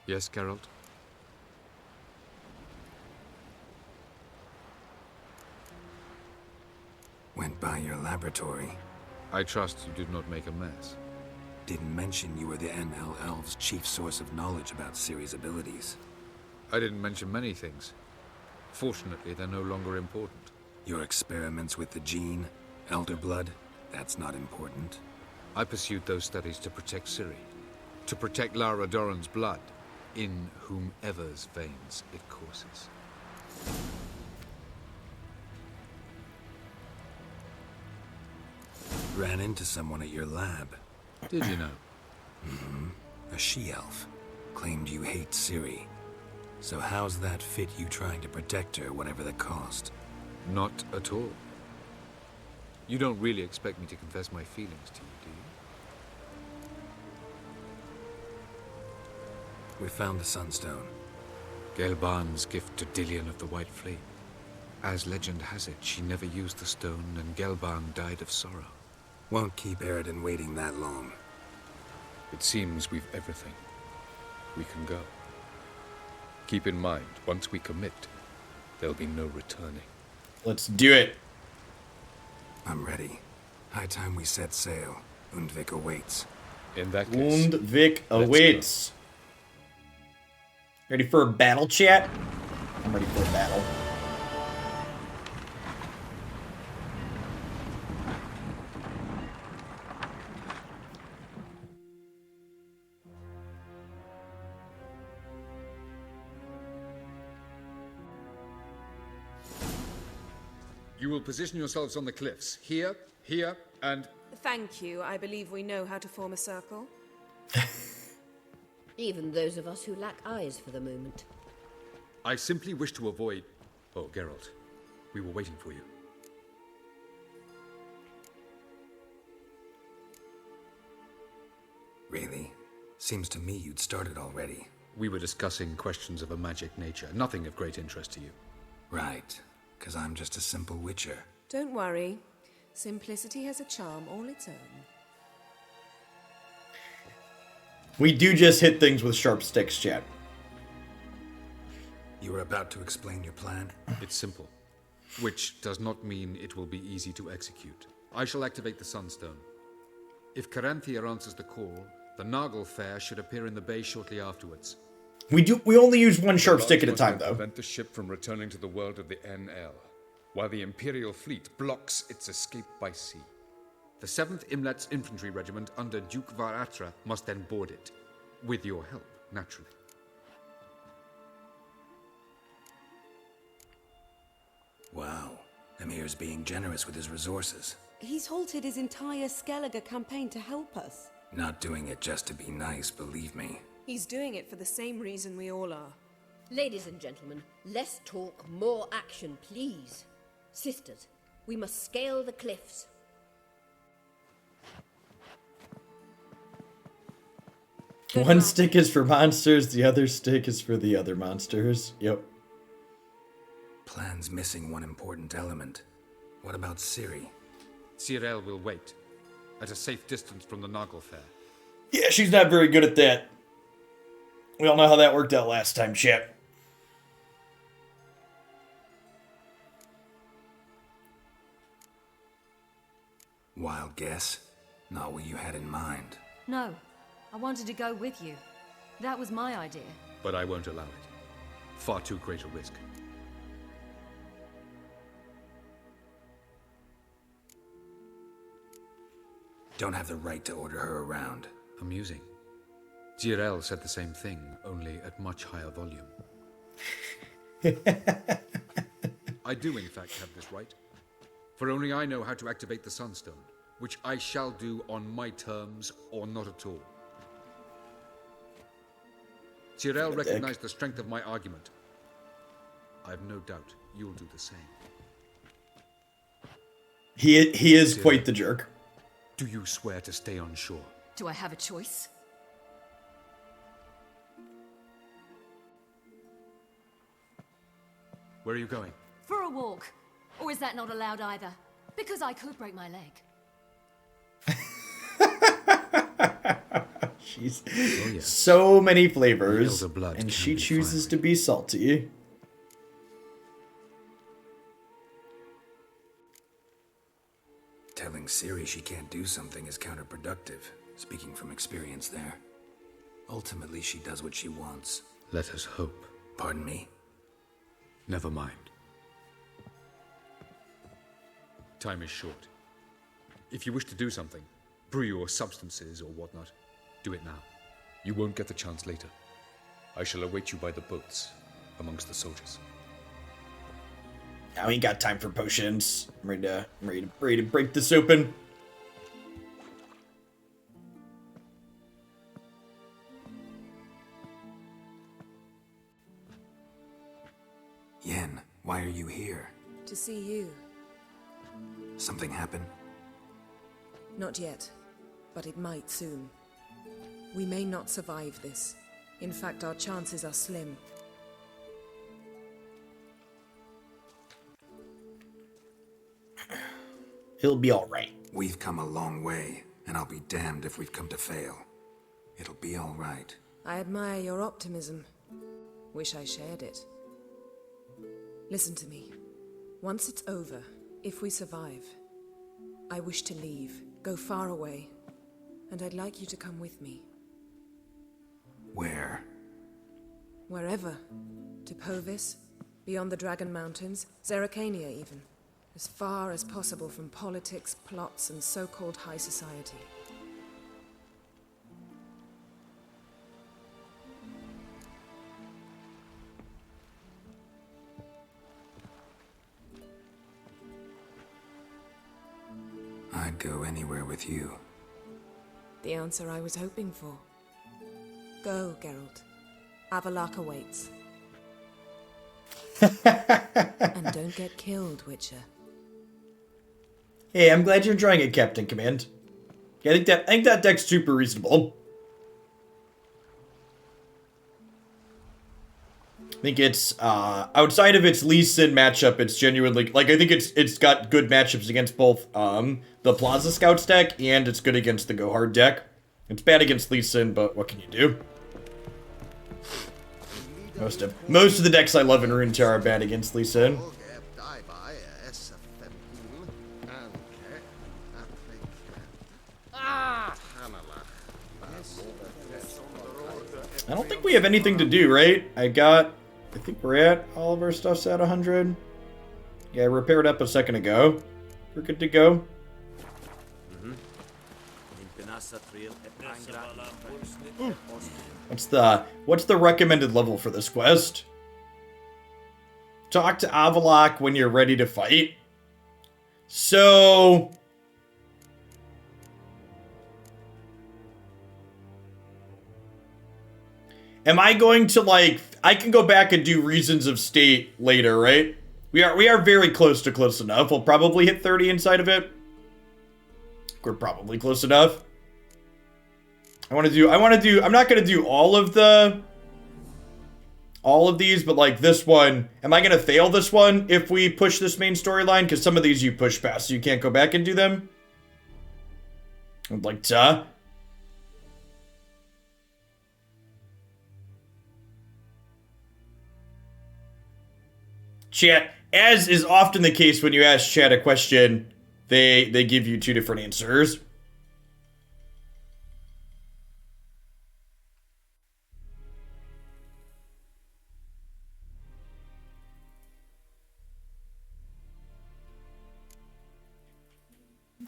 Yes, Geralt? Went by your laboratory. I trust you did not make a mess. Didn't mention you were the NL Elves' chief source of knowledge about Ciri's abilities. I didn't mention many things. Fortunately, they're no longer important. Your experiments with the gene, Elder Blood, that's not important. I pursued those studies to protect Ciri. To protect Lara Doran's blood, in whomever's veins it courses. Ran into someone at your lab. Did you know? Mm-hmm. A she-elf. Claimed you hate Ciri. So how's that fit you trying to protect her, whatever the cost? Not at all. You don't really expect me to confess my feelings to you, do you? We found the Sunstone. Gelban's gift to Dillion of the White Flame. As legend has it, she never used the stone, and Gelban died of sorrow. Won't keep Eridan waiting that long. It seems we've everything. We can go. Keep in mind, once we commit, there'll be no returning. Let's do it. I'm ready. High time we set sail. Undvik awaits. In that case, Undvik awaits. Ready for a battle, chat? I'm ready for a battle. you will position yourselves on the cliffs. Here, here, and... Thank you. I believe we know how to form a circle. Even those of us who lack eyes for the moment. I simply wish to avoid... Oh, Geralt. We were waiting for you. Really? Seems to me you'd started already. We were discussing questions of a magic nature, nothing of great interest to you. Right, because I'm just a simple witcher. Don't worry. Simplicity has a charm all its own. We do just hit things with sharp sticks, chat. You were about to explain your plan? It's simple. Which does not mean it will be easy to execute. I shall activate the Sunstone. If Caranthea answers the call, the Nargle Fair should appear in the bay shortly afterwards. We only use one sharp stick at a time, though. Prevent the ship from returning to the world of the NL, while the Imperial fleet blocks its escape by sea. The 7th Imlet's Infantry Regiment under Duke Varatra must then board it. With your help, naturally. Wow. Emir's being generous with his resources. He's halted his entire Skellige campaign to help us. Not doing it just to be nice, believe me. He's doing it for the same reason we all are. Ladies and gentlemen, less talk, more action, please. Sisters, we must scale the cliffs. One stick is for monsters, the other stick is for the other monsters. Yep. Plan's missing one important element. What about Ciri? Cyril will wait, at a safe distance from the Nargle Fair. Yeah, she's not very good at that. We all know how that worked out last time, chap. Wild guess? Not what you had in mind. No, I wanted to go with you. That was my idea. But I won't allow it. Far too great a risk. Don't have the right to order her around. Amusing. Jirel said the same thing, only at much higher volume. I do, in fact, have this right. For only I know how to activate the Sunstone, which I shall do on my terms or not at all. Jirel recognized the strength of my argument. I have no doubt you'll do the same. He is quite the jerk. Do you swear to stay on shore? Do I have a choice? Where are you going? For a walk. Or is that not allowed either? Because I could break my leg. She's so many flavors, and she chooses to be salty. Telling Ciri she can't do something is counterproductive, speaking from experience there. Ultimately, she does what she wants. Let us hope. Pardon me? Never mind. Time is short. If you wish to do something, brew your substances or whatnot, do it now. You won't get the chance later. I shall await you by the boats, amongst the soldiers. Now we ain't got time for potions. I'm ready to break this open. Yen, why are you here? To see you. Something happened? Not yet, but it might soon. We may not survive this. In fact, our chances are slim. He'll be alright. We've come a long way, and I'll be damned if we've come to fail. It'll be alright. I admire your optimism. Wish I shared it. Listen to me. Once it's over, if we survive, I wish to leave, go far away, and I'd like you to come with me. Where? Wherever. To Povis, beyond the Dragon Mountains, Zeracania even. As far as possible from politics, plots, and so-called high society. I'd go anywhere with you. The answer I was hoping for. Go, Geralt. Avalok awaits. And don't get killed, Witcher. Hey, I'm glad you're enjoying it, Captain Command. Yeah, I think that deck's super reasonable. I think it's outside of its Lee Sin matchup, it's genuinely like I think it's got good matchups against both the Plaza Scouts deck and it's good against the Go Hard deck. It's bad against Lee Sin, but what can you do? Most of the decks I love in Runeterra are bad against Lee Sin. I don't think we have anything to do, right? I think we're at, all of our stuff's at 100. Yeah, I repaired up a second ago. We're good to go. What's the recommended level for this quest? Talk to Avalok when you're ready to fight. So... am I going to, like... I can go back and do Reasons of State later, right? We are very close enough. We'll probably hit 30 inside of it. We're probably close enough. I'm not going to do all of these, but like this one, am I going to fail this one if we push this main storyline? Because some of these you push past, so you can't go back and do them. I'd like to. chat, as is often the case when you ask chat a question, they give you two different answers.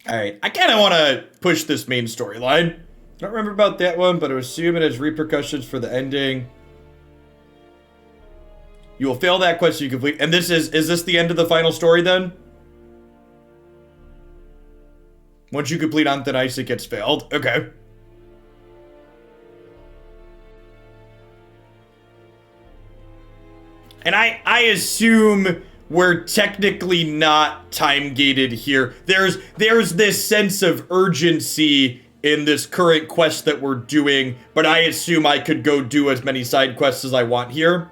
Alright, I kind of want to push this main storyline. I don't remember about that one, but I assume it has repercussions for the ending. You will fail that quest you complete. And is this the end of the final story then? Once you complete on thin ice, it gets failed. Okay. And I assume we're technically not time gated here. There's this sense of urgency in this current quest that we're doing, but I assume I could go do as many side quests as I want here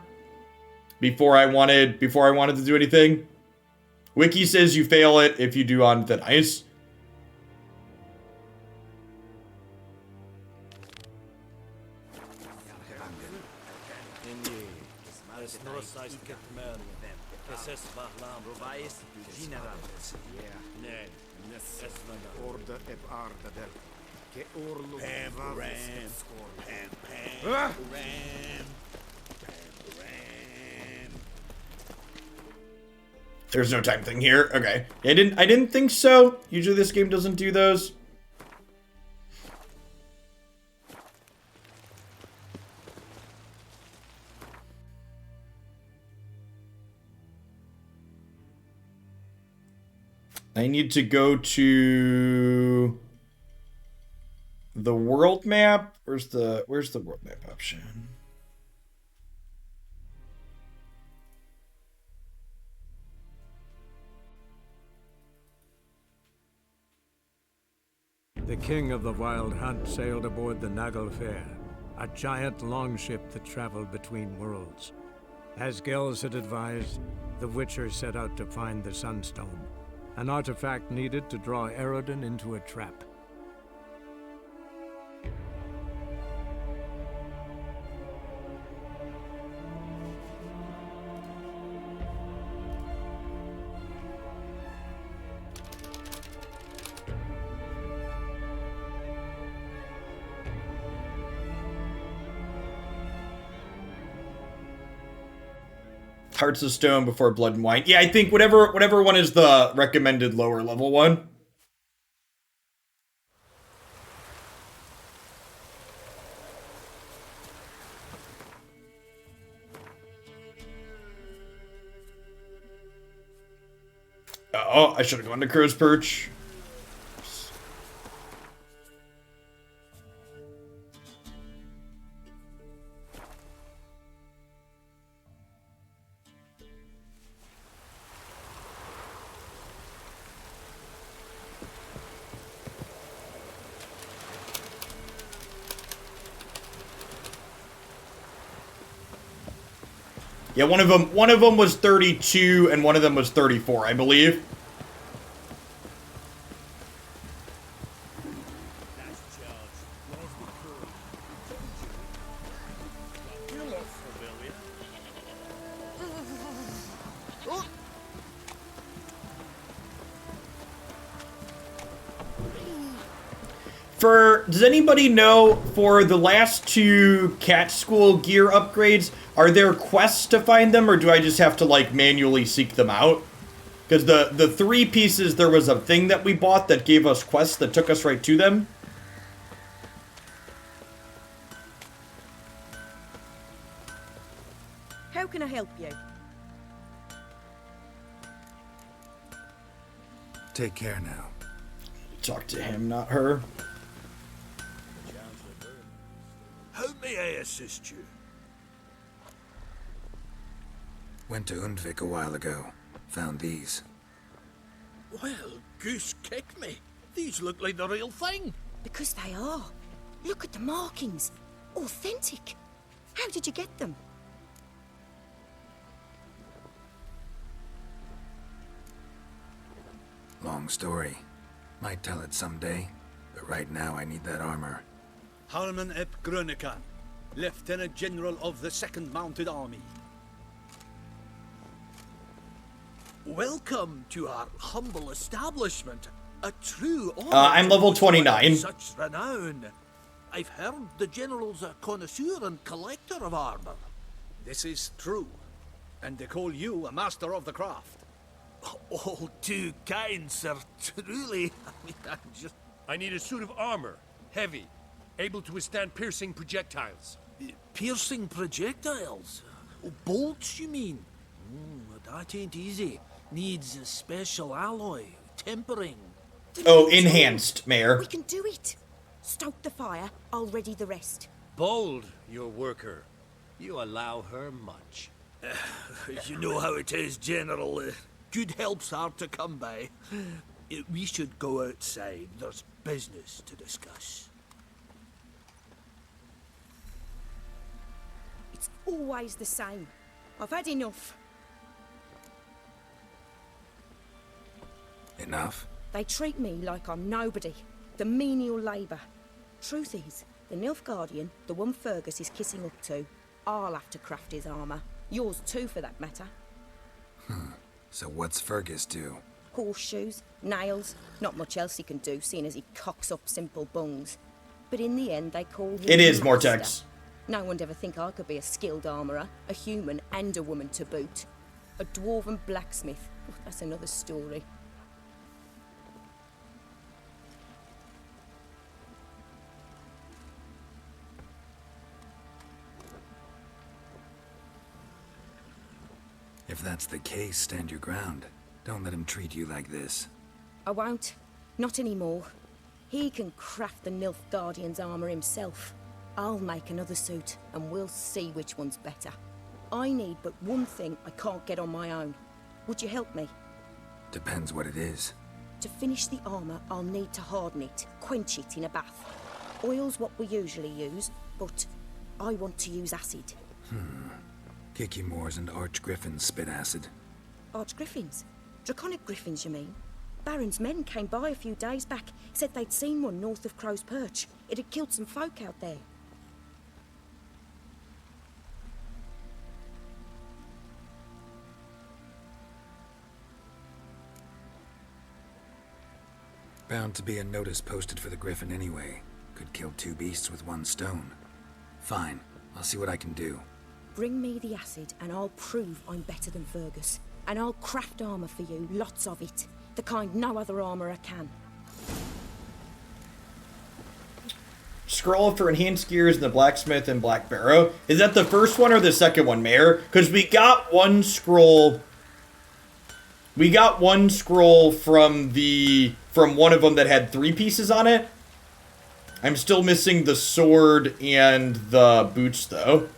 before I wanted to do anything. Wiki says you fail it if you do on thin ice. There's no time thing here. Okay. I didn't think so. Usually this game doesn't do those. I need to go to the world map. Where's the world map option? The king of the Wild Hunt sailed aboard the Naglfar, a giant longship that traveled between worlds. As Gels had advised, the Witcher set out to find the Sunstone, an artifact needed to draw Eredin into a trap. Hearts of Stone before Blood and Wine. Yeah, I think whatever one is the recommended lower level one. Oh, I should have gone to Crow's Perch. Yeah, one of them was 32 and one of them was 34, I believe. Does anybody know, for the last two cat school gear upgrades, are there quests to find them, or do I just have to, like, manually seek them out? Because the three pieces, there was a thing that we bought that gave us quests that took us right to them. How can I help you? Take care now. Talk to him, not her. How may I assist you? Went to Undvik a while ago. Found these. Well, goose kick me. These look like the real thing. Because they are. Look at the markings. Authentic. How did you get them? Long story. Might tell it someday, but right now I need that armor. Harman ep Grönekan, Lieutenant General of the 2nd Mounted Army. Welcome to our humble establishment. A true honor. I'm level 29. Such renown. I've heard the General's a connoisseur and collector of armor. This is true. And they call you a master of the craft. All too kind, sir. Truly. I need a suit of armor. Heavy. Able to withstand piercing projectiles. Piercing projectiles? Bolts, you mean? That ain't easy. Needs a special alloy. Tempering. Oh, enhanced, Mayor. We can do it. Stoke the fire, I'll ready the rest. Bold, your worker. You allow her much. You know how it is, General. Good help's hard to come by. We should go outside. There's business to discuss. It's always the same. I've had enough. Enough? They treat me like I'm nobody. The menial labour. Truth is, the Nilfgaardian, the one Fergus is kissing up to, I'll have to craft his armour. Yours too, for that matter. So what's Fergus do? Horseshoes, nails, not much else he can do, seeing as he cocks up simple bungs. But in the end, they call him It is the master. Mortex. No one'd ever think I could be a skilled armourer, a human and a woman to boot. A dwarven blacksmith, that's another story. If that's the case, stand your ground. Don't let him treat you like this. I won't. Not anymore. He can craft the Nilfgaardian's armour himself. I'll make another suit, and we'll see which one's better. I need but one thing I can't get on my own. Would you help me? Depends what it is. To finish the armour, I'll need to harden it, quench it in a bath. Oil's what we usually use, but I want to use acid. Kicky Moors and Griffins spit acid. Griffins? Draconic griffins, you mean? Baron's men came by a few days back, said they'd seen one north of Crow's Perch. It had killed some folk out there. Bound to be a notice posted for the Griffin anyway. Could kill two beasts with one stone. Fine, I'll see what I can do. Bring me the acid and I'll prove I'm better than Fergus. And I'll craft armour for you, lots of it. The kind no other armourer can. Scroll for enhanced gears in the blacksmith and black barrow. Is that the first one or the second one, Mayor? Because we got one scroll. We got one scroll from one of them that had 3 pieces on it. I'm still missing the sword and the boots, though.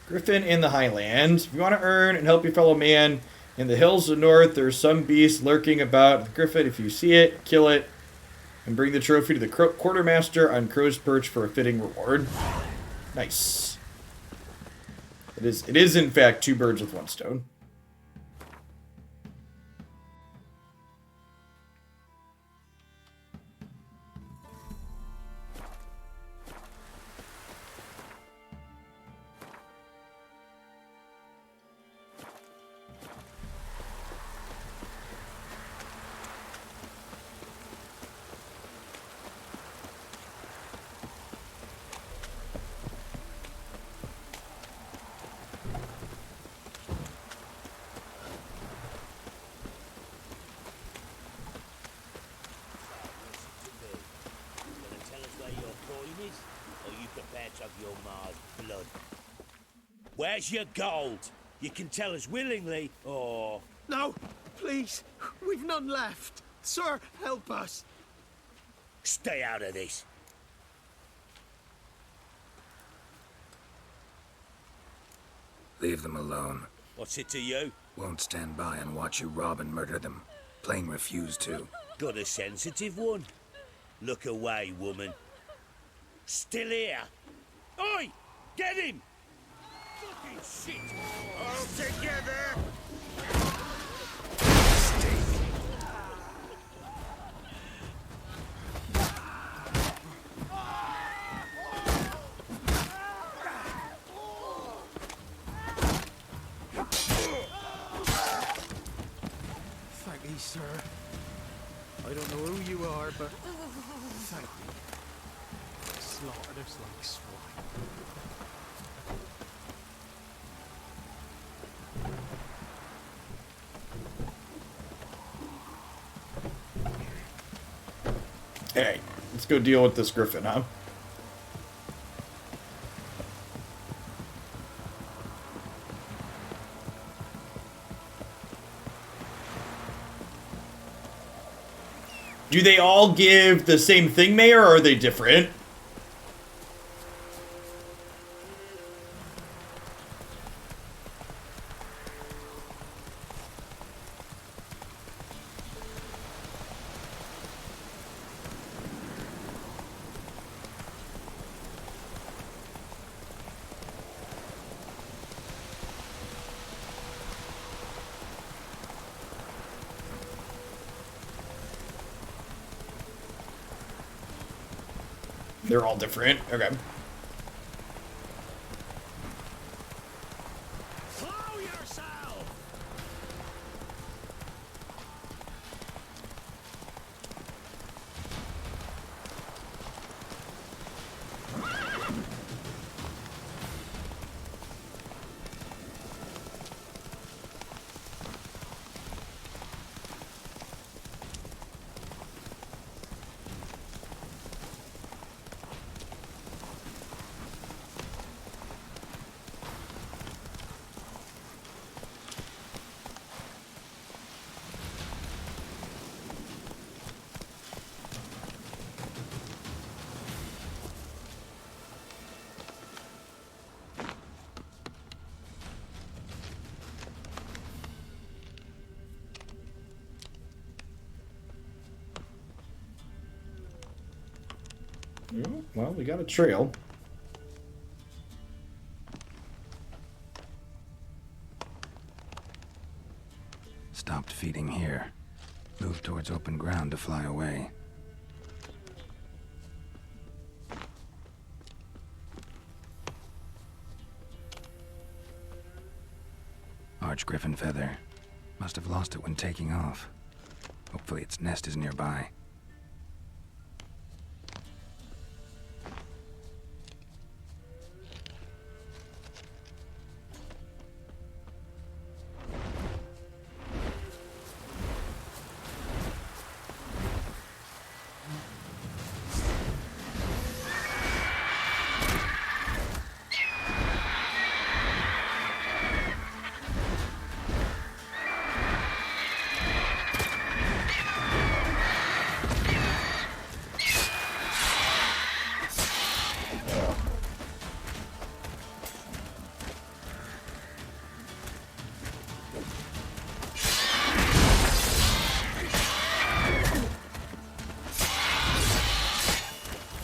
Griffin in the Highlands. If you want to earn and help your fellow man in the hills of the north, there's some beast lurking about the Griffin. If you see it, kill it, and bring the trophy to the quartermaster on Crow's Perch for a fitting reward. Nice. It is in fact 2 birds with 1 stone. Where's your gold? You can tell us willingly, or... No, please. We've none left. Sir, help us. Stay out of this. Leave them alone. What's it to you? Won't stand by and watch you rob and murder them. Plain refuse to. Got a sensitive one? Look away, woman. Still here. Oi! Get him! Fucking shit! All together! I don't know who you are, but thank you. Slaughtered us like swine. Hey, let's go deal with this Griffin, huh? Do they all give the same thing, Mayor, or are they different? They're all different. Okay. Slow yourself! Well, we got a trail. Stopped feeding here. Moved towards open ground to fly away. Large Griffin feather. Must have lost it when taking off. Hopefully its nest is nearby.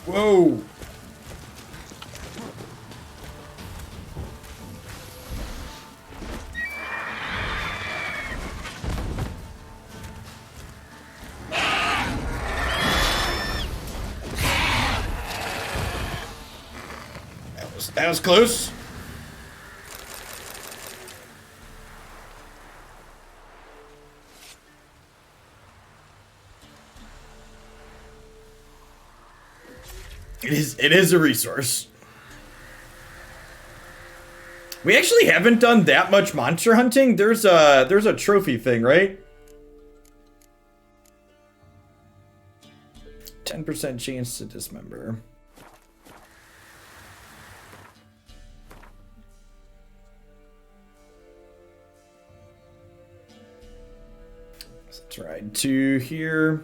Whoa! That was close. It is a resource. We actually haven't done that much monster hunting. There's a trophy thing, right? 10% chance to dismember. Let's try 2 here.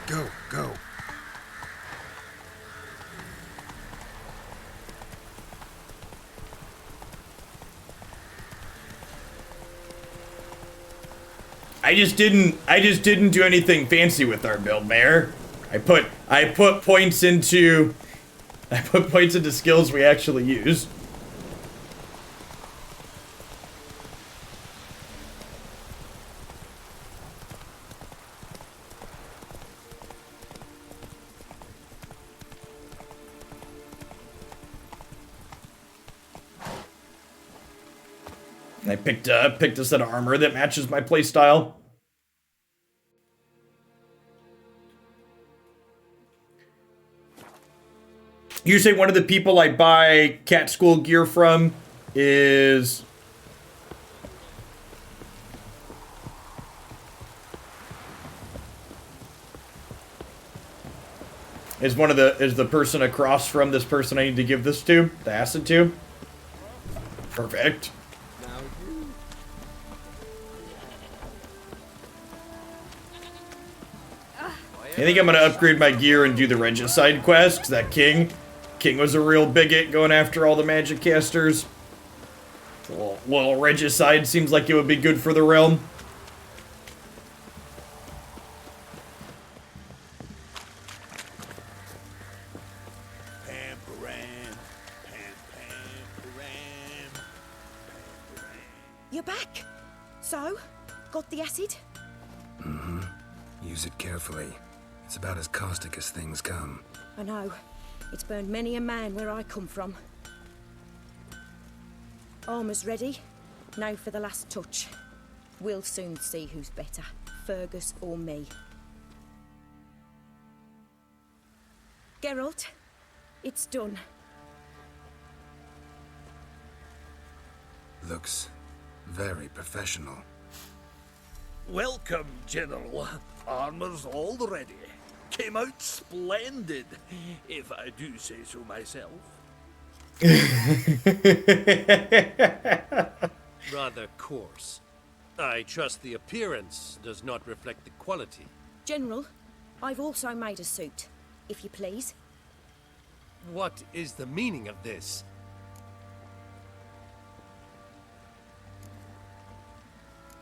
Go, go. I just didn't do anything fancy with our build, Mayor. I put points into skills we actually use. I picked a set of armor that matches my playstyle. Usually one of the people I buy cat school gear from is the person across from this person I need to give this to, the acid to. Perfect. I think I'm gonna upgrade my gear and do the Regicide quest, 'cause that King was a real bigot going after all the magic casters. Well, Regicide seems like it would be good for the realm. You're back. So, got the acid? Mm-hmm. Use it carefully. It's about as caustic as things come. I know. It's burned many a man where I come from. Armor's ready. Now for the last touch. We'll soon see who's better, Fergus or me. Geralt, it's done. Looks very professional. Welcome, General. Armor's all ready. Came out splendid, if I do say so myself. Rather coarse. I trust the appearance does not reflect the quality. General, I've also made a suit, if you please. What is the meaning of this?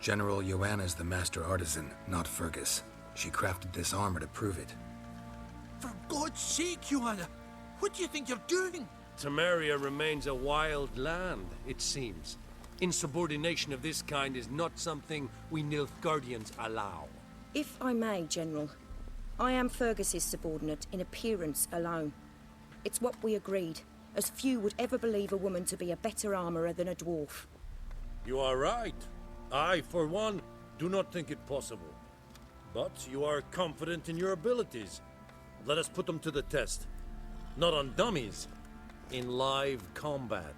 General Joanna's the master artisan, not Fergus. She crafted this armor to prove it. For God's sake, Joanna, what do you think you're doing? Temeria remains a wild land, it seems. Insubordination of this kind is not something we Nilfgaardians allow. If I may, General, I am Fergus's subordinate in appearance alone. It's what we agreed, as few would ever believe a woman to be a better armorer than a dwarf. You are right. I, for one, do not think it possible. But you are confident in your abilities. Let us put them to the test. Not on dummies, in live combat.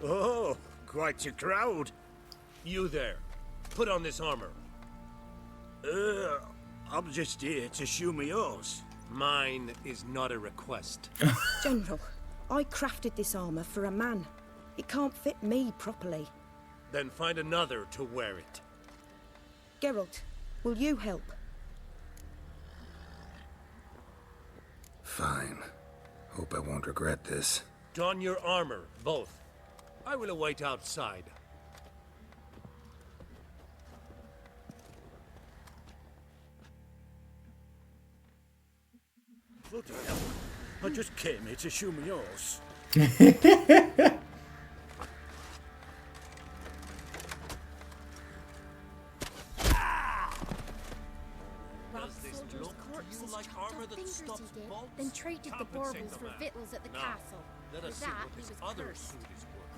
Oh, quite a crowd. You there, put on this armor. I'm just here to show me yours. Mine is not a request. General, I crafted this armor for a man. It can't fit me properly. Then find another to wear it. Geralt, will you help? Fine. Hope I won't regret this. Don your armor, both. I will await outside. Bloody hell. I just came here to show me yours. Then traded the baubles for victuals at the castle. For that, he was cursed.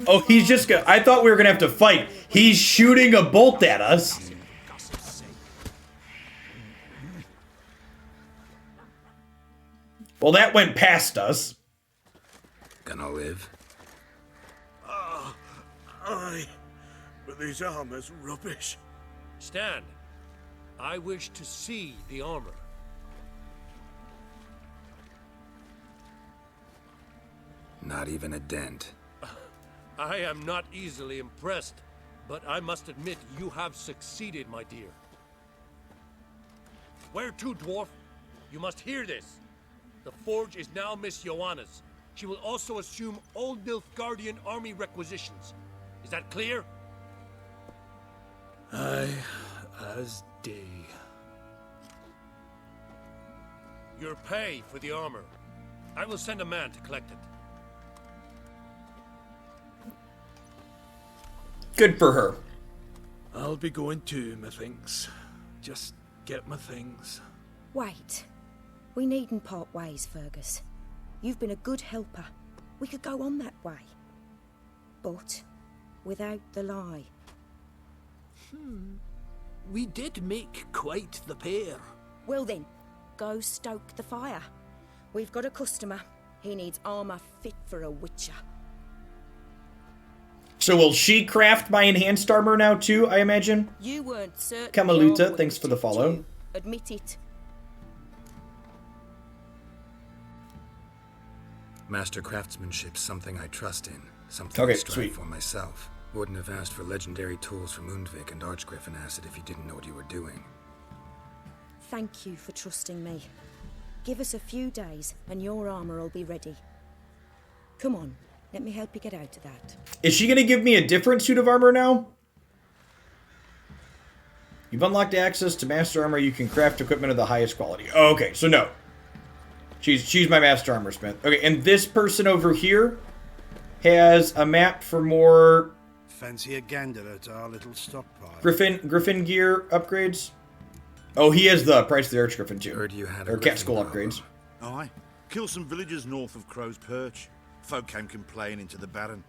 Oh, he's just gonna... I thought we were gonna have to fight. He's shooting a bolt at us. Well, that went past us. Gonna live? Aye. But this armor's rubbish. Stand. I wish to see the armor. Not even a dent. I am not easily impressed, but I must admit you have succeeded, my dear. Where to, dwarf? You must hear this. The forge is now Miss Joanna's. She will also assume all Nilfgaardian army requisitions. Is that clear? Aye, as day. Your pay for the armor. I will send a man to collect it. Good for her. I'll be going too, methinks. Just get my things. Wait. We needn't part ways, Fergus. You've been a good helper. We could go on that way. But without the lie. We did make quite the pair. Well then, go stoke the fire. We've got a customer. He needs armor fit for a witcher. So will she craft my enhanced armor now too, I imagine? You weren't certain. Kamaluta, thanks for the follow. Admit it. Master craftsmanship's something I trust in. Something Okay, I strive sweet. for myself. Wouldn't have asked for legendary tools from Undvik and Archgriffin Acid if you didn't know what you were doing. Thank you for trusting me. Give us a few days and your armor will be ready. Come on, let me help you get out of that. Is she going to give me a different suit of armor now? You've unlocked access to master armor. You can craft equipment of the highest quality. Oh, okay, so no. She's my master armor smith. Okay, and this person over here has a map for more... Fancy a gander at our little stockpile. Griffin gear upgrades. Oh, he has the Price of the Archgriffin too. Heard you had a or Cat Skull upgrades. Aye. Killed some villagers north of Crow's Perch. Folk came complaining to the Baron.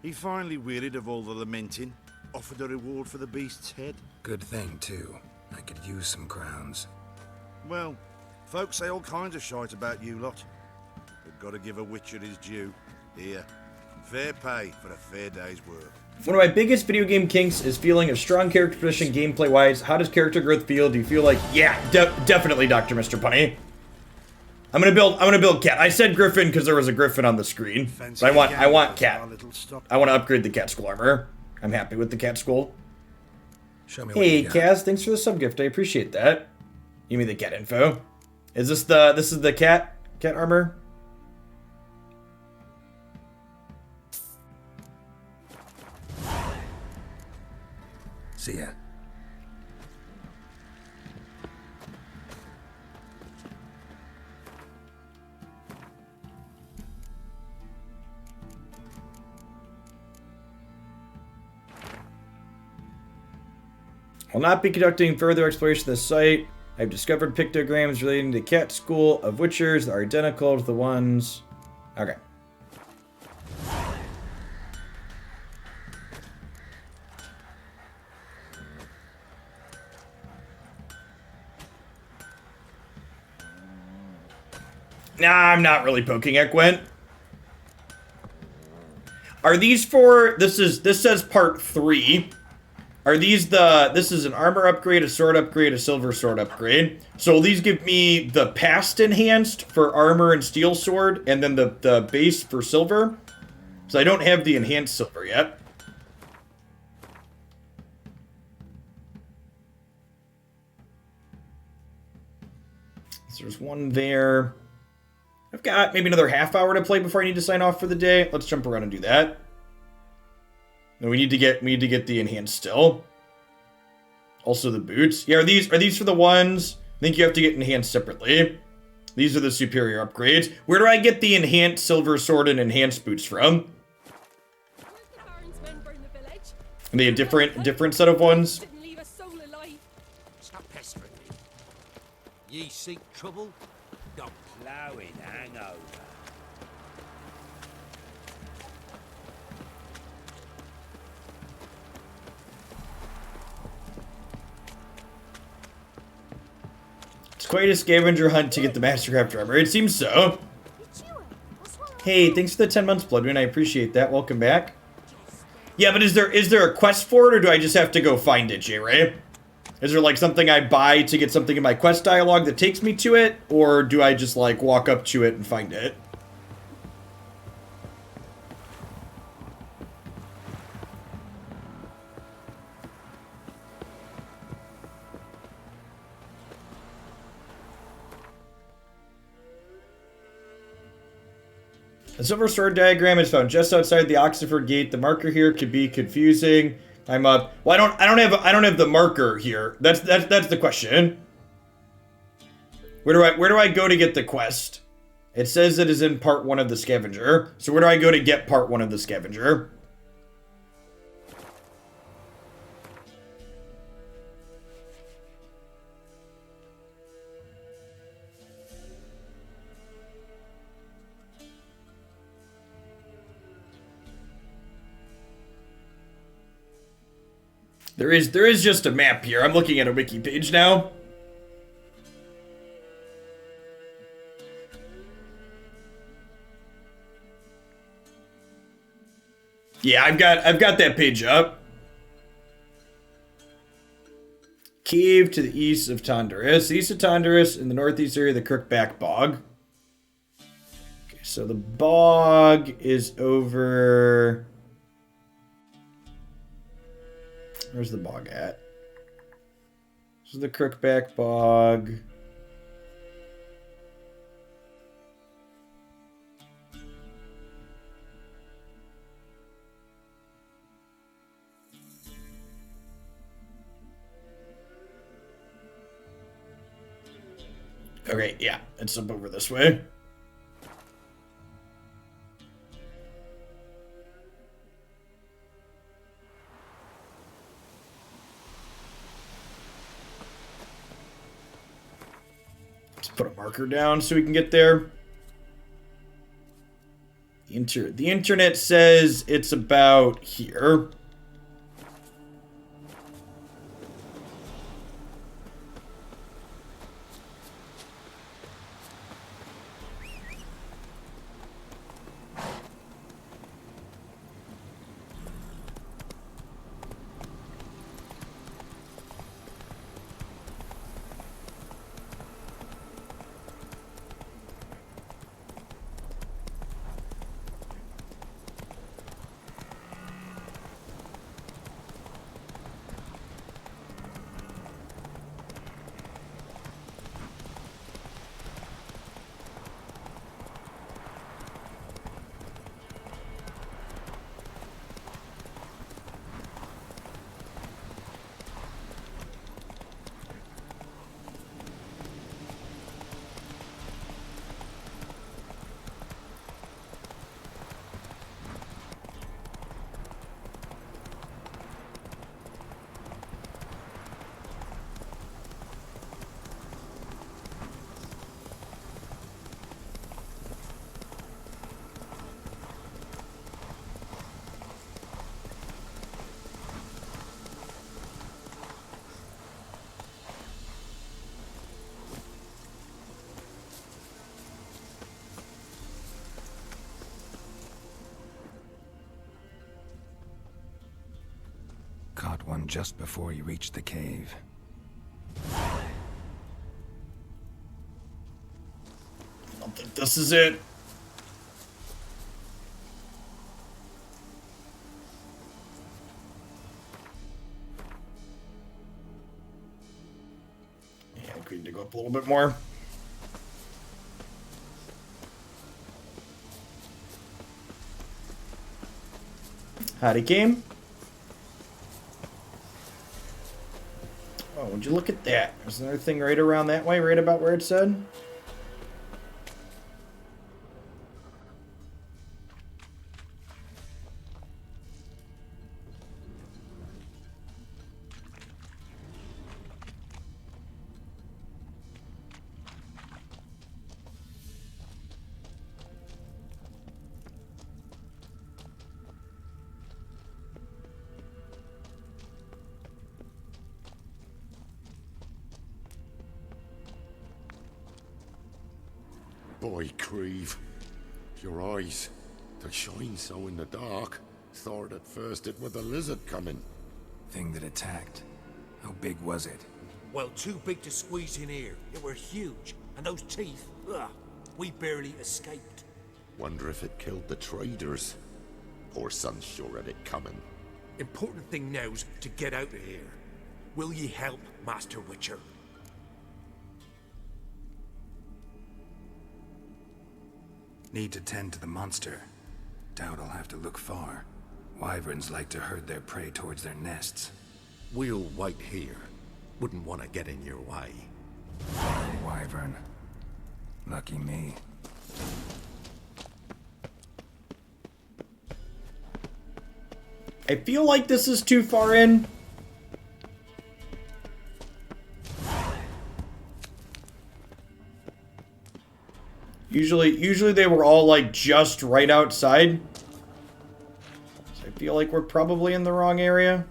He finally wearied of all the lamenting. Offered a reward for the beast's head. Good thing, too. I could use some crowns. Well, folks say all kinds of shite about you lot. But gotta give a witcher his due. Here. Fair pay for a fair day's work. One of my biggest video game kinks is feeling of strong character position gameplay-wise. How does character growth feel? Do you feel like, yeah, definitely, Dr. Mr. Punny. I'm gonna build Cat. I said Griffin because there was a Griffin on the screen. But I want Cat. I want to upgrade the Cat Skull armor. I'm happy with the Cat Skull. Show me Hey, Kaz, thanks for the sub gift. I appreciate that. Give me the cat info. Is this the cat armor? See ya. I'll not be conducting further exploration of the site. I've discovered pictograms relating to Cat School of Witchers that are identical to the ones... Okay. Nah, I'm not really poking at Gwent. Are these for... This says part 3. Are these this is an armor upgrade, a sword upgrade, a silver sword upgrade. So will these give me the past enhanced for armor and steel sword, and then the base for silver? So I don't have the enhanced silver yet. So there's one there. I've got maybe another half hour to play before I need to sign off for the day. Let's jump around and do that. No, we need to get the enhanced still. Also the boots. Yeah, are these for the ones? I think you have to get enhanced separately. These are the superior upgrades. Where do I get the enhanced silver sword and enhanced boots from? Are they a different set of ones? Stop pestering me. Ye seek trouble? Don't plough in hangover. It's quite a scavenger hunt to get the Mastercraft armor. It seems so. Hey, thanks for the 10 months, Bloodwind. I appreciate that. Welcome back. Yeah, but is there a quest for it, or do I just have to go find it, J-Ray? Is there, like, something I buy to get something in my quest dialogue that takes me to it, or do I just, like, walk up to it and find it? The silver sword diagram is found just outside the Oxford Gate. The marker here could be confusing. I'm up. Well, I don't have the marker here. That's the question. Where do I go to get the quest? It says it is in part 1 of the scavenger. So where do I go to get part 1 of the scavenger? There is just a map here. I'm looking at a wiki page now. Yeah, I've got that page up. Cave to the east of Tonduris. East of Tonduris, in the northeast area of the Crookback Bog. Okay, so the bog is over... Where's the bog at? This is the Crookback Bog. Okay, yeah, it's up over this way. Let's put a marker down so we can get there. The internet says it's about here. Caught one just before you reached the cave. I don't think this is it. Yeah, I think we need to go up a little bit more. Howdy, game. Oh, would you look at that? There's another thing right around that way, right about where it said. Boy, Creve, your eyes, they shine so in the dark. Thought at first it was a lizard coming. Thing that attacked. How big was it? Well, too big to squeeze in here. It were huge. And those teeth, ugh, we barely escaped. Wonder if it killed the traders. Poor son's sure had it coming. Important thing now's to get out of here. Will ye help, Master Witcher? Need to tend to the monster. Doubt I'll have to look far. Wyverns like to herd their prey towards their nests. We'll wait here. Wouldn't want to get in your way. Wyvern. Lucky me. I feel like this is too far in. Usually they were all like just right outside. So I feel like we're probably in the wrong area.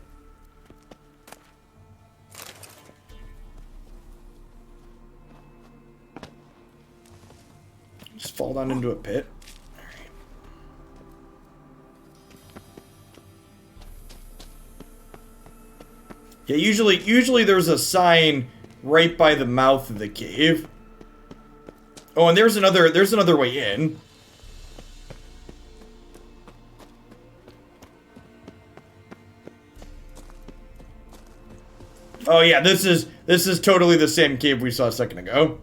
Just fall down into a pit. Yeah, usually there's a sign right by the mouth of the cave. Oh, and there's another way in. Oh yeah, this is totally the same cave we saw a second ago.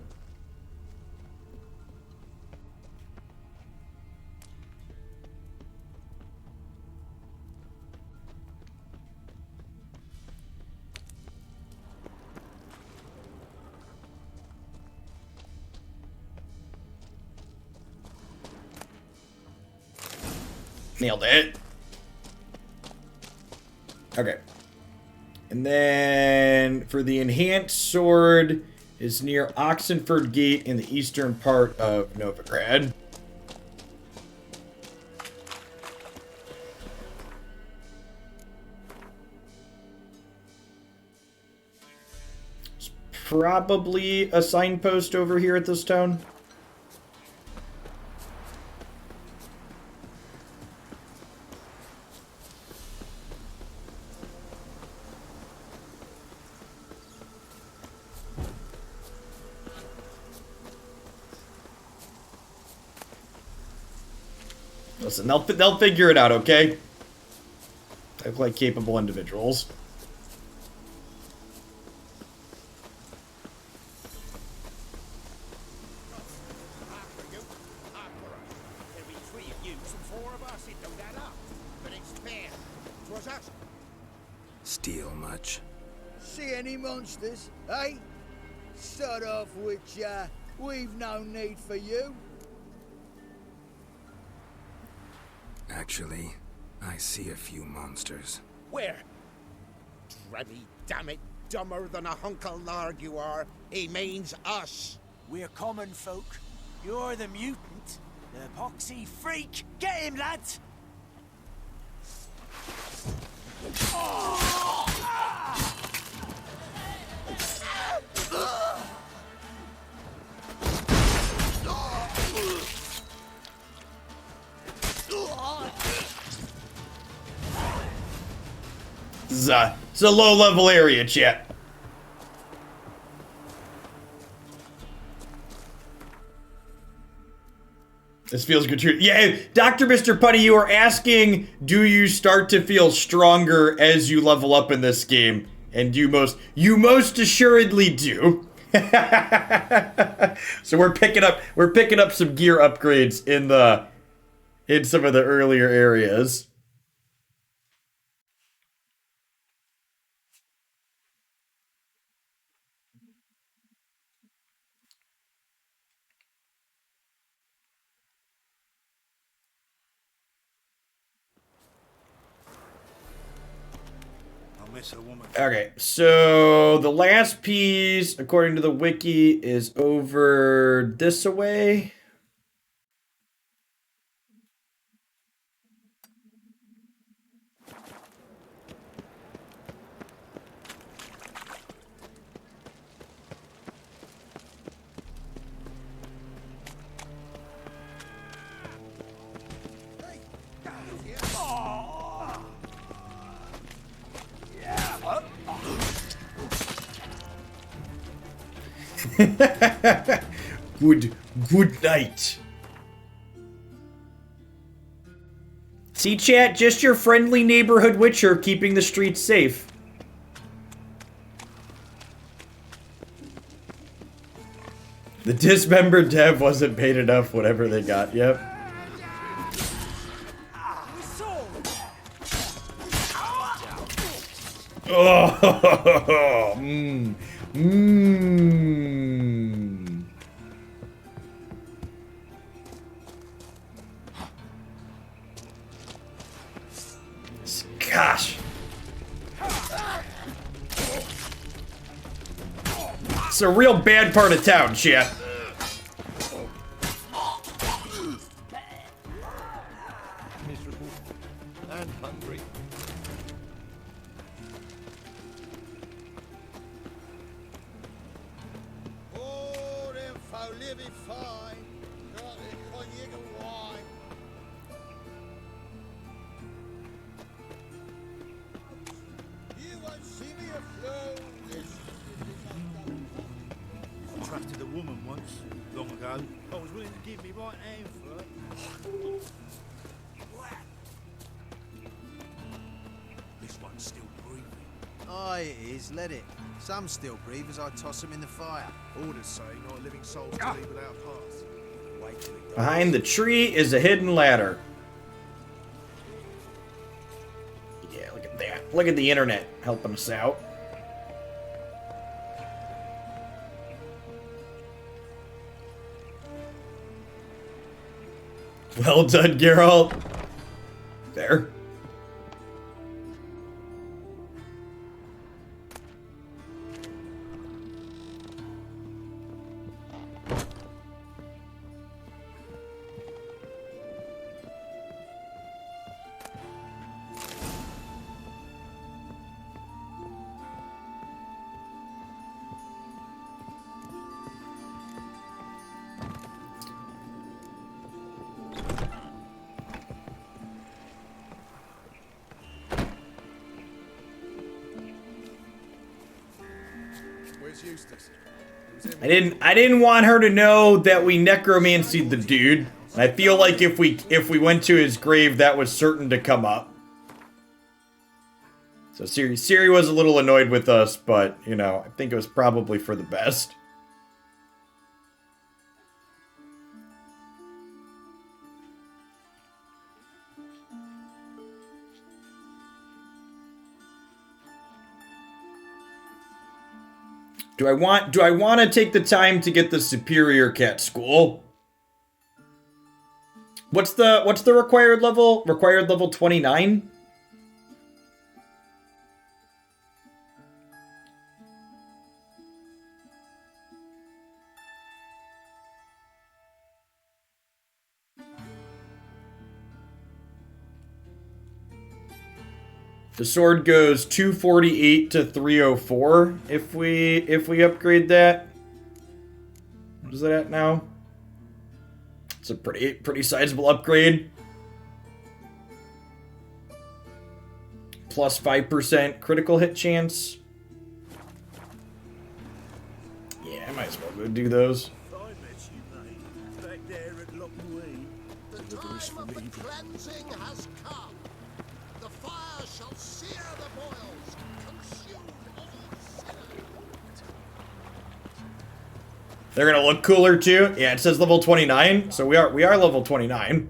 Nailed it. Okay. And then for the enhanced sword is near Oxenford Gate in the eastern part of Novigrad. It's probably a signpost over here at this town. Listen, they'll figure it out, okay? They look like capable individuals. Steal much? See any monsters, eh? Sort of which, we've no need for you. Actually, I see a few monsters. Where? Drebby, damn it, dumber than a hunkle larg you are. He means us. We're common folk. You're the mutant, the poxy freak. Get him, lads! It's a low-level area, chat. This feels good too. Yeah, Dr. Mr. Putty, you are asking, do you start to feel stronger as you level up in this game? And you most assuredly do. So we're picking up some gear upgrades in some of the earlier areas. Okay, so the last piece, according to the wiki, is over this away. Good night. See, chat, just your friendly neighborhood witcher keeping the streets safe. The dismembered dev wasn't paid enough, whatever they got, yep. Oh, Gosh. It's a real bad part of town, chat. Miserable and hungry. Oh, them folk living fine. Got Give me right hand for it. This one's still breathing. Aye, it is. Let it. Some still breathe as I toss them in the fire. Orders say not living souls to leave without pass. Wait till it dies. Behind the tree is a hidden ladder. Yeah, look at that. Look at the internet helping us out. Well done, Geralt. There. Where's Eustace? I didn't want her to know that we necromancied the dude. And I feel like if we went to his grave, that was certain to come up. So Ciri was a little annoyed with us, but you know, I think it was probably for the best. Do I want to take the time to get the superior cat school? What's the required level? Required level 29? The sword goes 248 to 304 if we upgrade that. What is that at now? It's a pretty sizable upgrade. Plus 5% critical hit chance. Yeah, I might as well go do those. Back there at Lockwood. The time of the cleansing has come. The fire shall sear the boils, consume all sinners. They're gonna look cooler too. Yeah, it says level 29, so we are level 29.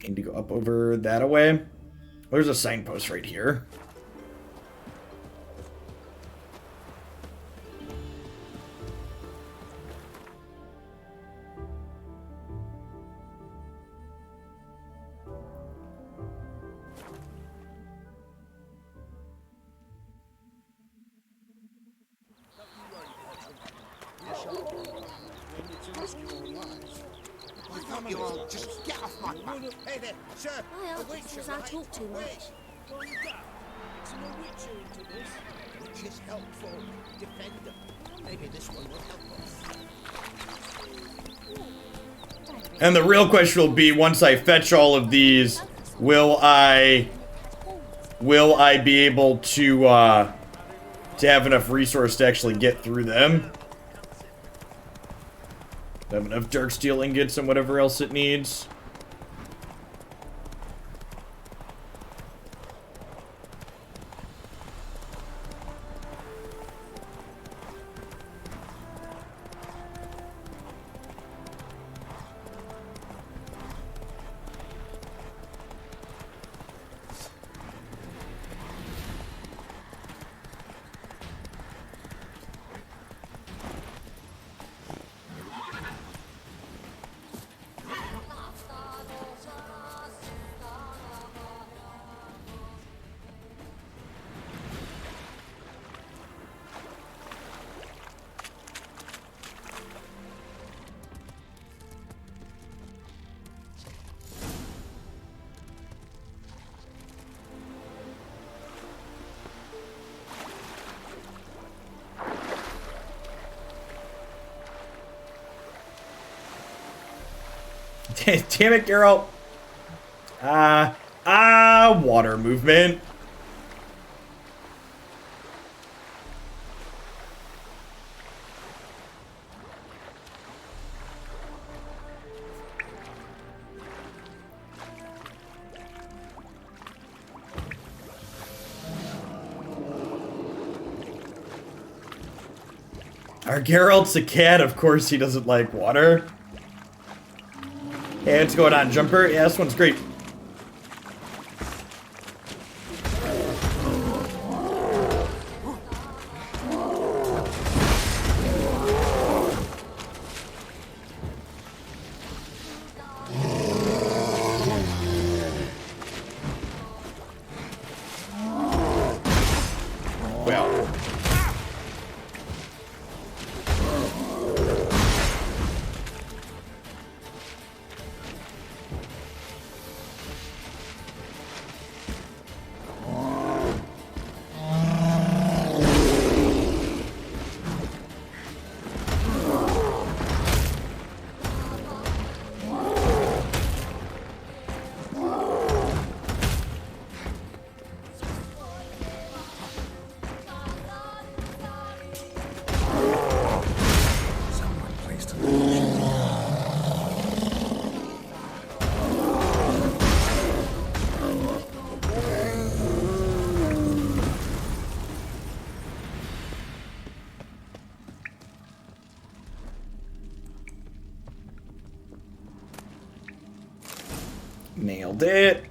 Need to go up over that away. There's a signpost right here. Just get off my back. Hey there, sir. Well, because I talk too much. It's no witcher into this. Which is helpful. Defender. Maybe this one will help us. And the real question will be, once I fetch all of these, will I be able to have enough resource to actually get through them? Have enough dark steel ingots and whatever else it needs. Damn it, Geralt. Water movement. Our Geralt's a cat, of course he doesn't like water. Hey, what's going on, Jumper? Yeah, this one's great. Nailed it.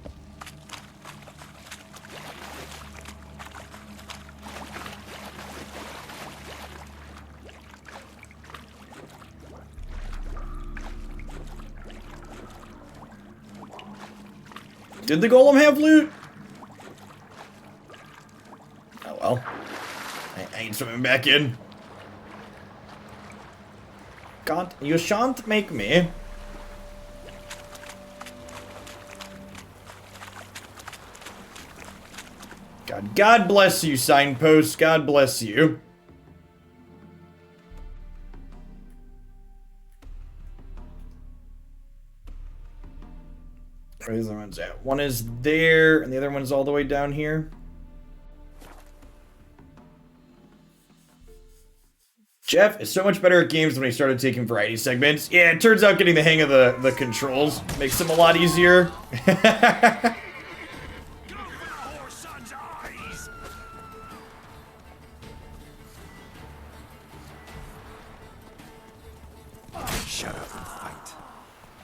Did the golem have loot? Oh well. I ain't swimming back in. God, you shan't make me. God bless you, signpost. God bless you. Where are the other ones at? One is there, and the other one's all the way down here. Jeff is so much better at games when he started taking variety segments. Yeah, it turns out getting the hang of the controls makes them a lot easier.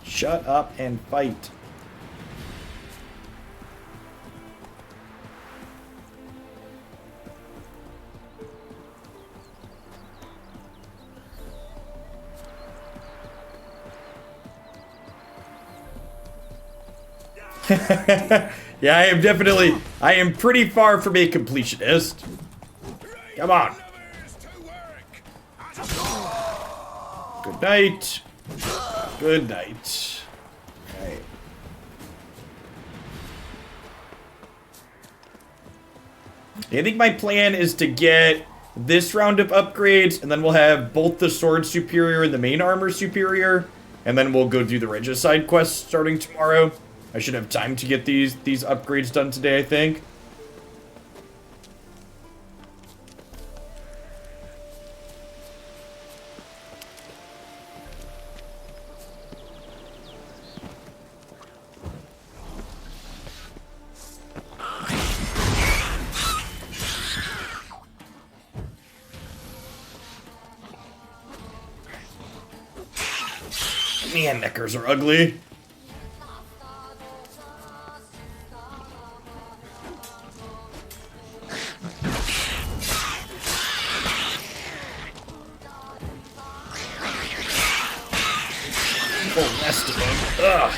Shut up and fight. Yeah, I am pretty far from a completionist. Come on. Good night. Good night. Okay. I think my plan is to get this round of upgrades, and then we'll have both the sword superior and the main armor superior, and then we'll go do the regicide quest starting tomorrow. I should have time to get these upgrades done today, I think. Man, neckers are ugly. Oh, nest of them. Ugh.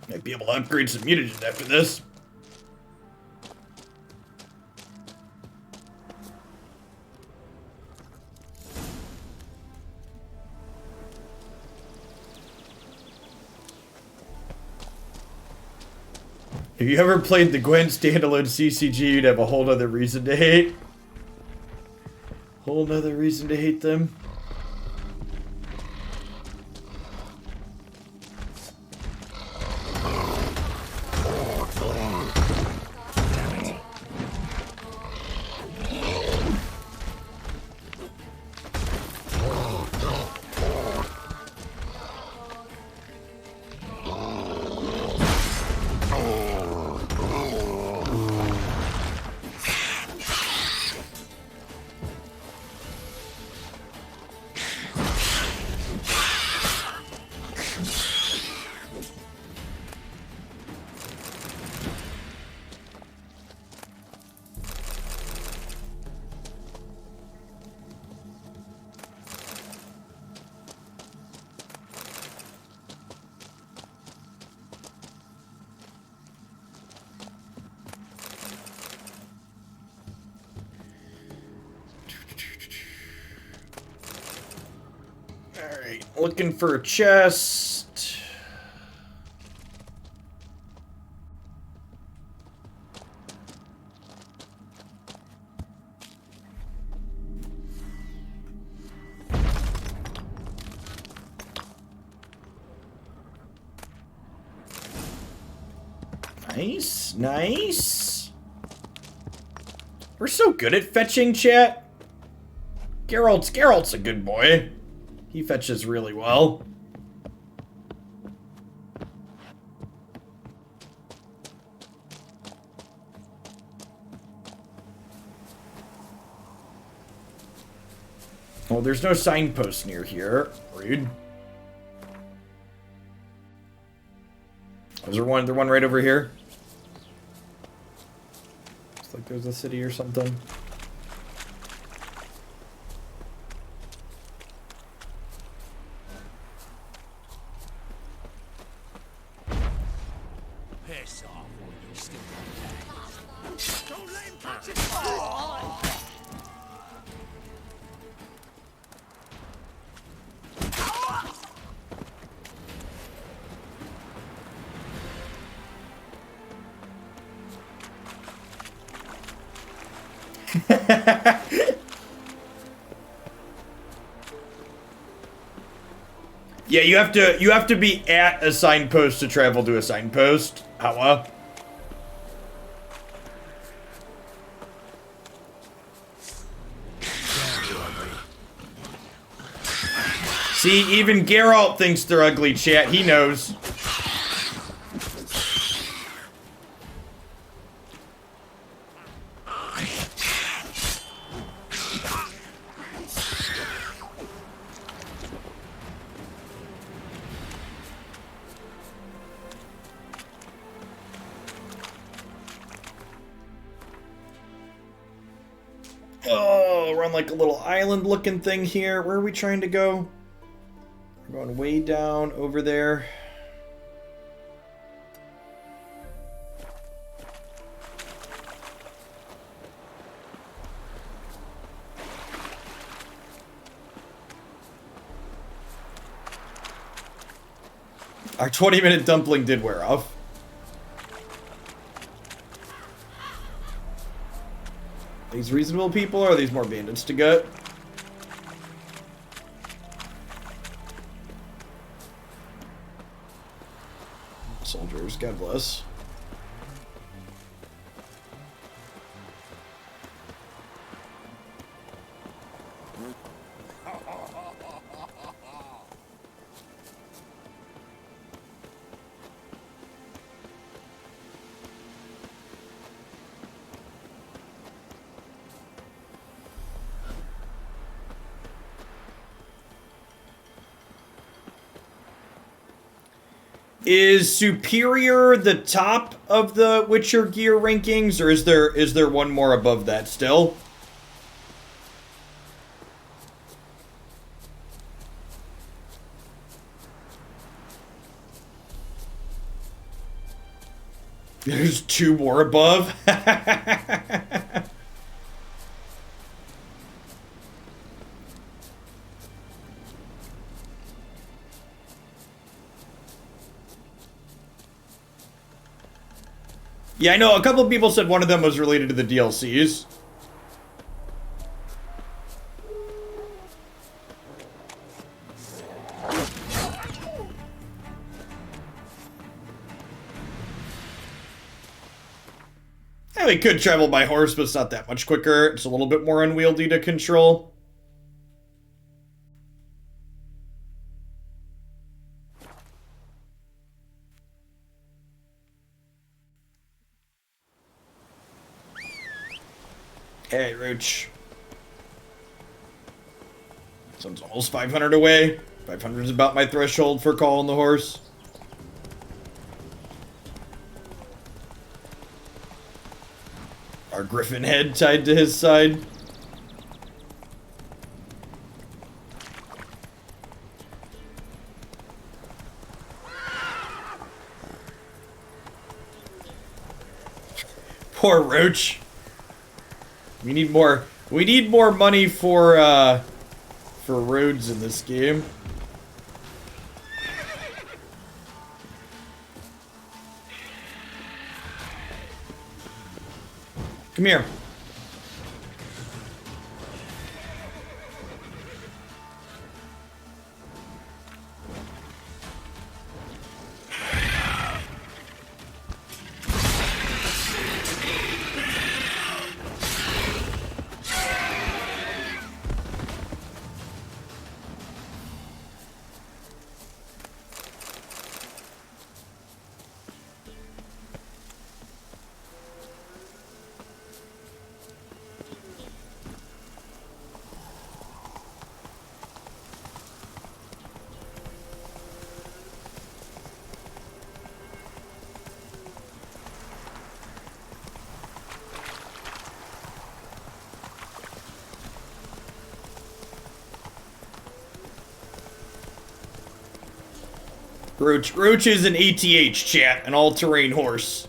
Might be able to upgrade some mutagens after this. If you ever played the Gwen standalone CCG, you'd have a whole nother reason to hate. Whole nother reason to hate them. Looking for a chest. Nice, nice. We're so good at fetching, chat. Geralt's a good boy. He fetches really well. Oh, there's no signpost near here. Rude. Is there one? There one right over here? Looks like there's a city or something. Piss off, or you still got Don't let him catch it! Yeah, you have to be at a signpost to travel to a signpost. How? See, even Geralt thinks they're ugly, chat. He knows. Oh, we're on like a little island looking thing here. Where are we trying to go? We're going way down over there. Our 20-minute dumpling did wear off. These reasonable people, or are these more bandits to gut? Soldiers, God bless. Is Superior the top of the Witcher gear rankings, or is there one more above that still? There's two more above? Yeah, I know. A couple of people said one of them was related to the DLCs. Yeah, we could travel by horse, but it's not that much quicker. It's a little bit more unwieldy to control. Hey, Roach. Sounds almost 500 away. 500 is about my threshold for calling the horse. Our Griffin head tied to his side. Poor Roach. We need more money for roads in this game. Come here. Roach is an ATH, chat, an all-terrain horse.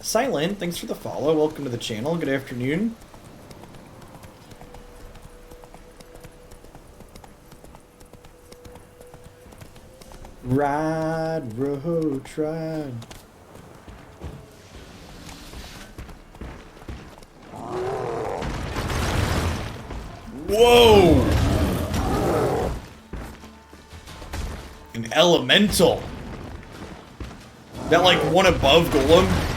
Silent, thanks for the follow. Welcome to the channel. Good afternoon. Ride, Roach, ride. Whoa! An elemental. That like one above Golem?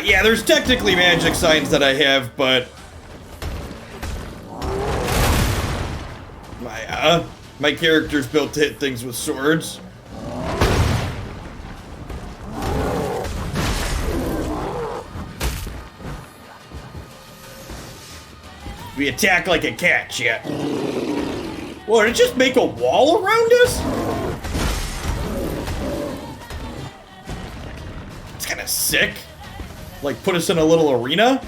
Yeah, there's technically magic signs that I have, but my character's built to hit things with swords. We attack like a cat, chat. What, did it just make a wall around us? It's kind of sick. Like, put us in a little arena?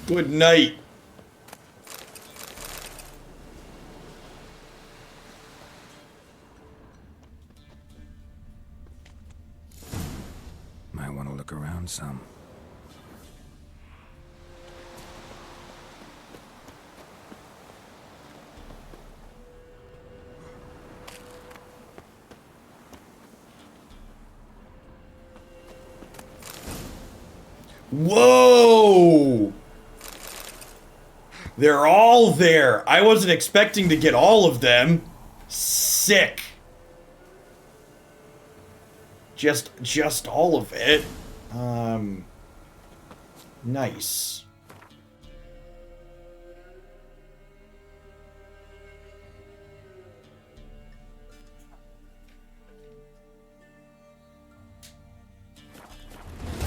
Good night. Might want to look around some. Whoa! They're all there. I wasn't expecting to get all of them. Sick. Just all of it. Nice.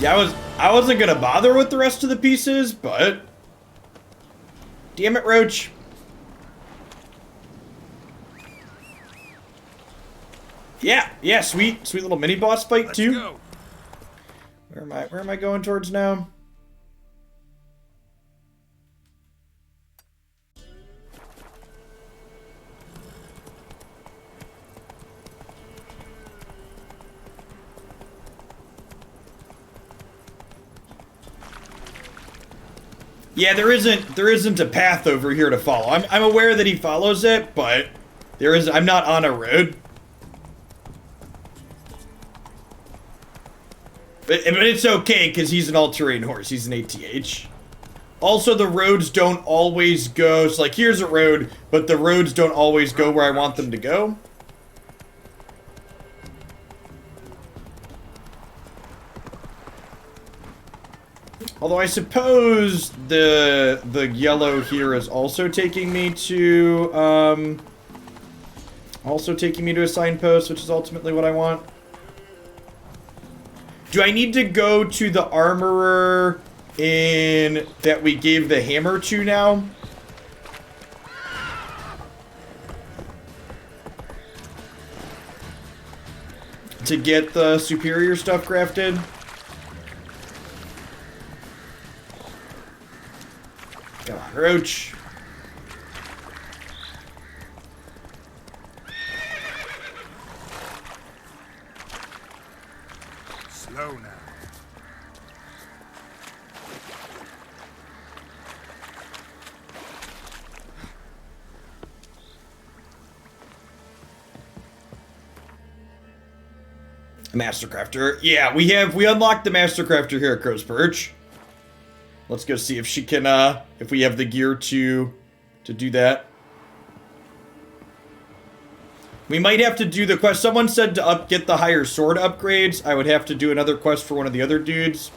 Yeah, I wasn't gonna bother with the rest of the pieces, but damn it, Roach. Yeah, sweet little mini boss fight too. Go. Where am I going towards now? Yeah, there isn't a path over here to follow. I'm aware that he follows it, but I'm not on a road. But it's okay, because he's an all-terrain horse. He's an ATH. Also, the roads don't always go. So, like, here's a road, but the roads don't always go where I want them to go. Although I suppose the yellow here is also taking me to a signpost, which is ultimately what I want. Do I need to go to the armorer that we gave the hammer to now? To get the superior stuff crafted? Come on, Roach. Slow now. Mastercrafter. Yeah, we unlocked the Mastercrafter here at Crow's Perch. Let's go see if she can, if we have the gear to do that. We might have to do the quest. Someone said to get the higher sword upgrades. I would have to do another quest for one of the other dudes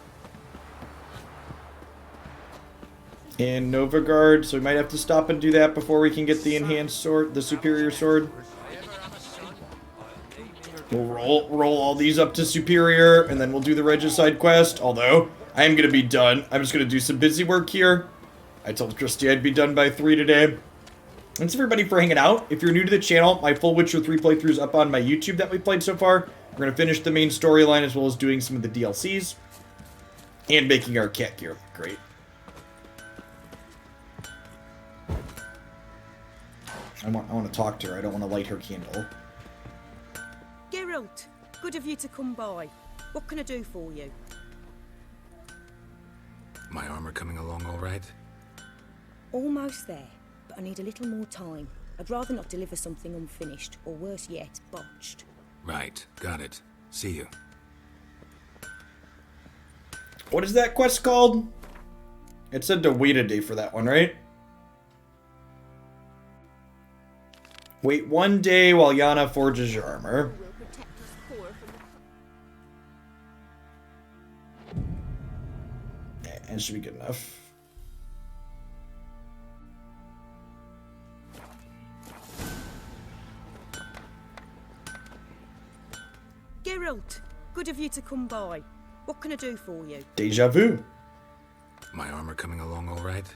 in Novagard, so we might have to stop and do that before we can get the enhanced sword, the superior sword. We'll roll all these up to superior, and then we'll do the Regicide quest. Although I am gonna be done. I'm just gonna do some busy work here. I told Christy I'd be done by 3 today. Thanks everybody for hanging out. If you're new to the channel, my full Witcher 3 playthrough is up on my YouTube that we played so far. We're going to finish the main storyline as well as doing some of the DLCs. And making our cat gear look great. I want to talk to her. I don't want to light her candle. Geralt, good of you to come by. What can I do for you? My armor coming along all right? Almost there. I need a little more time. I'd rather not deliver something unfinished, or worse yet, botched. Right, got it. See you. What is that quest called? It said to wait a day for that one, right? Wait 1 day while Yana forges your armor. Yeah, that should be good enough. Geralt, good of you to come by. What can I do for you? Deja vu. My armor coming along all right?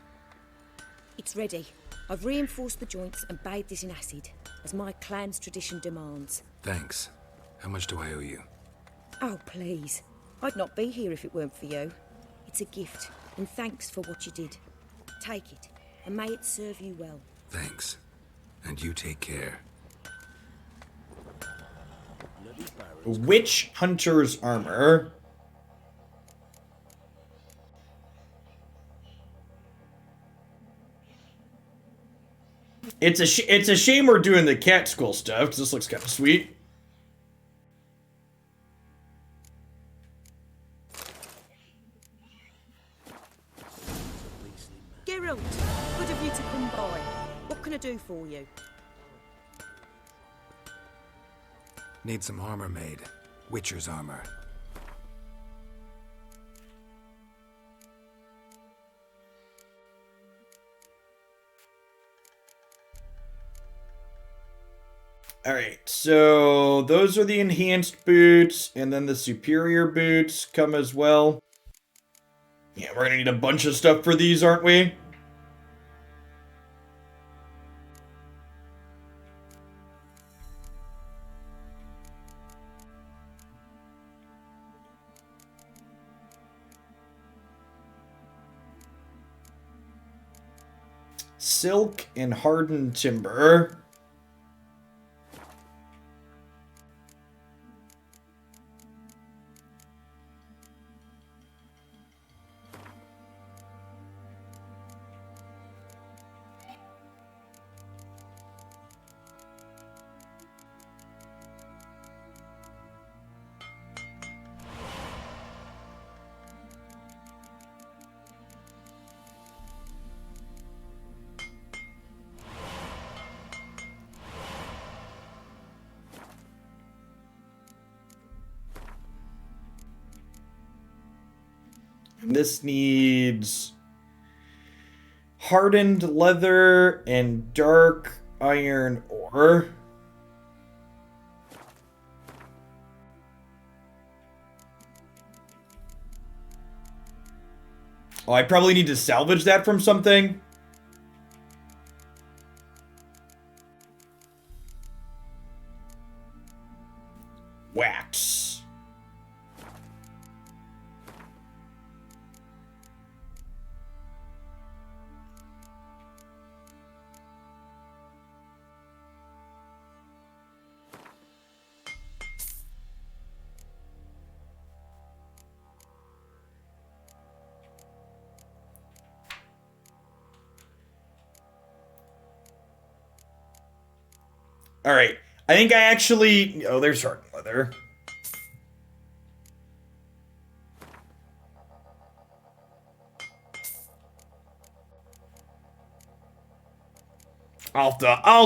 It's ready. I've reinforced the joints and bathed it in acid, as my clan's tradition demands. Thanks. How much do I owe you? Oh, please. I'd not be here if it weren't for you. It's a gift, and thanks for what you did. Take it, and may it serve you well. Thanks. And you take care. Witch Hunter's armor. It's a shame we're doing the cat school stuff, because this looks kind of sweet. Geralt, good of you to come by. What can I do for you? Need some armor made. Witcher's armor. Alright, so those are the enhanced boots, and then the superior boots come as well. Yeah, we're gonna need a bunch of stuff for these, aren't we? Silk and hardened timber. This needs hardened leather and dark iron ore. Oh, I probably need to salvage that from something. Wax. All right. I think I actually... Oh, there's hardened leather. I'll have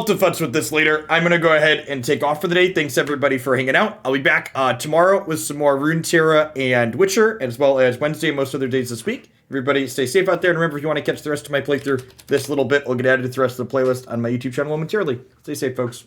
to futz with this later. I'm going to go ahead and take off for the day. Thanks, everybody, for hanging out. I'll be back tomorrow with some more Runeterra and Witcher, as well as Wednesday and most other days this week. Everybody, stay safe out there. And remember, if you want to catch the rest of my playthrough, this little bit will get added to the rest of the playlist on my YouTube channel momentarily. Stay safe, folks.